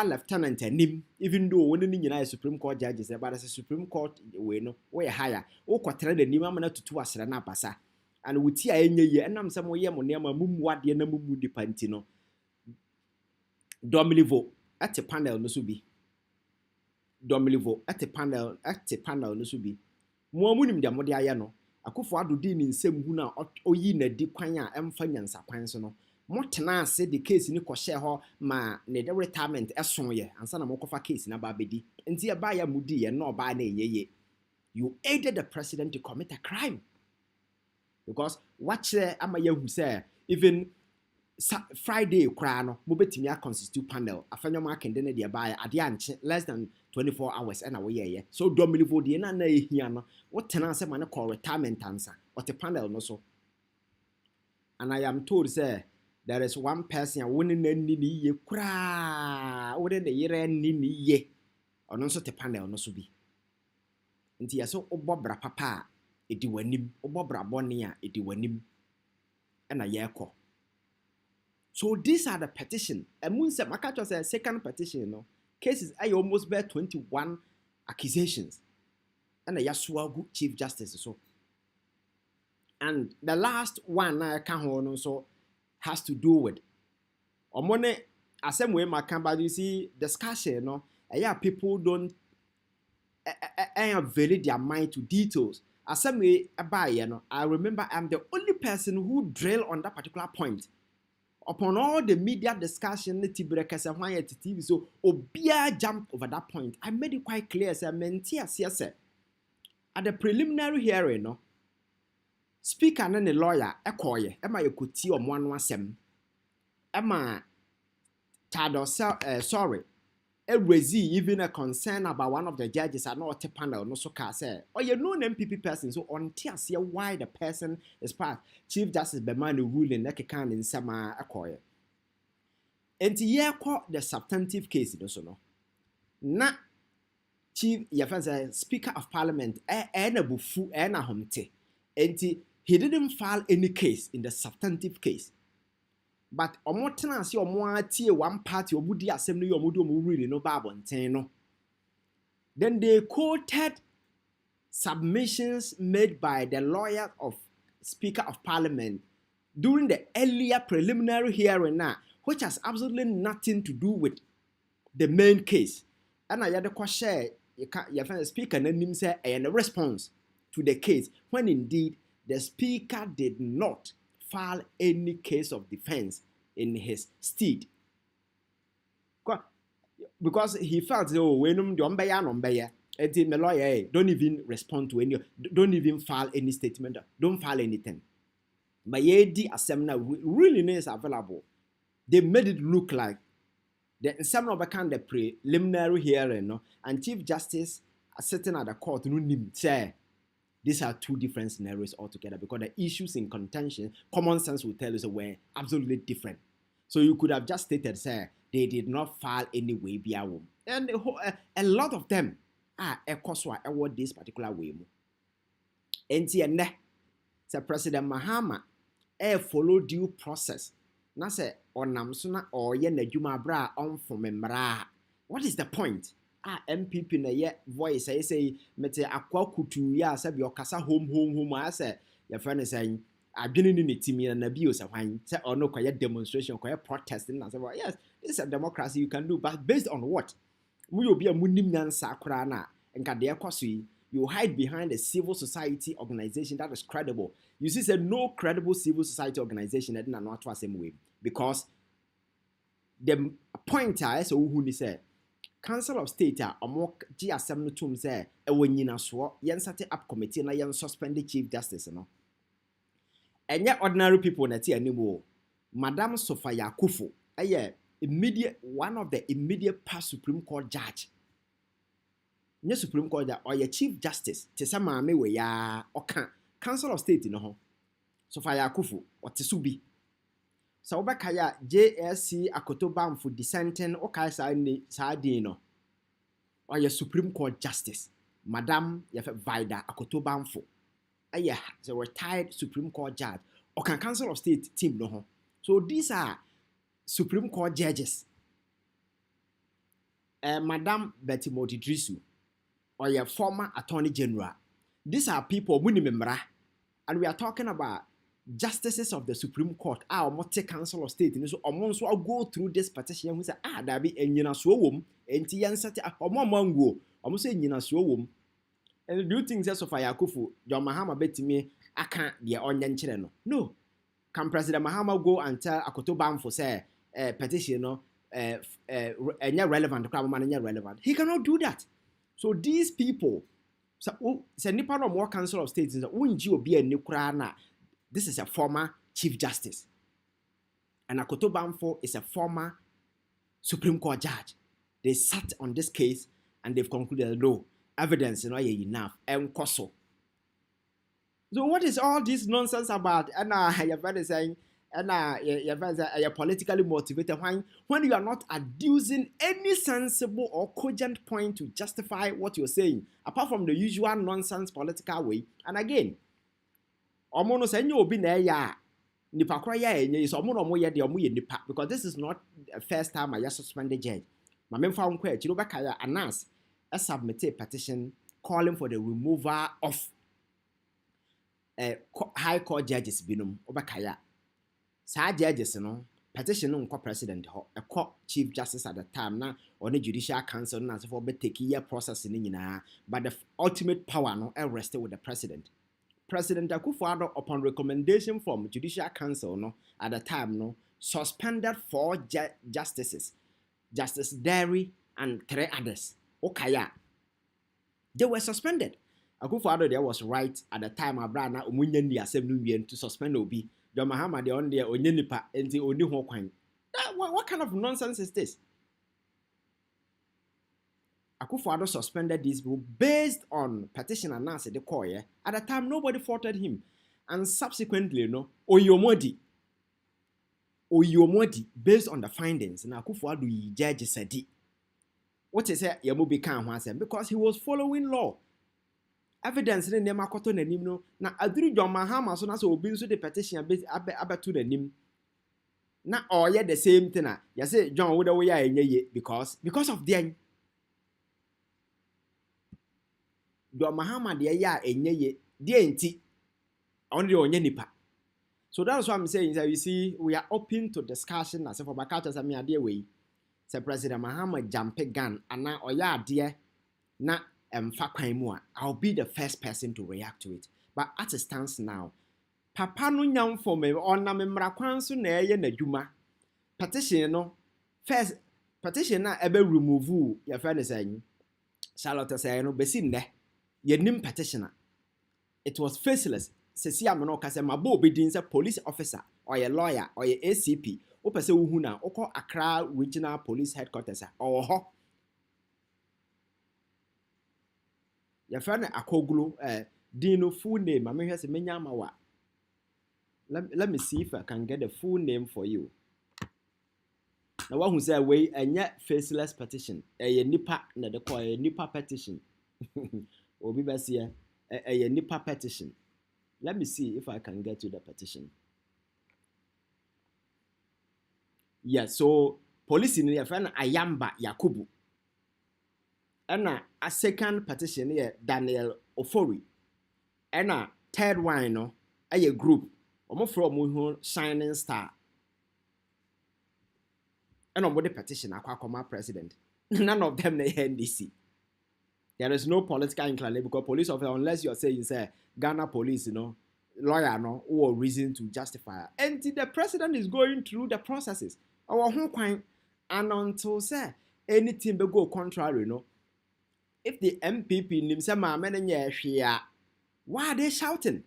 lieutenant nim, even though when the Supreme Court judges, but as a Supreme Court, we know we're higher. Quatra the Nimamana to 2 asrana pasa. And we see a year, and I'm some way monema mum what the Namu de Pantino. Domilivo at a panel no subi. Domilivo at a panel no subi. More munim da modiano. A kufu din in same huna or ye ne deep quanya and finance a pansono. Motena said the case in Kocaine ma ne the retirement esonye and sana mokofa case na babedi. Nti e ba ya mudi and no ba na ye. You aided the president to commit a crime. Because watch amaya who say even Friday krano mobetimi a constitute panel afanyo mark and then they buy ade less than 24 hours and away ye. So domilivo de na ehia no what tenant say man call retirement answer what a panel no so. And I am told say there is one person winning any ye kra wouldn't the year ni ye or no so te panel no so be. Nti so obobra papa edi wanim obobra bonia edi wanim and a yeko. So these are the petition. And Munsa Makacho says second petition, no cases I almost bear 21 accusations. and a Yasuagu Chief Justice. So, and the last one I can also has to do with Omone, as same way, my but you see, discussion, no, yeah, people don't value their mind to details. As some way, I remember I'm the only person who drill on that particular point. Upon all the media discussion, TV, so Obia jumped over that point. I made it quite clear, sir. At the preliminary hearing, no, speaker and the lawyer, Ekoye, Emma Yokuti or Mwanwasem, Emma Tado, sorry. Even a concern about one of the judges are not a panel, no so can say. Or you know an MPP person, so on see why the person is part. Chief Justice Bemani ruling Kocaine in Sama Akoye. And here caught the substantive case, no. Na Chief Yafaza Speaker of Parliament, a bufu, a homte. And he didn't file any case in the substantive case. But omotena si omoatie one party obudi assembly omodo mo really no Bible no. Then they quoted submissions made by the lawyer of Speaker of Parliament during the earlier preliminary hearing now, which has absolutely nothing to do with the main case. And I had a question, you find the speaker and him say a response to the case when indeed the speaker did not file any case of defense in his stead. Because he felt, oh, when the lawyer don't even respond to any, don't even file any statement, don't file anything. But the assembly really is available. They made it look like the assembly became the preliminary hearing, no, and Chief Justice sitting at the court, say, these are two different scenarios altogether because the issues in contention, common sense will tell us were absolutely different. So you could have just stated, say, they did not file any way via womb. And a lot of them are award this particular way. And say President Mahama follow due process. Na say onamsuna or ye na juma bra on from mra. What is the point? MPP na ye voice say mete akwa kutu ya say bi okasa home I say your friend is saying adwene ni netimi na bi o say hwan say ono kwaye demonstration kwaye protesting na say well, yes, this is a democracy you can do, but based on what? Mu obi a munim nyansa akra na nka de ekoso you hide behind a civil society organization that is credible. You see, say no credible civil society organization that not the same way because the point is who ni say Council of State more GSM no tum say e wonyina so yen set up committee na yen suspend the Chief Justice no. Enye ordinary people na ti animo. Madam Sophia Akufo one of the immediate past Supreme Court judge. Nye Supreme Court or your Chief Justice te sa maame we ya oka Council of State no ho. Sophia Akufo or Tsubi. So obakaya JSC Akotobamfo dissenting okay sa no or your Supreme Court Justice Madam Vida Akotobamfo the retired Supreme Court judge or Council of State team no ho. So these are Supreme Court judges. Madam Betty Motidrisu or your former Attorney General. These are people winimemra, and we are talking about justices of the Supreme Court, our multi Council of State. So among so I'll go through this petition. We say, there be enyina so wom, enti yansati omomango, almost enyina so wom. And do you think that Sophia Akufo, John Mahama betimi aka the onyan chire no? Can President Mahama go and tell Akotobamfo say petition no relevant, relevant? He cannot do that. So these people, so nipa no more Council of State is unji obi ani kura na. This is a former Chief Justice. And Akotobamfo is a former Supreme Court judge. They sat on this case and they've concluded no evidence enough and koso. So what is all this nonsense about? And your friend is saying, and your friends are politically motivated when you are not adducing any sensible or cogent point to justify what you're saying, apart from the usual nonsense political way. And again, omono say you obi na ya nipa kora ya enye is omono mo ye de omo ye nipa because this is not the first time I suspended judge. Ma memfa nkwa achiro beka ya anas submit a petition calling for the removal of high court judges binum obakaya. Sa judges no petition no president ho chief justice at the time na or the judicial council na so for be take year process ni nyina, but the ultimate power no rested with the president. President Akufo-Addo, upon recommendation from Judicial Council no at the time no suspended 4 justices, Justice Derry and 3 others. Okaya. They were suspended. Akufo-Addo there was right at the time abrana omunyendi assembly to suspend Obi. John Mahama the on there onyenipa enti oni ho kwan. What kind of nonsense is this? Akufo-Addo suspended these people based on petition announced the call. At the time, nobody faulted him. And subsequently, Oyomodi, based on the findings, and Akufo-Addo judge said it. What is it? Yamubi can answer because he was following law. Evidence in the Makoto Nenimno. Now, Adri John Mahama, so as Obin so the petition about to the Nim. Now, or yet the same thing. You say, John, what we are because of the John Mahama de ya enye de enti only onye nipa. So that's what I'm saying is that you see we are open to discussion as for bakata sami ade we. Say President Mahama jampe gun ana oya ade na emfa kwan mu a I'll be the first person to react to it. But as it stands now, papa no nyam for me ona me mra kwan so na eye na dwuma. Petition no first petition na ebe remove ya fa ne say Charlotte say no besi nne Yenim petitioner. It was faceless. Sesi amano kase mabo obedinse police officer or a lawyer or a ACP. O pese uhuna oko Accra Regional Police Headquarters or ho. Your friend Akoglu Dino full name. I mean has a menyamawa. Let me see if I can get the full name for you. Now one who say way and yet faceless petition. A nipa na the call a nipa petition. Obi Basia, a nipa petition. Let me see if I can get to the petition. Yeah, so police in the friend Ayamba Yakubu. And a second petition here, Daniel Ofori. And a third one, no, a group. Almost from Shining Star. And on the petition, Akwakoma president. None of them they NDC. There is no political inclination because police officer, unless you're saying, say, Ghana police, lawyer, or reason to justify. And the president is going through the processes. Our home crime, and until, say, anything will go contrary, if the MPP, why are they shouting?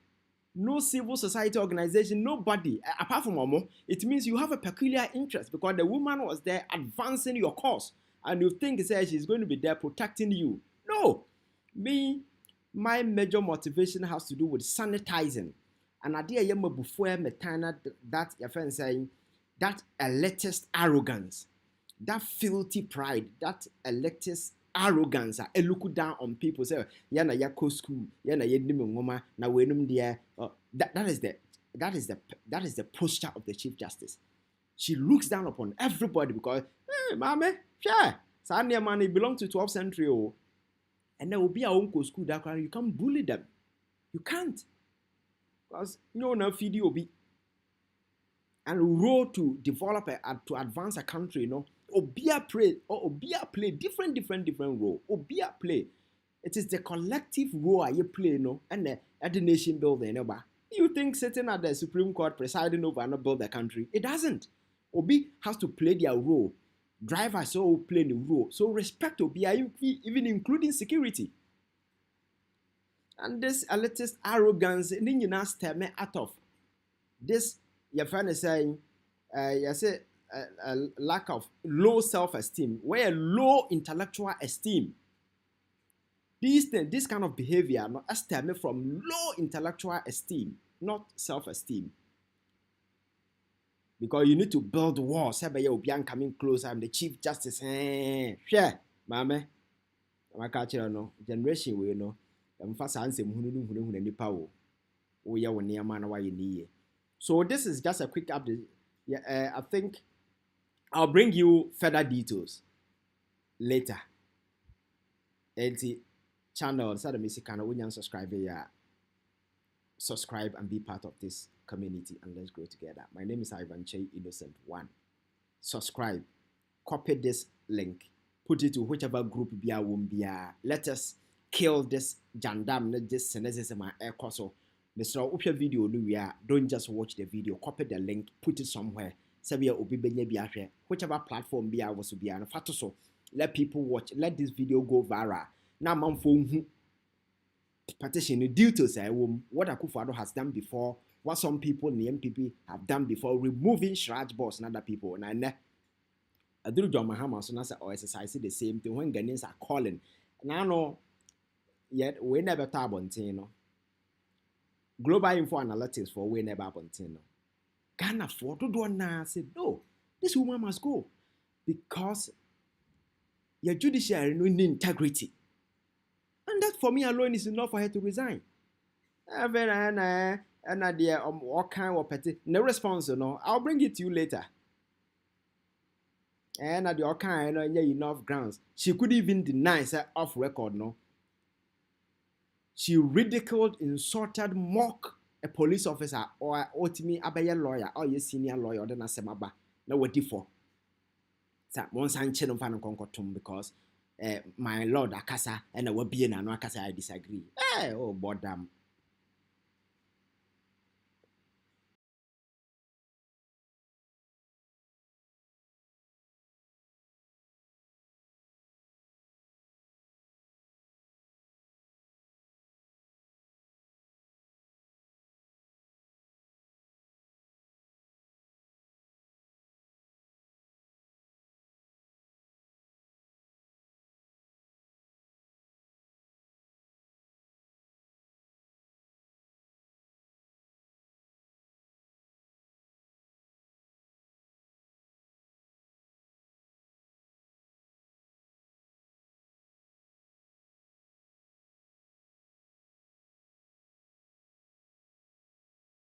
No civil society organization, nobody, apart from Omo, it means you have a peculiar interest because the woman was there advancing your cause. And you think, say, she's going to be there protecting you. No, my major motivation has to do with sanitizing. And idea yema before metana that your friend saying that elitist arrogance, that filthy pride, that elitist arrogance, I look down on people. Say, yana ya ko school, yana ya nimu ngoma na wenum dia. That is the posture of the Chief Justice. She looks down upon everybody because, hey, mama, sure, Sanya man, belong to 12th century. And there will be our own school that you can't bully them. You can't. Because no feed you be. And row to develop to advance a country, Obia play different role. Obia play. It is the collective role you play, and the nation building. You think sitting at the Supreme Court presiding over and not build the country? It doesn't. Obi has to play their role. Drivers so play the role. So respect Obi, even including security. And this elitist arrogance, then you now step me out of this. Your friend is saying, you say a lack of low self-esteem, where low intellectual esteem. This kind of behavior not step me from low intellectual esteem, not self-esteem. Because you need to build walls. Say, you'll be coming close. I'm the Chief Justice. Share, mama. I'm catch no generation we know. I'm fast answering who any power. We are near man why you need. So this is just a quick update. Yeah, I think I'll bring you further details later. And channel, so the music channel, when you subscribe, subscribe and be part of this community, and let's grow together. My name is Ivan Kyei Innocent One. Subscribe, copy this link, put it to whichever group let us kill this jandam, this cynicism air coso. Mr. Upya video don't just watch the video, copy the link, put it somewhere. Whichever platform was to be an fatoso. Let people watch, let this video go viral. Now man petition due to say what Akufo-Addo has done before, what some people in the NPP have done before, removing Shraj boss and other people. And I do John Mahama so as exercise the same thing when Ghanaians are calling. Now no, yet we never tab on Tino. Global info analytics for we never on Tino. Can't afford to do it now. I said no, this woman must go because your judiciary no integrity. And that for me alone is enough for her to resign. And idea what kind of petty no response, no. I'll bring it to you later. And at your kind enough grounds. She could even deny her off record, no. She ridiculed, insulted, mocked a police officer or ultimately a lawyer or your senior lawyer or then a semaba. No what for. That one sanction of an concotum because my lord Akasa and I will be in an Akasa, I disagree. Oh, boredom.